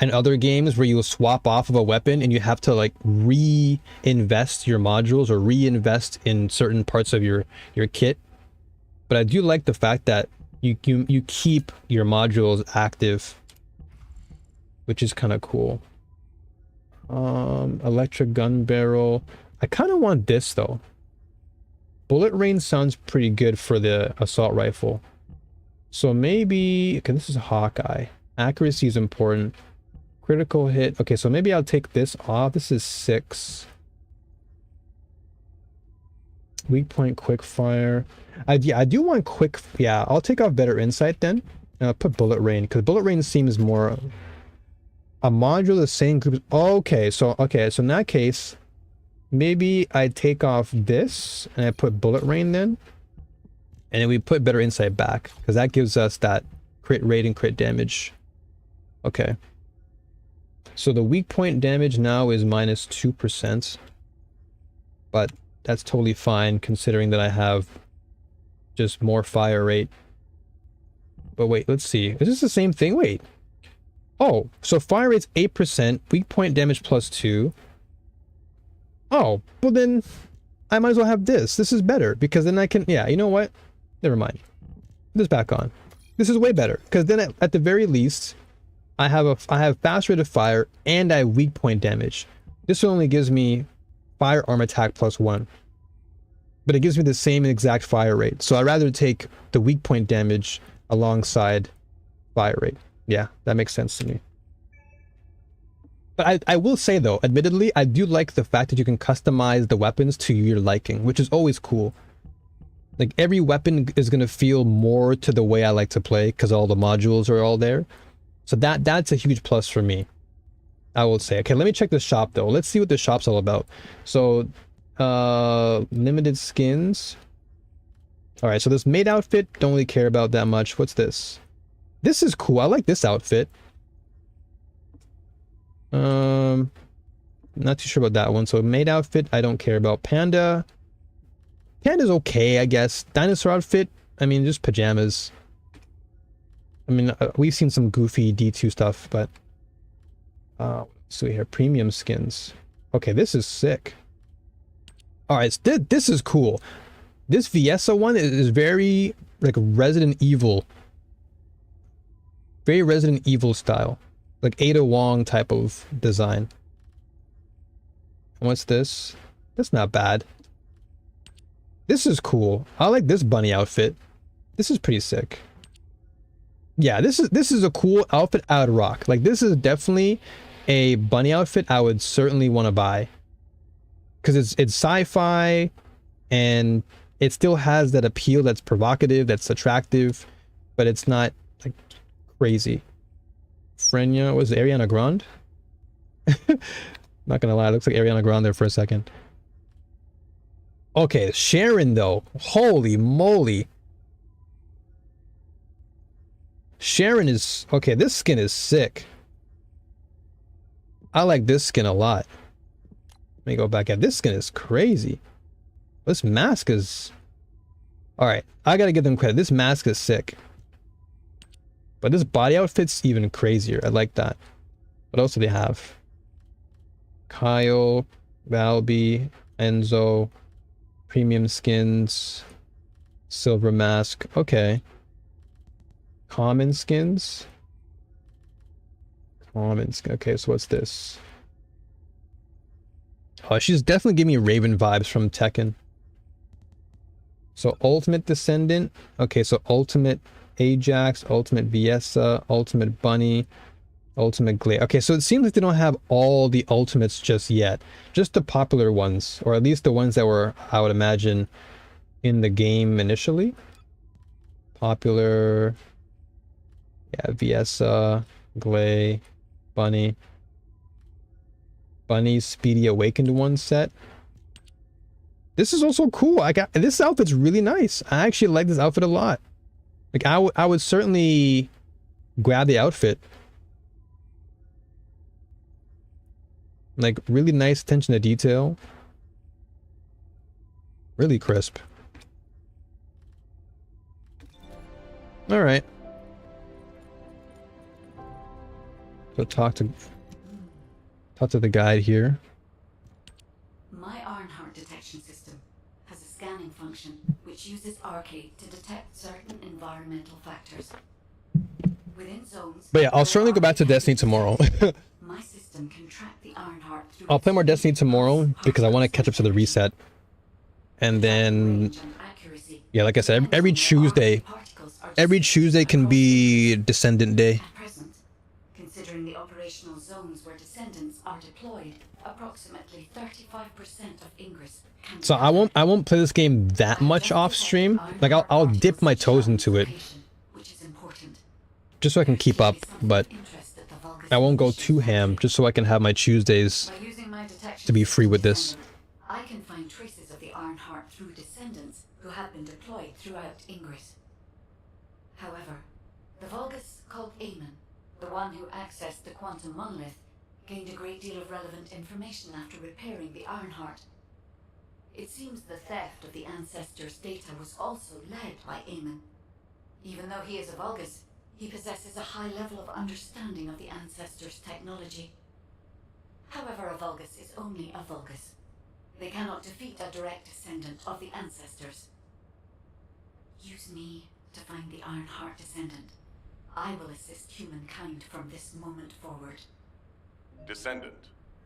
in other games where you'll swap off of a weapon and you have to, like, reinvest your modules or reinvest in certain parts of your kit. But I do like the fact that you keep your modules active, which is kind of cool. Electric gun barrel. I kind of want this though. Bullet range sounds pretty good for the assault rifle. So maybe, okay, this is Hawkeye. Accuracy is important. Critical hit. Okay, so maybe I'll take this off. This is 6. Weak point, quick fire. Yeah, I do want quick. Yeah, I'll take off better insight then. And I'll put bullet range because bullet range seems more a module the same group. Okay, so in that case, maybe I take off this and I put bullet range then, and then we put better insight back because that gives us that crit rate and crit damage. Okay. So the weak point damage now is minus 2%, but that's totally fine considering that I have just more fire rate. But wait, let's see. Is this the same thing? Wait. Oh, so fire rate's 8%, weak point damage plus 2. Oh, well then I might as well have this. This is better because then I can, yeah, you know what? Never mind. Put this back on. This is way better because then at the very least, I have fast rate of fire and I have weak point damage. This only gives me firearm attack plus 1. But it gives me the same exact fire rate. So I'd rather take the weak point damage alongside fire rate. Yeah, that makes sense to me. But I will say though, admittedly, I do like the fact that you can customize the weapons to your liking, which is always cool. Like every weapon is going to feel more to the way I like to play because all the modules are all there. So that's a huge plus for me, I will say. Okay, let me check the shop though. Let's see what the shop's all about. So, limited skins. All right, so this maid outfit, don't really care about that much. What's this? This is cool. I like this outfit. Not too sure about that one. So maid outfit, I don't care about. Panda's okay, I guess. Dinosaur outfit, I mean, just pajamas. I mean, we've seen some goofy D2 stuff, but so we have premium skins. Okay, this is sick. All right, this is cool. This Viessa one is very like Resident Evil. Very Resident Evil style. Like Ada Wong type of design. What's this? That's not bad. This is cool. I like this bunny outfit. This is pretty sick. Yeah, this is a cool outfit I would rock. Like this is definitely a bunny outfit I would certainly want to buy. Because it's sci-fi and it still has that appeal that's provocative, that's attractive, but it's not like crazy. Frenya, was it Ariana Grande? Not gonna lie, it looks like Ariana Grande there for a second. Okay, Sharon though. Holy moly. Sharon is... Okay, this skin is sick. I like this skin a lot. Let me go back at this skin is crazy. This mask is... Alright, I gotta give them credit. This mask is sick. But this body outfit's even crazier. I like that. What else do they have? Kyle, Valby, Enzo, premium skins, silver mask. Okay. Common skins. Common skin. Okay, so what's this? Oh, she's definitely giving me Raven vibes from Tekken. So ultimate Descendant. Okay, so ultimate Ajax, ultimate Viessa, ultimate Bunny, ultimate Glade. Okay, so it seems like they don't have all the ultimates just yet. Just the popular ones, or at least the ones that were, I would imagine, in the game initially. Popular. Yeah, Viessa, Glade, Bunny. Bunny's Speedy Awakened one set. This is also cool. This outfit's really nice. I actually like this outfit a lot. Like I would certainly grab the outfit. Like really nice attention to detail. Really crisp. All right. So talk to the guide here. My Ironheart detection system has a scanning function which uses Arcade to detect certain environmental factors. Within zones, But yeah, I'll certainly go back to Destiny tomorrow. my system can track the Ironheart through I'll play more its Destiny tomorrow because I want to catch up to the reset. And then, yeah, like I said, every Tuesday can be Descendant Day. At present, considering the operational zones where Descendants are deployed, approximately 35% of Ingress can be So I won't play this game that much off stream. Like I'll dip my toes into it, which is important. just so I can keep up. But I won't go too ham, just so I can have my Tuesdays By using my detection to be free with this. system, I can find traces of the Ironheart through Descendants who have been deployed throughout Ingress. However, the Vulgus called Aemon, the one who accessed the quantum monolith, gained a great deal of relevant information after repairing the Ironheart. It seems the theft of the Ancestors' data was also led by Aemon. Even though he is a Vulgus, he possesses a high level of understanding of the Ancestors' technology. However, a Vulgus is only a Vulgus. They cannot defeat a direct descendant of the Ancestors. Use me to find the Ironheart descendant. I will assist humankind from this moment forward. Descendant,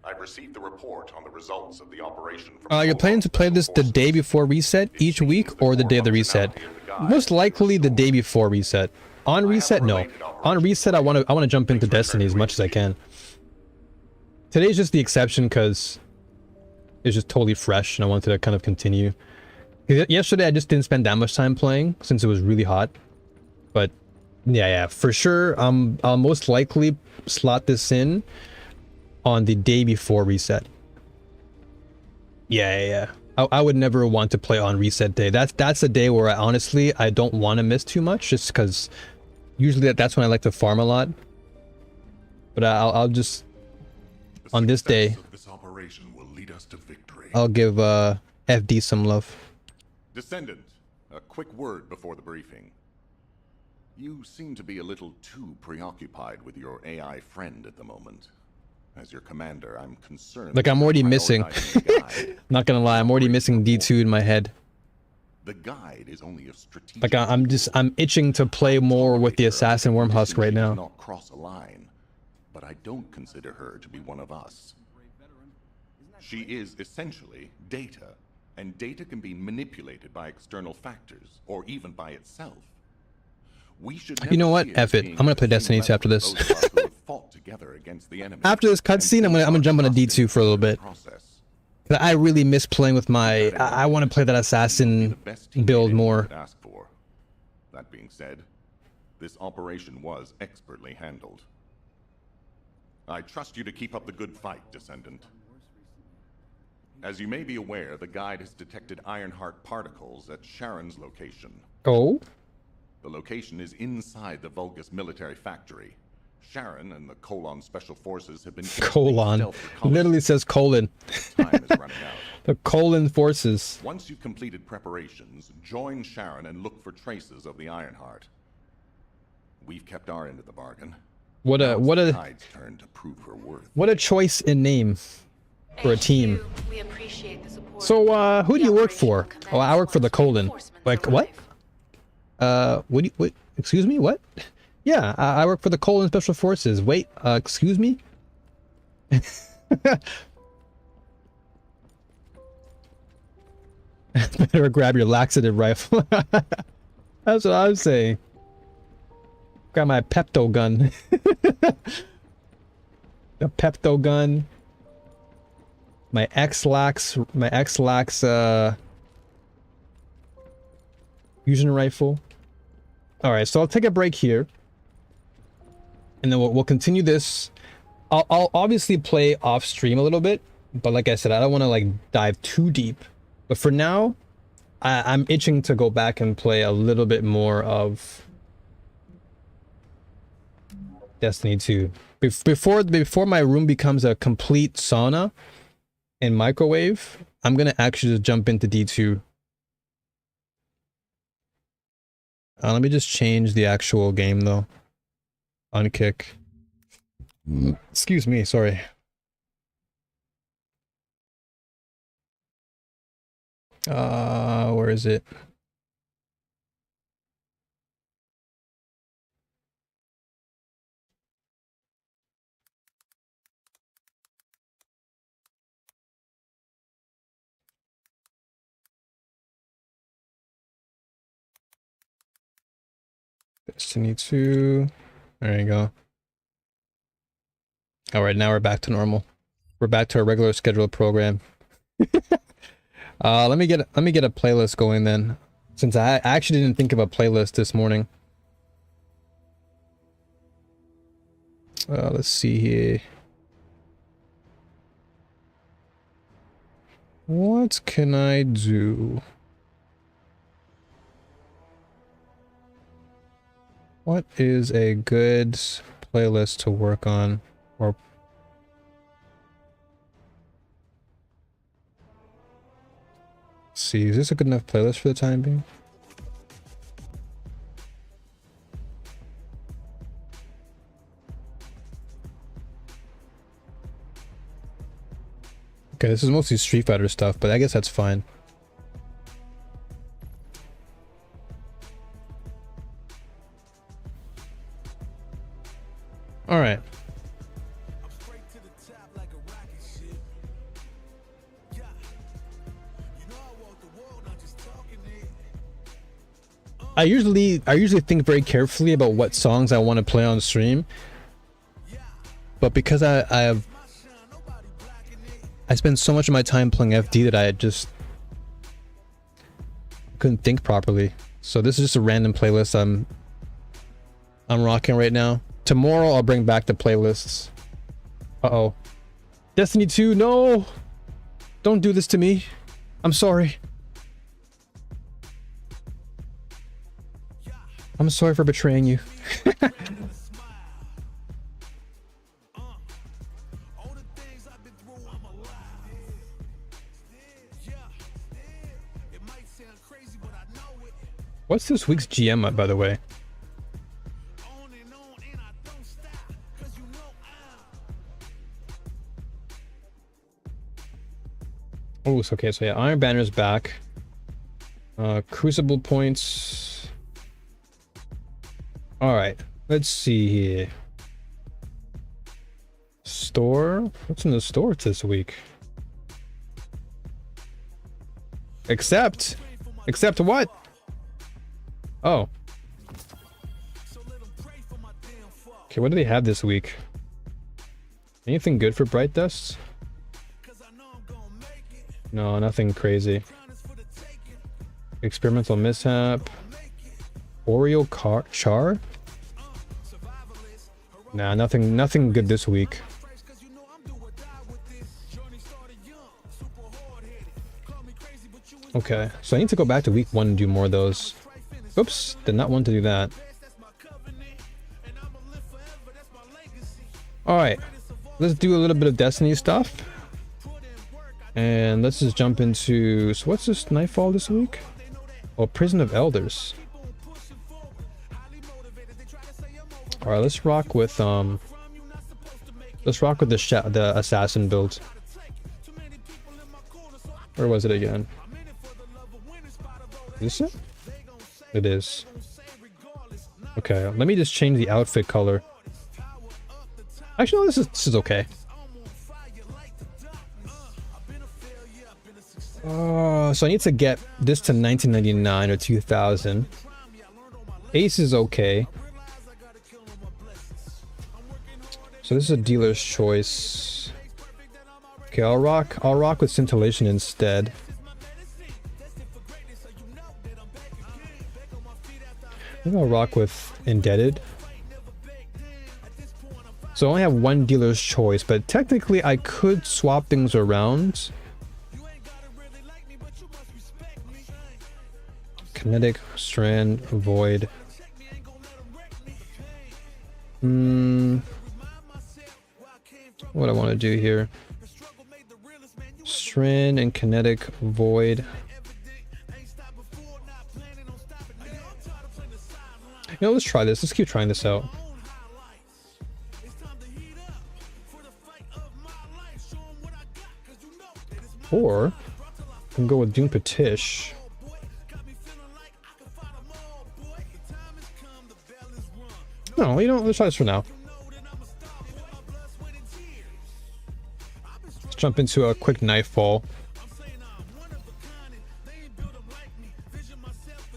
I've received the report on the results of the operation from You're planning to play this the day before reset each week or the day of the reset? Most likely the day before reset. On reset, no. On reset, I want to jump into Destiny as much as I can. Today's just the exception because it's just totally fresh and I wanted to kind of continue. Yesterday, I just didn't spend that much time playing since it was really hot. But yeah, for sure, I'll most likely slot this in on the day before reset. Yeah. I would never want to play on reset day. That's a day where I don't want to miss too much, just because usually that's when I like to farm a lot. But I'll just on this day, I'll give FD some love. Descendant, a quick word before the briefing. You seem to be a little too preoccupied with your AI friend at the moment. As your commander, I'm concerned. Like I'm already missing. Not gonna lie, I'm already missing D2 in my head. The guide is only a strategic. Like I'm itching to play more with the assassin Wormhusk right now. Not cross a line, but I don't consider her to be one of us. She is essentially data, and data can be manipulated by external factors or even by itself. You know what? F it. I'm gonna play Destiny 2 after this. After this cutscene, I'm gonna jump on a D2 for a little bit. I really miss playing with my. I want to play that assassin build more. That being said, this operation was expertly handled. I trust you to keep up the good fight, Descendant. As you may be aware, the guide has detected Ironheart particles at Sharon's location. Oh? The location is inside the Vulgus military factory. Sharon and the Colon Special Forces have been... Colon. Literally says colon. Time is running out. The Colon Forces. Once you've completed preparations, join Sharon and look for traces of the Ironheart. We've kept our end of the bargain. What a Tide's turn to prove her worth. What a choice in name for a team. So who do you work for? Oh, I work for the Colon. Like what? What? Excuse me? What? Yeah, I work for the Colon Special Forces. Wait, excuse me? Better grab your laxative rifle. That's what I'm saying. Grab my Pepto gun. The Pepto gun. My X-Lax fusion rifle. Alright, so I'll take a break here. And then we'll continue this. I'll obviously play off stream a little bit, but like I said, I don't want to like dive too deep. But for now, I'm itching to go back and play a little bit more of Destiny 2. Before my room becomes a complete sauna and microwave, I'm gonna actually just jump into D2. Let me just change the actual game though. Unkick. Excuse me, sorry. Where is it? Destiny 2. There you go. All right, now we're back to normal. We're back to our regular scheduled program. Let me get a playlist going then, since I actually didn't think of a playlist this morning. Let's see here. What can I do? What is a good playlist to work on? Or see, is this a good enough playlist for the time being? Okay, this is mostly Street Fighter stuff, but I guess that's fine. All right. I usually think very carefully about what songs I want to play on stream, but because I spend so much of my time playing FD that I just couldn't think properly. So this is just a random playlist I'm rocking right now. Tomorrow I'll bring back the playlists. Uh-oh. Destiny 2, no! Don't do this to me. I'm sorry. I'm sorry for betraying you. What's this week's GM at, by the way? Oh, okay, so yeah, Iron Banner's back. Crucible points. Alright, let's see here. Store? What's in the store this week? Except what? Oh. Okay, what do they have this week? Anything good for Bright Dust? No, nothing crazy. Experimental mishap. Oreo char? Nah, nothing good this week. Okay, so I need to go back to week 1 and do more of those. Oops, did not want to do that. Alright, let's do a little bit of Destiny stuff. And let's just jump into... So what's this Nightfall this week? Oh, Prison of Elders. Alright, let's rock with the assassin build. Where was it again? Is this it? It is. Okay, let me just change the outfit color. Actually, no, this is okay. So I need to get this to 1999 or 2000. Ace is okay. So this is a dealer's choice. Okay, I'll rock with Scintillation instead. I think I'll rock with Indebted. So I only have one dealer's choice, but technically I could swap things around. Kinetic, Strand, Void. What do I want to do here? Strand and Kinetic, Void. You know, let's try this. Let's keep trying this out. Or I can go with Doom Petish. No, you know, let's try this for now. Let's jump into a quick Nightfall.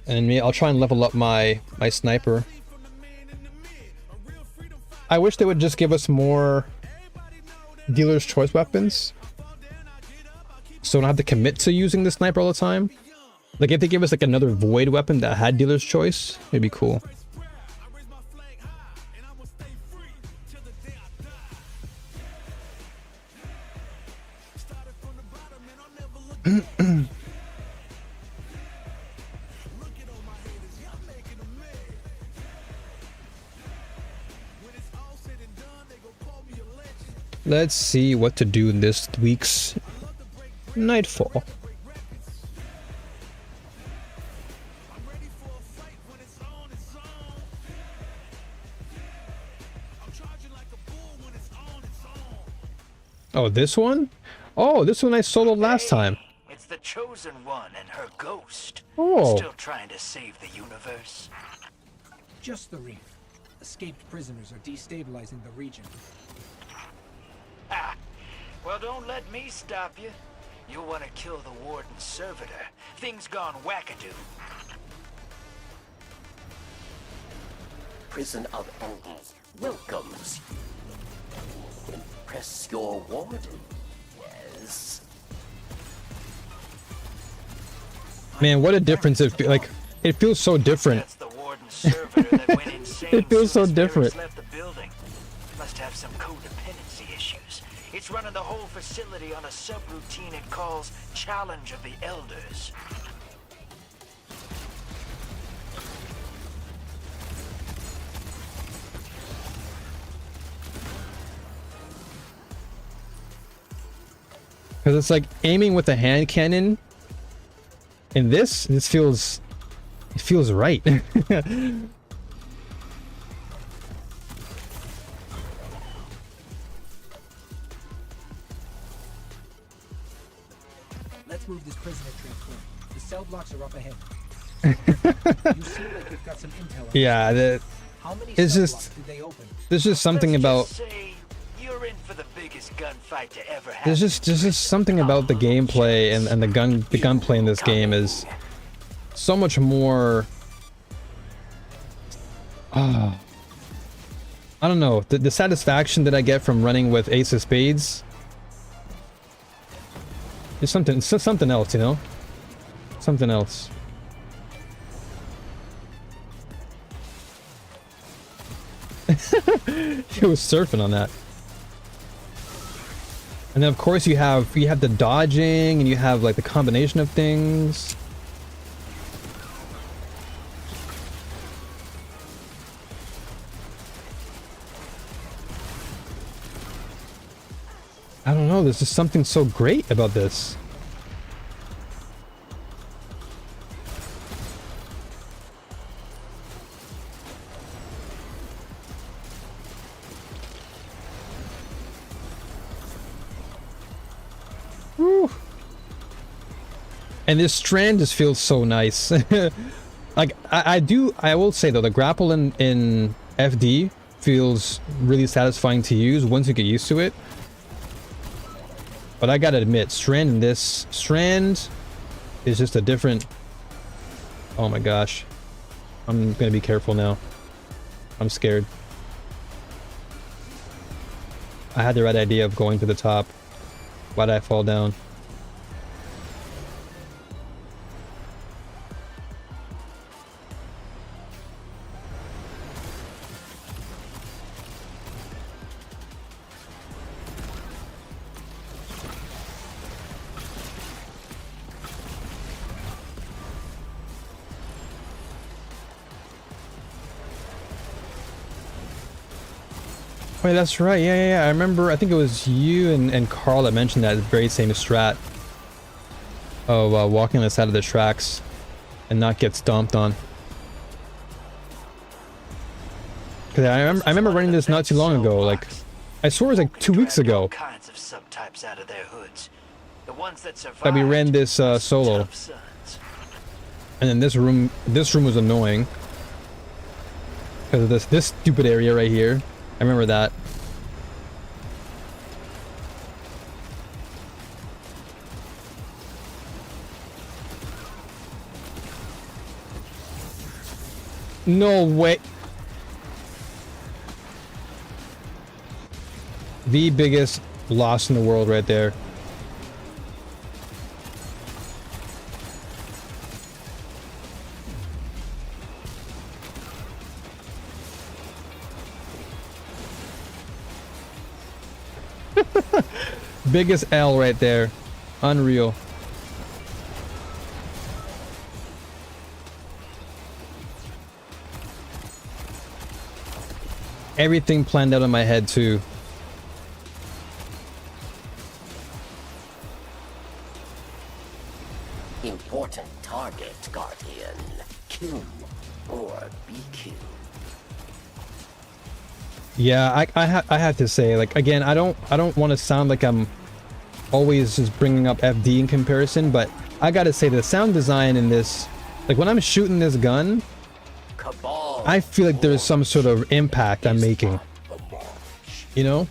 And me, I'll try and level up my sniper. I wish they would just give us more dealer's choice weapons, so I don't have to commit to using the sniper all the time. Like if they give us like another void weapon that had dealer's choice, it'd be cool. Let's see what to do in this week's Nightfall. Oh, this one? Oh, this one I soloed last time. It's the Chosen One and her ghost. Oh. Still trying to save the universe. Just the reef. Escaped prisoners are destabilizing the region. Ah, well, don't let me stop you. You'll want to kill the Warden's servitor. Things gone wackadoo. Prison of Elders welcomes you. Impress your warden, yes. Man, what a difference it feels like. It feels so different. That's the Warden's servitor that went insane. It feels so soon as different. Ferris left the building. Must have some codependency issues. It's running the whole facility on a subroutine it calls Challenge of the Elders. Because it's like aiming with a hand cannon. And this feels, it feels right. Let's move this prisoner transport. The cell blocks are up ahead. You seem like you've got some intel. Yeah, How many it's cell just, blocks did they open? there's just something about, Say you're in for the biggest gunfight to ever happen. there's just something about the gameplay and the gunplay in this game is so much more. I don't know, the satisfaction that I get from running with Ace of Spades is something else, you know, something else. He was surfing on that. And then of course you have the dodging and you have like the combination of things. I don't know, there's just something so great about this. Woo. And this strand just feels so nice. Like I will say though, the grapple in FD feels really satisfying to use once you get used to it. But I gotta admit, Strand is just a different. Oh my gosh, I'm gonna be careful now. I'm scared. I had the right idea of going to the top. Why did I fall down? Wait, that's right. Yeah. I remember, I think it was you and Carl that mentioned that very same strat of walking on the side of the tracks and not get stomped on. Because I remember running this not too long ago. Like, I swore it was like 2 weeks ago. Kinds of subtypes out of their hoods. The ones that survived. that we ran this solo. Tough sons. And then this room was annoying because of this stupid area right here. I remember that. No way. The biggest loss in the world right there. Biggest L right there. Unreal. Everything planned out in my head too. Important target, Guardian. Kill or be killed. Yeah, I have to say, like, again, I don't want to sound like I'm always just bringing up FD in comparison, but I gotta say the sound design in this, like when I'm shooting this gun, I feel like there's some sort of impact I'm making. You know?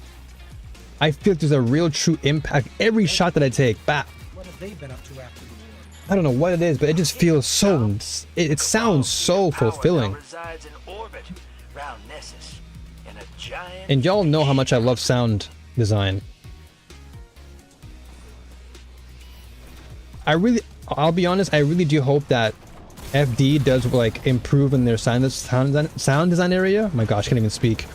I feel like there's a real true impact every shot that I take. Bah. What have they been up to after the war? I don't know what it is, but it just feels so, it sounds so fulfilling. Resides in orbit round Nessus in a giant. And y'all know how much I love sound design. I'll be honest, I really do hope that FD does like improve in their sound design area. My gosh, I can't even speak.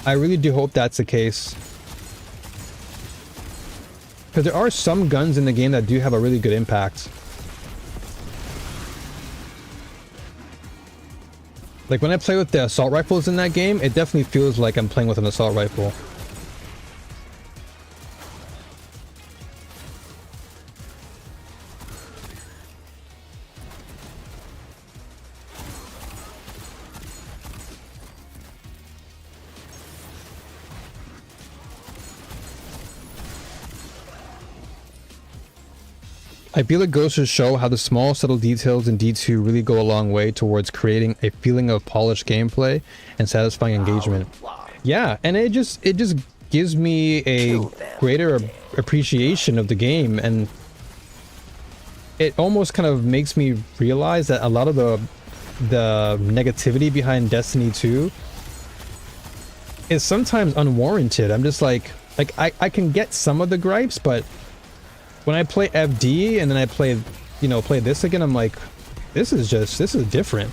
I really do hope that's the case. Because there are some guns in the game that do have a really good impact. Like when I play with the assault rifles in that game, it definitely feels like I'm playing with an assault rifle. I feel it goes to show how the small subtle details in D2 really go a long way towards creating a feeling of polished gameplay and satisfying engagement. Yeah, and it just gives me a greater appreciation of the game, and it almost kind of makes me realize that a lot of the negativity behind Destiny 2 is sometimes unwarranted. I'm just like I can get some of the gripes, but when I play FD and then I play this again, I'm like, this is different.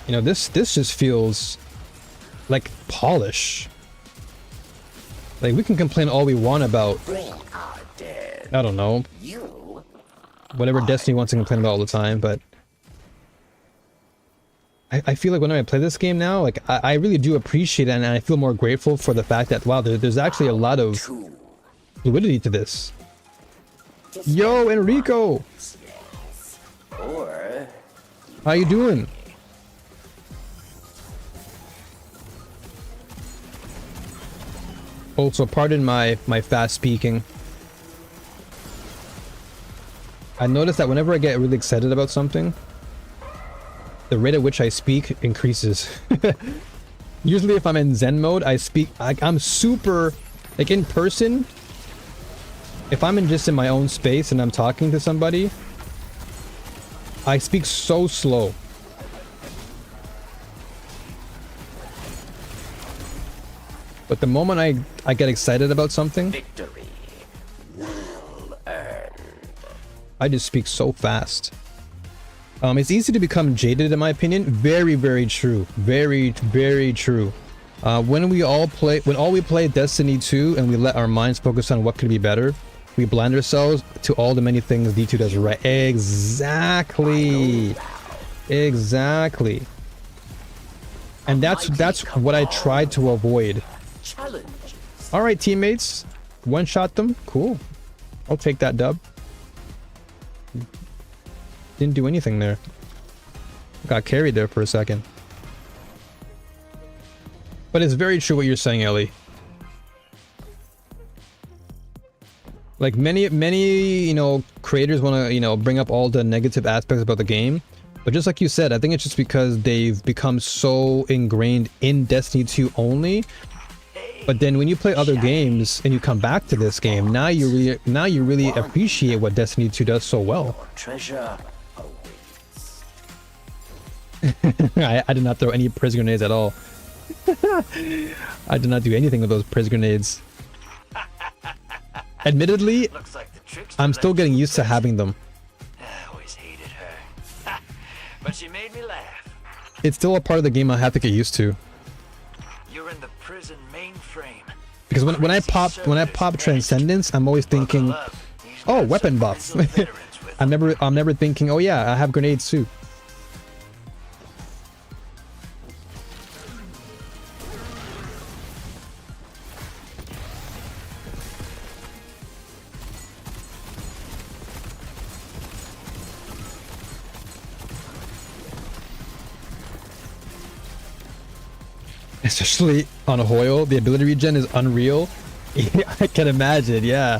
You know, this just feels like polish. Like we can complain all we want about, I don't know, whatever Destiny wants to complain about all the time, but I feel like when I play this game now, like I really do appreciate it, and I feel more grateful for the fact that, wow, there's actually a lot of fluidity to this. Yo, Enrico! How you doing? Also, pardon my fast speaking. I noticed that whenever I get really excited about something, the rate at which I speak increases. Usually if I'm in Zen mode, I speak, I'm super, like in person, if I'm just in my own space and I'm talking to somebody, I speak so slow. But the moment I get excited about something, Victory well earned. I just speak so fast. It's easy to become jaded, in my opinion. Very, very true. Very, very true. When we play Destiny 2 and we let our minds focus on what could be better, we blind ourselves to all the many things D2 does right. Exactly. Exactly. And that's what I tried to avoid. All right, teammates. One shot them. Cool. I'll take that dub. Didn't do anything there. Got carried there for a second. But it's very true what you're saying, Ellie. Like many, you know, creators want to, you know, bring up all the negative aspects about the game. But just like you said, I think it's just because they've become so ingrained in Destiny 2 only. But then when you play other games and you come back to this game, now you really appreciate what Destiny 2 does so well. Treasure. I did not throw any Priz grenades at all. I did not do anything with those Priz grenades. Admittedly, I'm still getting used to having them. I always hated her. But she made me laugh. It's still a part of the game I have to get used to. You're in the prison mainframe. Because when I pop Transcendence, I'm always thinking, oh, weapon buff. I'm never thinking, oh yeah, I have grenades too. Especially on a Hoyle, the ability regen is unreal. Yeah, I can imagine, yeah.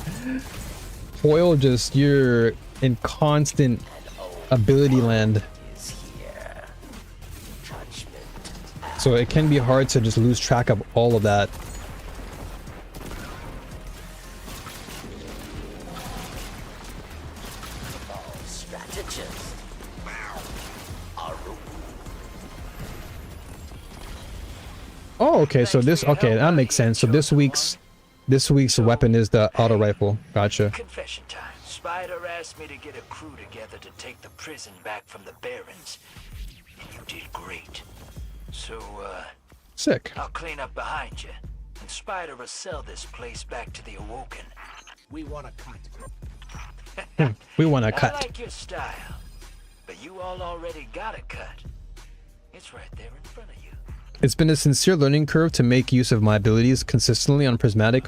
Hoyle, just you're in constant ability land. So it can be hard to just lose track of all of that. Oh, okay, so this, okay, that makes sense. So this week's weapon is the auto rifle. Gotcha. Confession time. Spider asked me to get a crew together to take the prison back from the Barons. And you did great. So, sick. I'll clean up behind you. And Spider will sell this place back to the Awoken. We want a cut. We want a cut. I like your style. But you all already got a cut. It's right there in front of you. It's been a sincere learning curve to make use of my abilities consistently on Prismatic.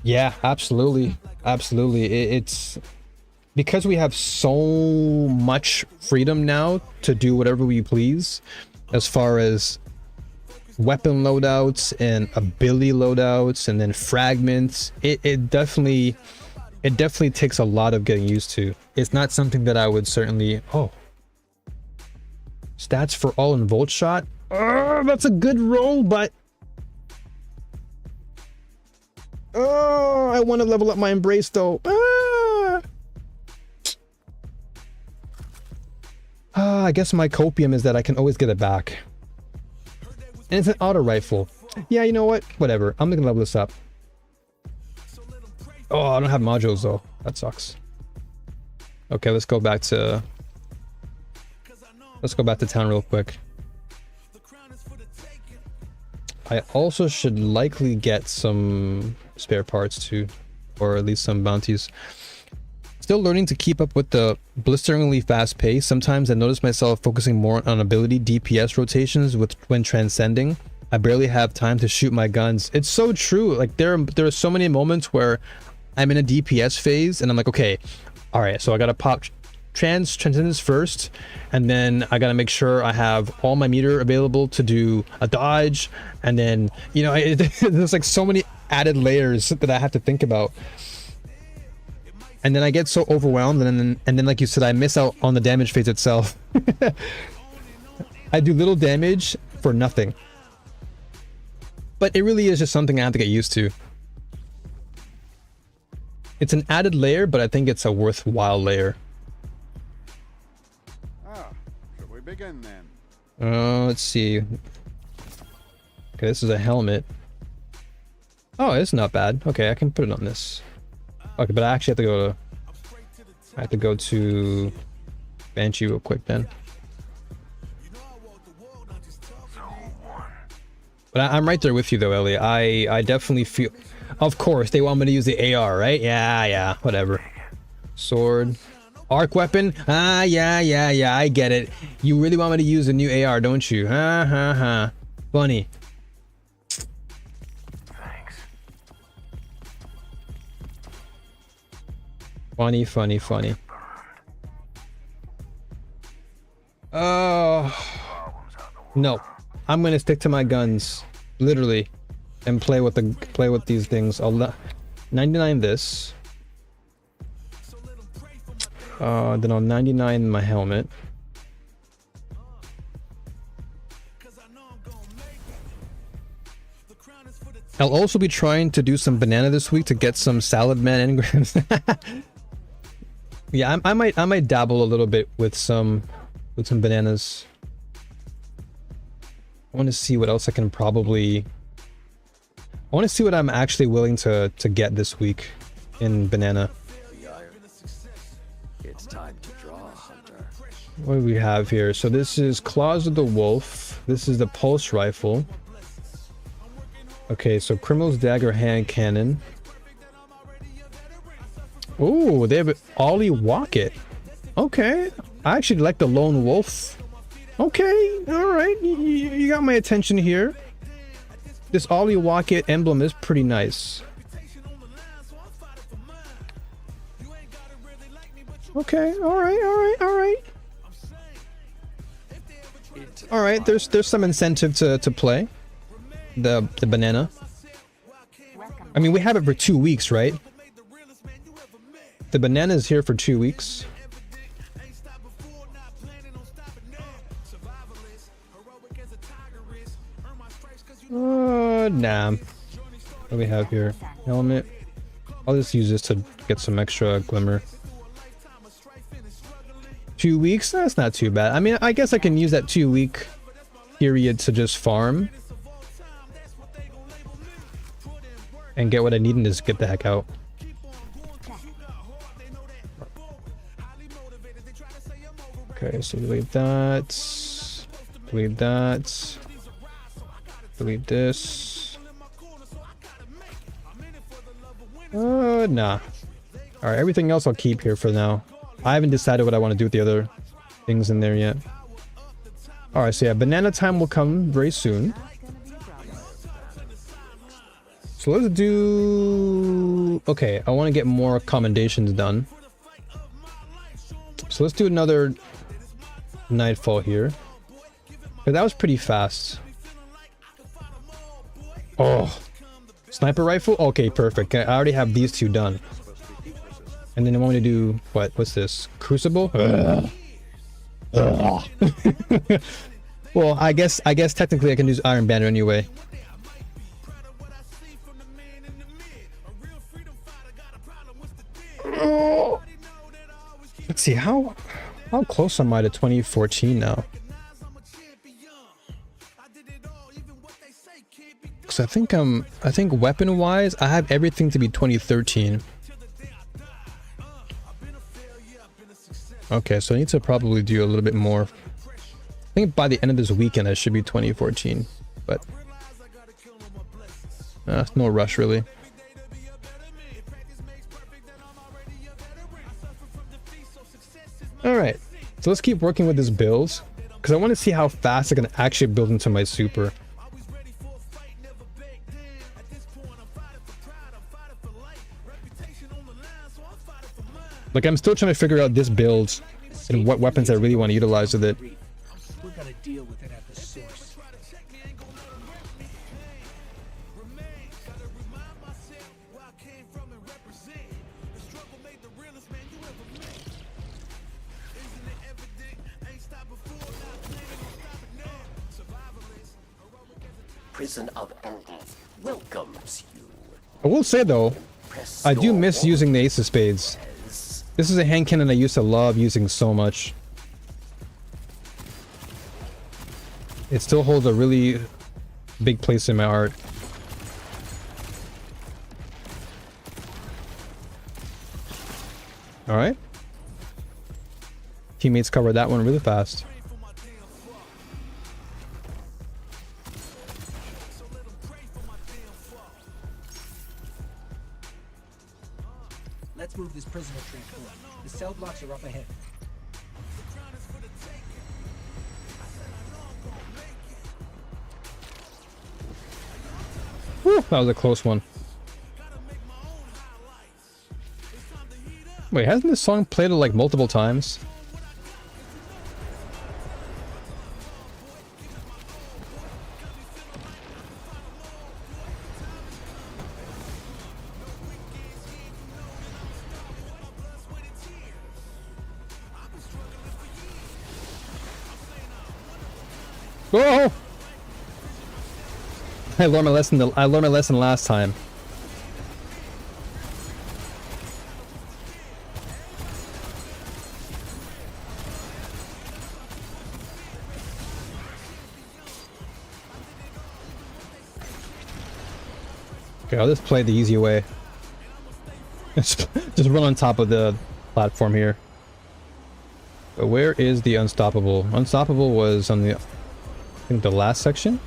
Yeah, absolutely. Absolutely. It's because we have so much freedom now to do whatever we please as far as weapon loadouts and ability loadouts and then fragments. It definitely takes a lot of getting used to. It's not something that I would certainly... Oh. Stats for all in Volt Shot? That's a good roll, but I want to level up my Embrace though. I guess my copium is that I can always get it back, and it's an auto rifle. Yeah, you know what? Whatever. I'm gonna level this up. Oh, I don't have modules though. That sucks. Okay, let's go back to town real quick. I also should likely get some spare parts too, or at least some bounties. Still learning to keep up with the blisteringly fast pace. Sometimes I notice myself focusing more on ability DPS rotations when transcending. I barely have time to shoot my guns. It's so true. Like there are so many moments where I'm in a DPS phase and I'm like, okay, all right, so I gotta pop Transcendence first, and then I gotta make sure I have all my meter available to do a dodge, and then, you know, there's like so many added layers that I have to think about, and then I get so overwhelmed, and then like you said, I miss out on the damage phase itself. I do little damage for nothing, but it really is just something I have to get used to. It's an added layer, but I think it's a worthwhile layer. Begin then. Let's see. Okay, this is a helmet. Oh, it's not bad. Okay, I can put it on this. Okay, but I actually have to go to Banshee real quick then. But I'm right there with you though, Ellie. I definitely feel, of course they want me to use the AR, right? Yeah, whatever. Sword. Arc weapon? Ah, yeah, I get it. You really want me to use a new AR, don't you? Funny. Thanks. Funny. Oh. No. I'm gonna stick to my guns, literally, and play with these things. I'll 99 this. Then I'll 99 my helmet. I'll also be trying to do some banana this week to get some salad man engrams. Yeah, I might dabble a little bit with some bananas. I want to see what else I can probably. I want to see what I'm actually willing to get this week in banana. It's time to draw, Hunter. What do we have here? So this is Claws of the Wolf. This is the pulse rifle. Okay, so Criminal's Dagger hand cannon. Oh, they have Ollie Walkett. Okay, I actually like the Lone Wolf. Okay, all right, you got my attention here. This Ollie Walkett emblem is pretty nice. Okay, all right. All right, there's some incentive to play the banana. I mean, we have it for 2 weeks, right? The banana is here for 2 weeks. Nah. What do we have here? Helmet. I'll just use this to get some extra glimmer. 2 weeks? That's not too bad. I mean, I guess I can use that 2-week period to just farm and get what I need and just get the heck out. Okay, so delete that. Delete that. Delete this. Nah. Alright, everything else I'll keep here for now. I haven't decided what I want to do with the other things in there yet. Alright, so yeah, banana time will come very soon. So let's do... Okay, I want to get more commendations done. So let's do another Nightfall here. But that was pretty fast. Oh, sniper rifle? Okay, perfect. I already have these two done. And then I want to do what? What's this? Crucible? Well, I guess technically I can use Iron Banner anyway. Let's see, how close am I to 2014 now? Because I think weapon wise I have everything to be 2013. Okay, so I need to probably do a little bit more. I think by the end of this weekend I should be 2014, but no rush really. Alright, so let's keep working with this build, because I want to see how fast I can actually build into my super. Like, I'm still trying to figure out this build and what weapons I really want to utilize with it. We gotta deal with it at the source. Prison of Elders welcomes you. I will say though, I do miss using the Ace of Spades. This is a hand cannon I used to love using so much. It still holds a really big place in my heart. Alright. Teammates covered that one really fast. Let's move this prisoner transport. The cell blocks are up ahead. Whew, that was a close one. Wait, hasn't this song played like multiple times? Whoa! I learned my lesson. I learned my lesson last time. Okay, I'll just play the easy way. Just run on top of the platform here. But where is the unstoppable? Unstoppable was on the, I think, the last section.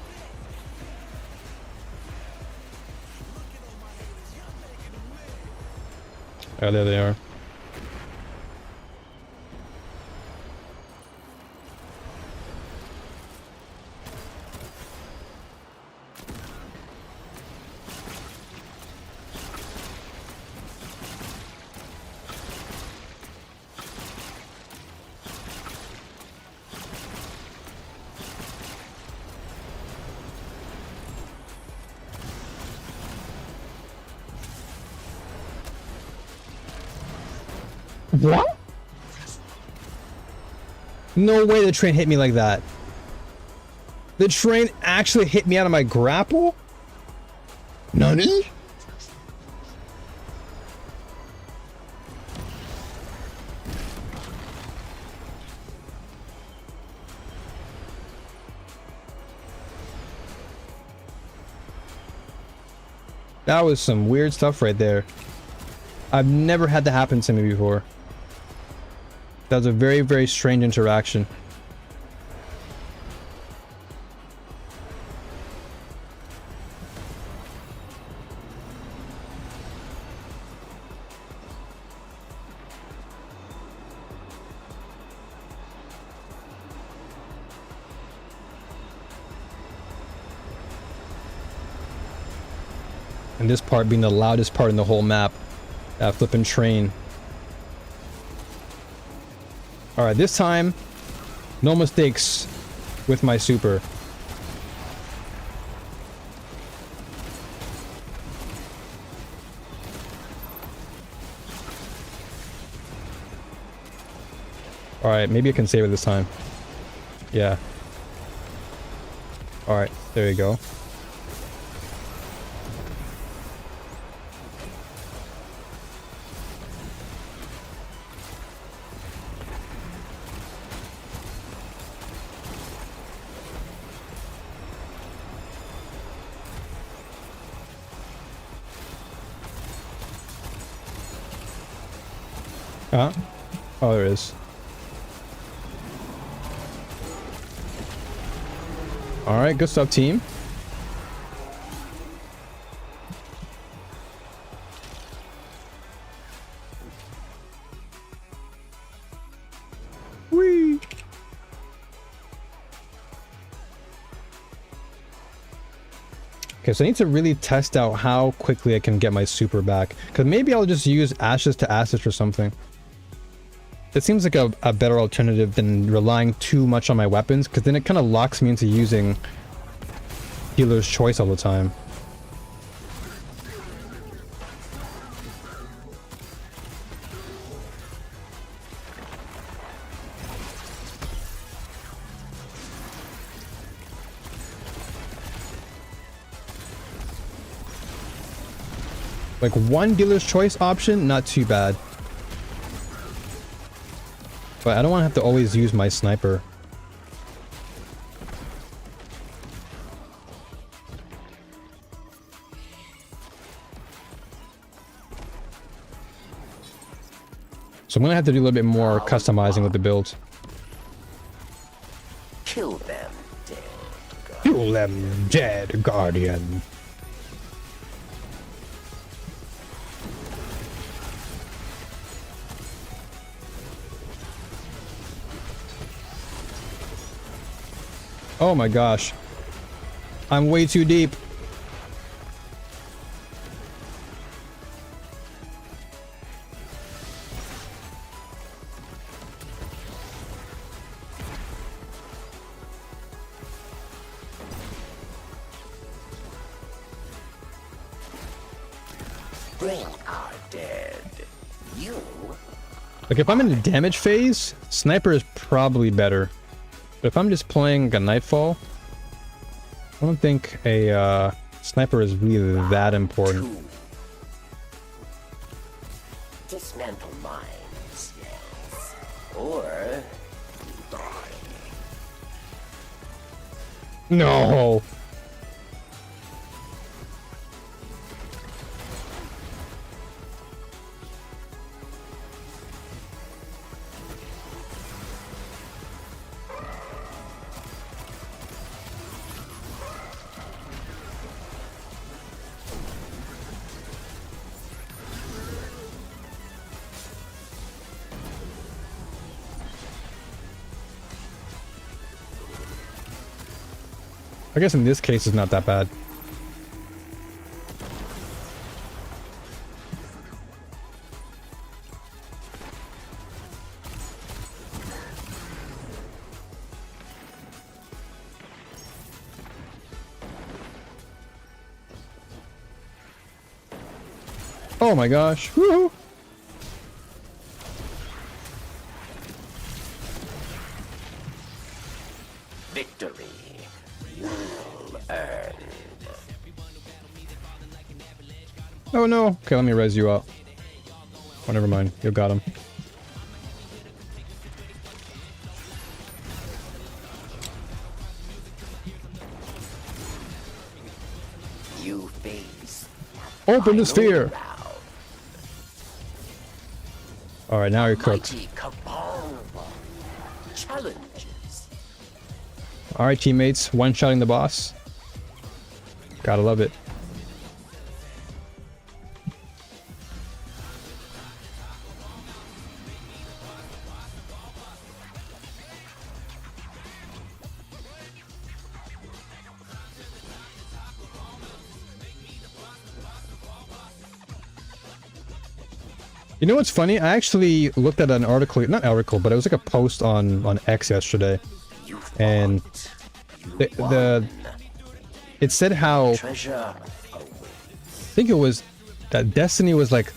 Oh, there they are. What? No way the train hit me like that. The train actually hit me out of my grapple? Nani? That was some weird stuff right there. I've never had that happen to me before. That was a very, very strange interaction. And this part being the loudest part in the whole map. That flippin' train. Alright, this time, no mistakes with my super. Alright, maybe I can save it this time. Yeah. Alright, there you go. Huh? Oh, there is. Alright, good stuff, team. Whee! Okay, so I need to really test out how quickly I can get my super back. Because maybe I'll just use ashes to assist or something. It seems like a better alternative than relying too much on my weapons, because then it kind of locks me into using healer's choice all the time. Like one dealer's choice option, not too bad. But I don't want to have to always use my sniper. So I'm going to have to do a little bit more customizing with the build. Kill them, dead. Kill them, dead, Guardian. Oh my gosh. I'm way too deep. They are dead. You? Like if I'm in the damage phase, sniper is probably better. But if I'm just playing a Nightfall, I don't think a sniper is really that important. Dismantle mines, yes. Or die. No. I guess in this case it's not that bad. Oh my gosh. Woohoo! Victory. Well earned. Oh no. Okay, let me res you up. Oh, never mind. You got him. You face. Open the sphere. Alright, now you're cooked. Mighty cabal. Challenges. Alright, teammates. One-shotting the boss. Gotta love it. You know what's funny? I actually looked at an article, not article, but it was like a post on X yesterday, and it said how Treasure. I think it was that Destiny was like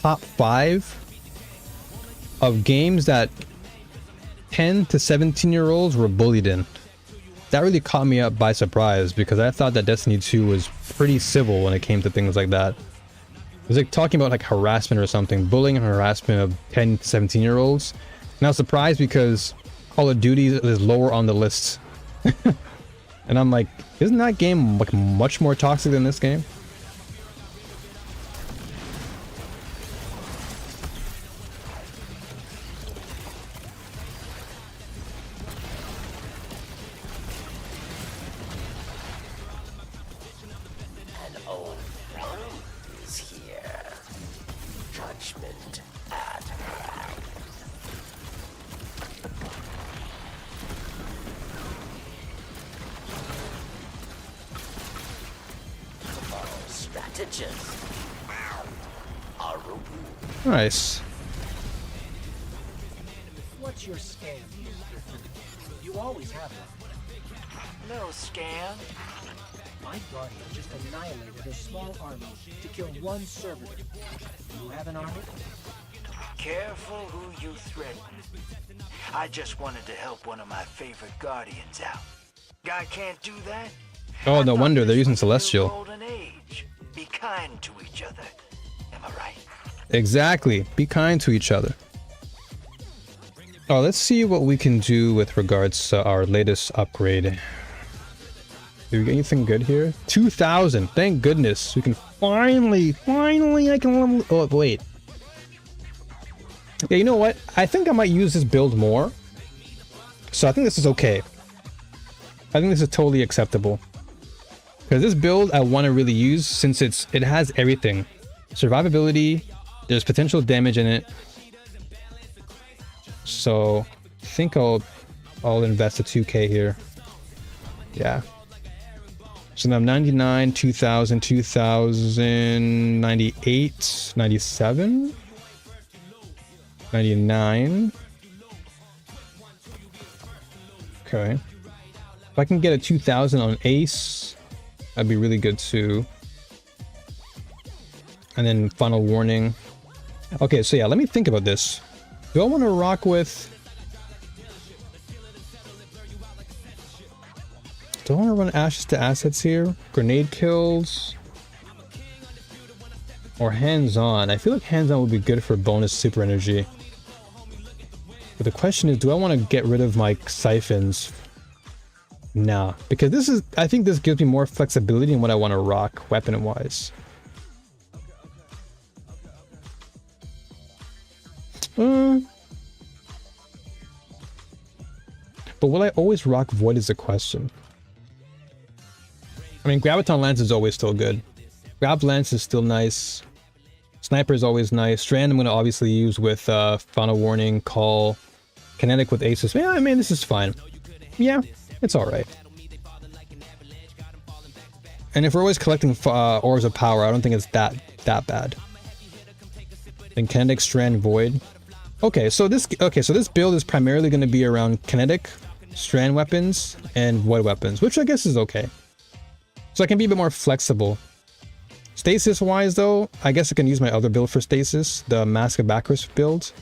top 5 of games that 10 to 17-year-olds were bullied in. That really caught me up by surprise because I thought that Destiny 2 was pretty civil when it came to things like that. It was like talking about like harassment or something, bullying and harassment of 10 to 17-year-olds. And I was surprised because Call of Duty is lower on the list. And I'm like, isn't that game like much more toxic than this game? An old friend is here. Judgment at hand. Strategist. Aru. Nice. What's your scam? You always have one. No scam. My guardian just annihilated a small army to kill one servant. You have an army? Careful who you threaten. I just wanted to help one of my favorite guardians out. Guy can't do that? Oh, no wonder they're using Celestial. Golden age. Be kind to each other. Am I right? Exactly. Be kind to each other. Oh, let's see what we can do with regards to our latest upgrade. Do we get anything good here? 2,000. Thank goodness. We can finally I can level. Oh, wait. Yeah, you know what? I think I might use this build more. So I think this is okay. I think this is totally acceptable. Because this build I want to really use since it has everything. Survivability, there's potential damage in it. So I think I'll invest a 2k here. Yeah. So now 99, 2000, 2000, 98, 97, 99. Okay. If I can get a 2000 on Ace, that'd be really good too. And then final warning. Okay, so yeah, let me think about this. Do I want to rock with... don't want to run ashes to assets here. Grenade kills. Or hands-on. I feel like hands-on would be good for bonus super energy. But the question is, do I want to get rid of my siphons? Nah, because this is, I think this gives me more flexibility in what I want to rock weapon-wise. But will I always rock Void is the question. I mean, Graviton Lance is always still good. Grav Lance is still nice. Sniper is always nice. Strand I'm going to obviously use with Final Warning, Call. Kinetic with Aces. Yeah, I mean, this is fine. Yeah, it's alright. And if we're always collecting Orbs of Power, I don't think it's that bad. Then Kinetic, Strand, Void. Okay, so this build is primarily going to be around Kinetic, Strand weapons, and Void weapons, which I guess is okay. So I can be a bit more flexible. Stasis wise though, I guess I can use my other build for stasis, the Mask of Bacchus build.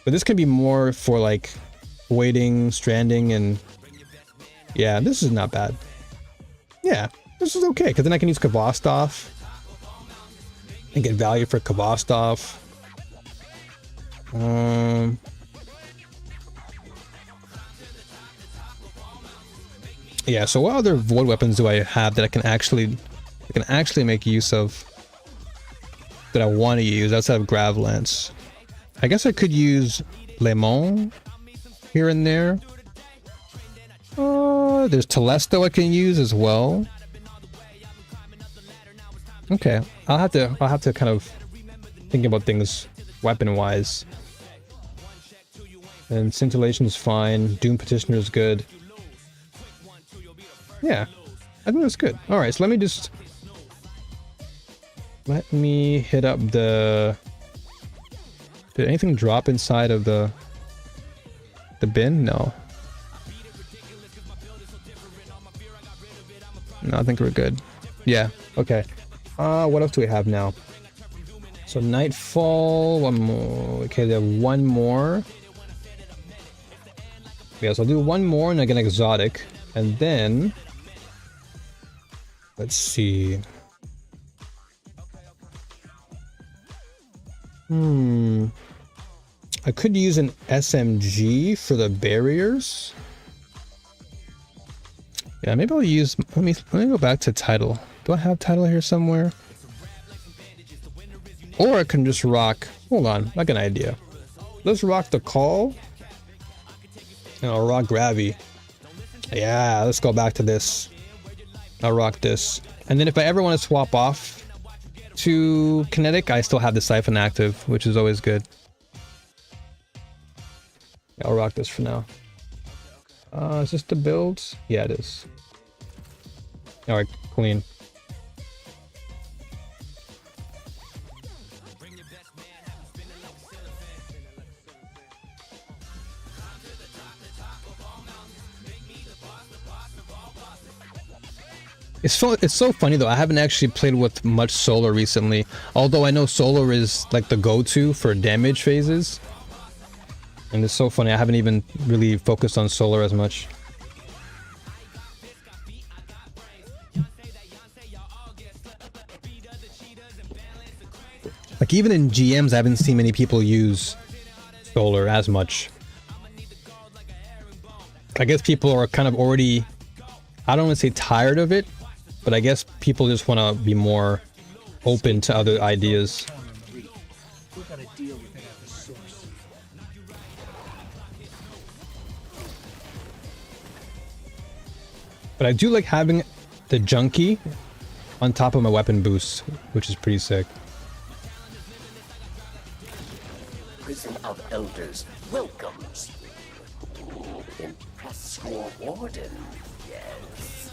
But this can be more for like waiting, stranding, and yeah, this is not bad. Yeah, this is okay, because then I can use Kvostov and get value for Kvostov. Yeah, so what other Void weapons do I have that I can actually make use of, that I want to use outside of Grav Lance? I guess I could use Le Mans here and there. There's Telesto I can use as well. Okay, I'll have to kind of think about things weapon wise. And Scintillation is fine. Doom Petitioner is good. Yeah, I think that's good. All right, so let me hit up the. Did anything drop inside of the bin? No. No, I think we're good. Yeah, okay. What else do we have now? So Nightfall, one more. Okay, they have one more. Yeah, so I'll do one more and I get an exotic. And then let's see. I could use an SMG for the barriers. Yeah, maybe I'll use, let me go back to title. Do I have title here somewhere? Or I can just rock, hold on, I got an idea. Let's rock the Call. And I'll rock Gravy. Yeah, let's go back to this. I'll rock this. And then if I ever want to swap off to Kinetic, I still have the Siphon active, which is always good. I'll rock this for now. Is this the builds? Yeah, it is. Alright, clean. It's so funny though, I haven't actually played with much Solar recently, although I know Solar is like the go-to for damage phases. And it's so funny, I haven't even really focused on Solar as much. Like even in GMs, I haven't seen many people use Solar as much. I guess people are kind of already, I don't want to say tired of it, but I guess people just want to be more open to other ideas. But I do like having the Junkie on top of my weapon boost, which is pretty sick. Prison of Elders welcomes you. Impress your warden, yes.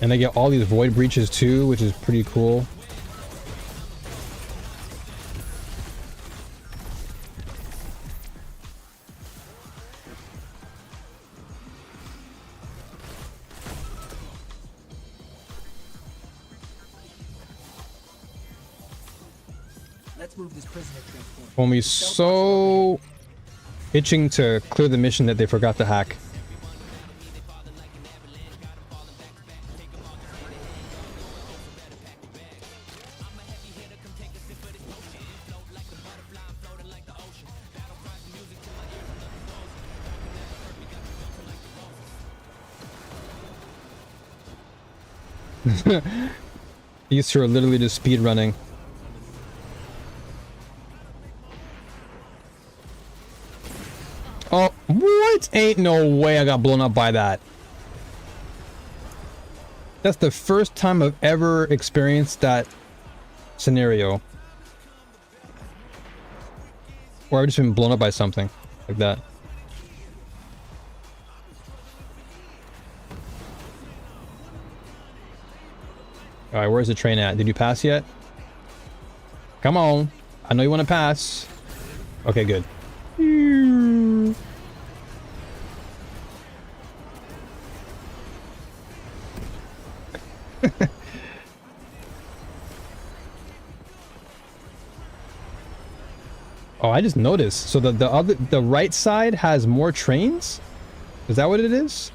And I get all these void breaches too, which is pretty cool. Let's move this prisoner transport. Homie's so itching to clear the mission that they forgot to hack. These two are literally just speed running. Oh, what? Ain't no way I got blown up by that. That's the first time I've ever experienced that scenario. Or I've just been blown up by something like that. Alright, where's the train at? Did you pass yet? Come on. I know you want to pass. Okay, good. Oh, I just noticed. So the right side has more trains? Is that what it is?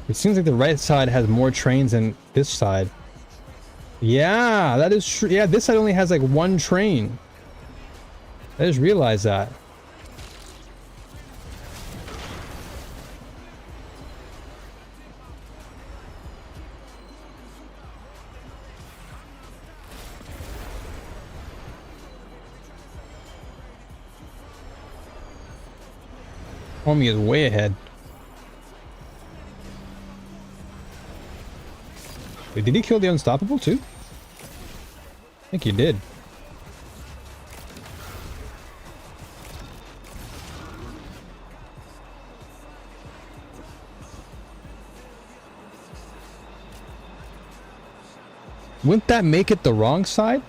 It seems like the right side has more trains than this side. Yeah, that is true. Yeah, this side only has like one train. I just realized that. Homie is way ahead. Wait, did he kill the Unstoppable too? I think he did. Wouldn't that make it the wrong side?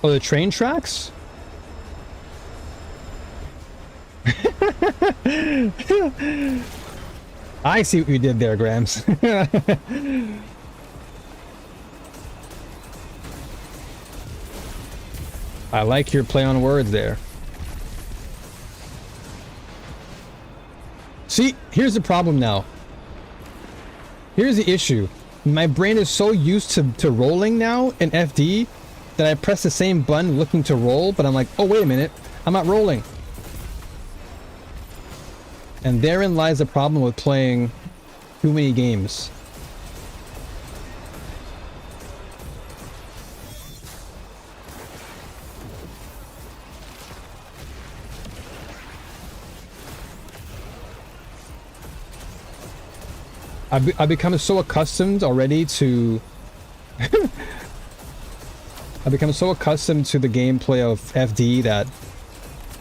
Oh, the train tracks? I see what you did there, Grams. I like your play on words there. See, here's the problem now. Here's the issue. My brain is so used to rolling now in FD that I press the same button looking to roll, but I'm like, oh, wait a minute. I'm not rolling. And therein lies the problem with playing too many games. I've become so accustomed already to... I've become so accustomed to the gameplay of FD that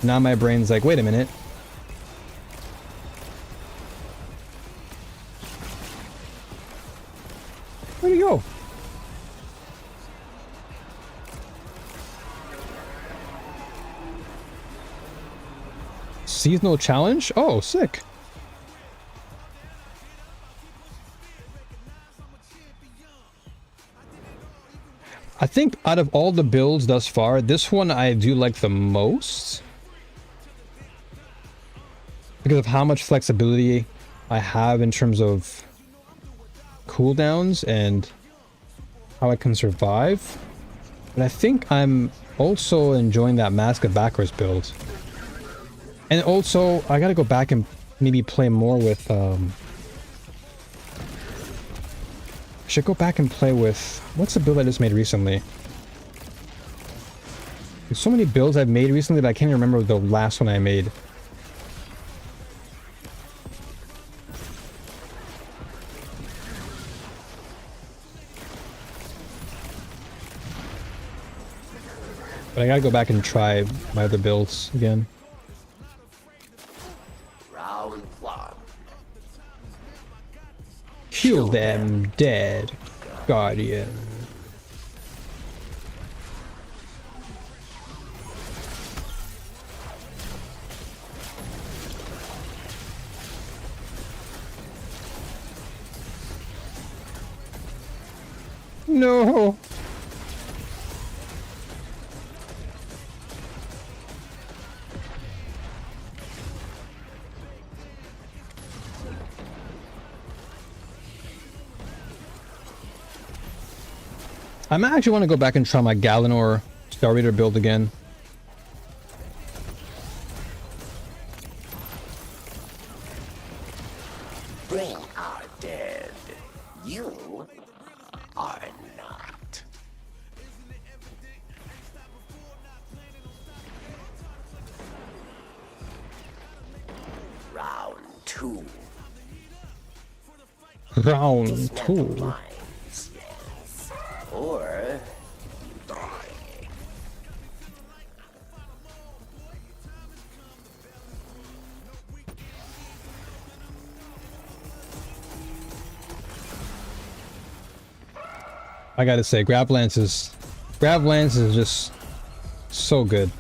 now my brain's like, wait a minute. Where'd he go? Seasonal challenge? Oh, sick. I think out of all the builds thus far, this one I do like the most. Because of how much flexibility I have in terms of cooldowns and how I can survive. But I think I'm also enjoying that Mask of Backwards build. And also, I gotta go back and maybe play more with, I should go back and play with, what's the build I just made recently? There's so many builds I've made recently that I can't even remember the last one I made. But I gotta go back and try my other builds again. Round one. Kill them dead, Guardian. No. I might actually want to go back and try my Galenor Star Reader build again. 2. Round Dismantle 2. lines, yes. Or you die. I gotta say, Grav Lance is just so good.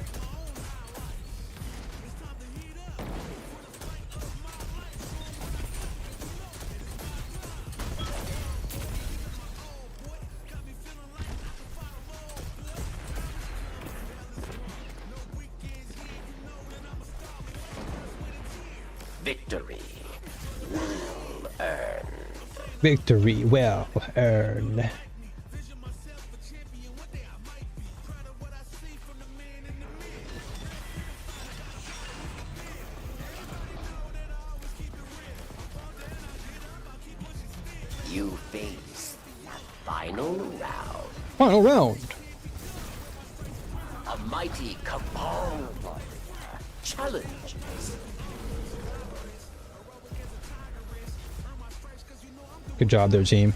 Victory well earned. Victory well earned. You face the final round. Final round. A mighty cabal warrior challenges. Good job there, team.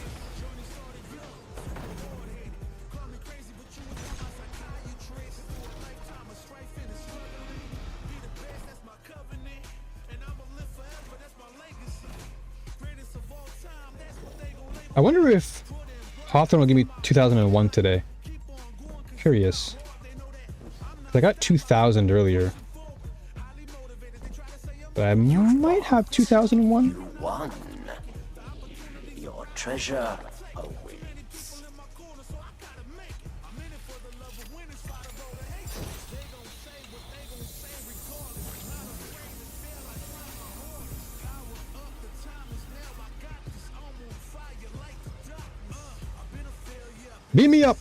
I wonder if Hawthorne will give me 2001 today. Curious. 'Cause I got 2000 earlier. But I might have 2001. You won. Your treasure awaits. Beam me up!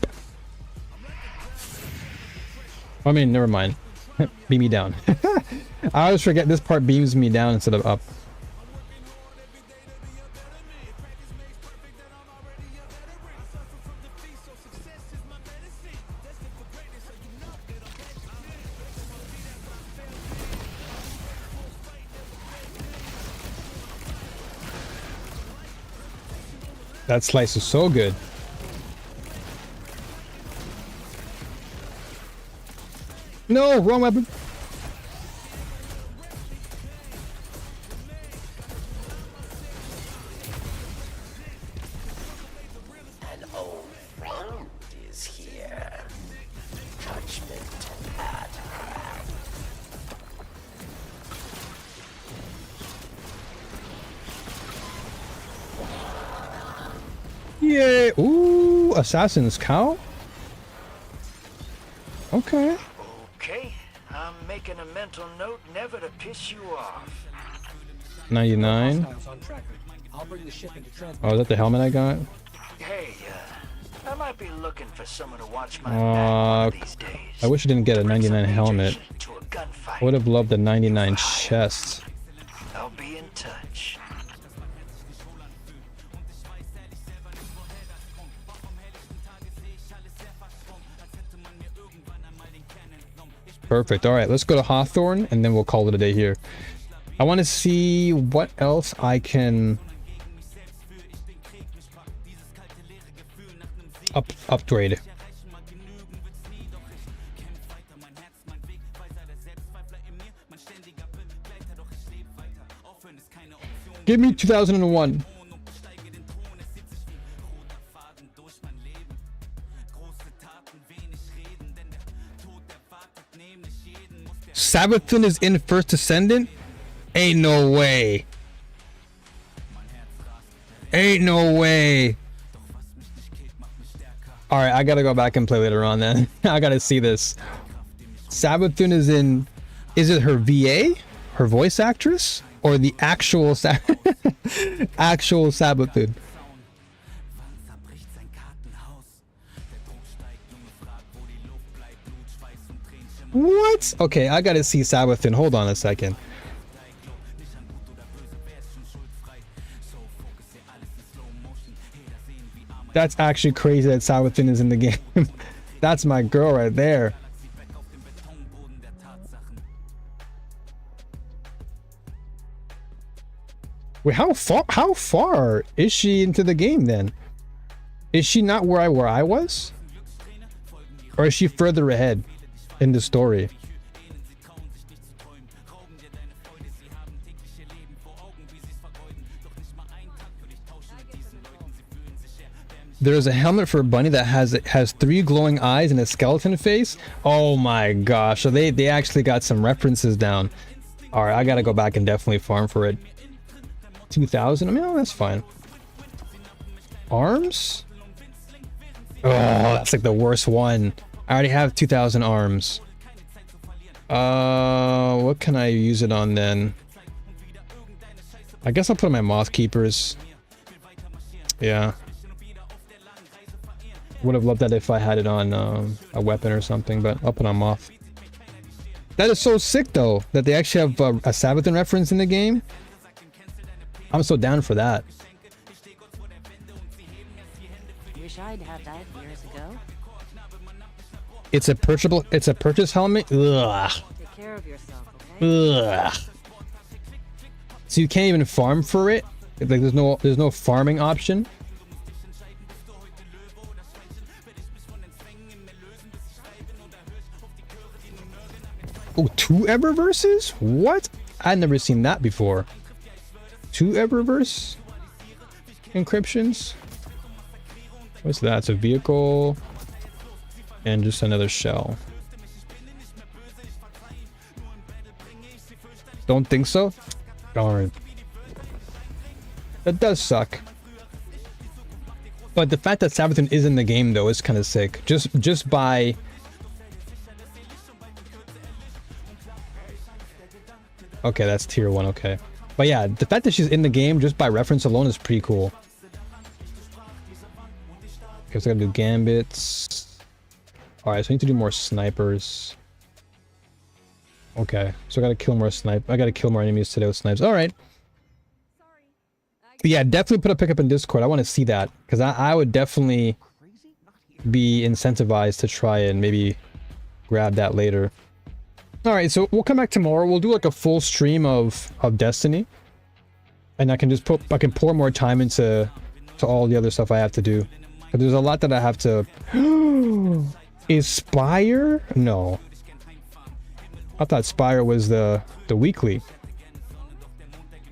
I mean, never mind. Beam me down. I always forget this part beams me down instead of up. That slice is so good. No, wrong weapon. An old friend is here. Judgment at hand. Yay! Ooh, Assassin's Cow? Okay. Okay, I'm making a mental note never to piss you off. 99. Hostiles on tracker. I'll bring the ship into transport. Oh, is that the helmet I got? Hey, I might be looking for someone to watch my back one of these days. I wish I didn't get a 99 helmet. To a gunfight. I would have loved a 99 chest. I'll be in touch. Perfect. All right, let's go to Hawthorne and then we'll call it a day here. I want to see what else I can upgrade. Give me 2001. Sabathun is in first Descendant? Ain't no way. Ain't no way. Alright, I gotta go back and play later on then. I gotta see this. Sabathun is in... Is it her VA? Her voice actress? Or the actual actual Sabathun? What? Okay, I gotta see Sabathun. Hold on a second. That's actually crazy that Sabathun is in the game. That's my girl right there. Wait, how far is she into the game then? Is she not where I was? Or is she further ahead in the story? There's a helmet for a bunny that has 3 glowing eyes and a skeleton face. Oh my gosh, so they actually got some references down. All right, I gotta go back and definitely farm for it. 2,000. I mean, oh, that's fine. Arms? Oh, that's like the worst one. I already have 2,000 arms. What can I use it on then? I guess I'll put on my moth keepers. Yeah. Would have loved that if I had it on a weapon or something, but I'll put on moth. That is so sick though, that they actually have a Sabathun reference in the game. I'm so down for that. Wish I'd had that years ago. It's a purchase helmet. Ugh. Take care of yourself, okay? Ugh. So you can't even farm for it? Like there's no farming option? Oh, 2 Eververses? What? I'd never seen that before. 2 Eververse encryptions? What's that? It's a vehicle and just another shell. Don't think so? Darn. That does suck. But the fact that Sabathun is in the game though is kind of sick. Just by... Okay, that's tier 1, okay. But yeah, the fact that she's in the game just by reference alone is pretty cool. Okay, so I gotta do gambits. Alright, so I need to do more snipers. Okay, so I gotta kill more enemies today with snipes. Alright. Yeah, definitely put a pickup in Discord. I want to see that. Because I would definitely be incentivized to try and maybe grab that later. Alright, so we'll come back tomorrow. We'll do like a full stream of Destiny. And I can just pour more time into all the other stuff I have to do. But there's a lot that I have to... Is Spire? No. I thought Spire was the weekly.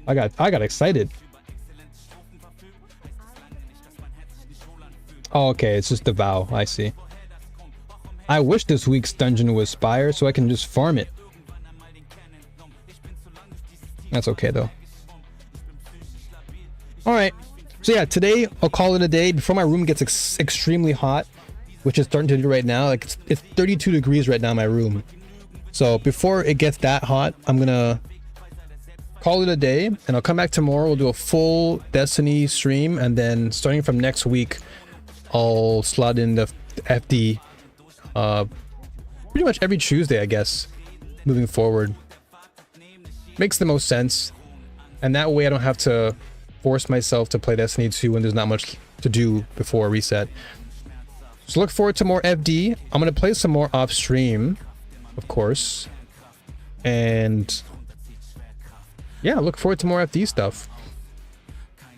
I got excited. Oh, okay, it's just the vow. I see. I wish this week's dungeon was Spire so I can just farm it. That's okay though. Alright. So yeah, today I'll call it a day before my room gets extremely hot, which is starting to do right now. Like it's 32 degrees right now in my room. So before it gets that hot, I'm gonna call it a day and I'll come back tomorrow. We'll do a full Destiny stream and then starting from next week, I'll slot in the FD pretty much every Tuesday, I guess, moving forward. Makes the most sense. And that way I don't have to force myself to play Destiny 2 when there's not much to do before reset. So look forward to more FD. I'm going to play some more off stream, of course. And yeah, look forward to more FD stuff.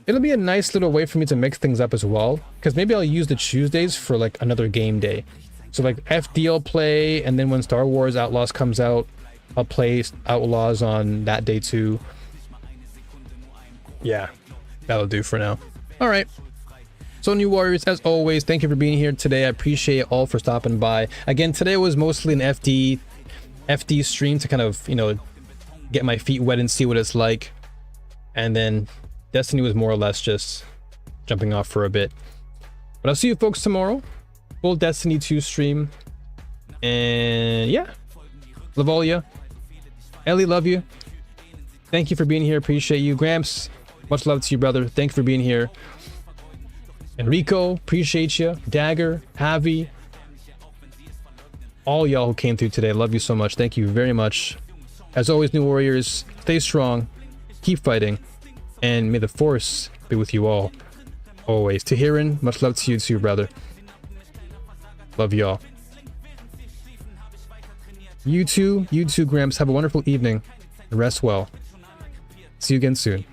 It'll be a nice little way for me to mix things up as well. Because maybe I'll use the Tuesdays for like another game day. So like FD I'll play, and then when Star Wars Outlaws comes out, I'll play Outlaws on that day too. Yeah, that'll do for now. All right. So New Warriors, as always, thank you for being here today. I appreciate it all for stopping by. Again, today was mostly an FD stream to kind of, you know, get my feet wet and see what it's like. And then Destiny was more or less just jumping off for a bit. But I'll see you folks tomorrow. Full Destiny 2 stream. And yeah. Love all ya. Ellie, love you. Thank you for being here. Appreciate you. Gramps, much love to you, brother. Thank you for being here. Enrico, appreciate you. Dagger, Javi. All y'all who came through today. Love you so much. Thank you very much. As always, New Warriors, stay strong. Keep fighting. And may the Force be with you all. Always. Tahirin, much love to you too, brother. Love y'all. You too, Gramps. Have a wonderful evening. Rest well. See you again soon.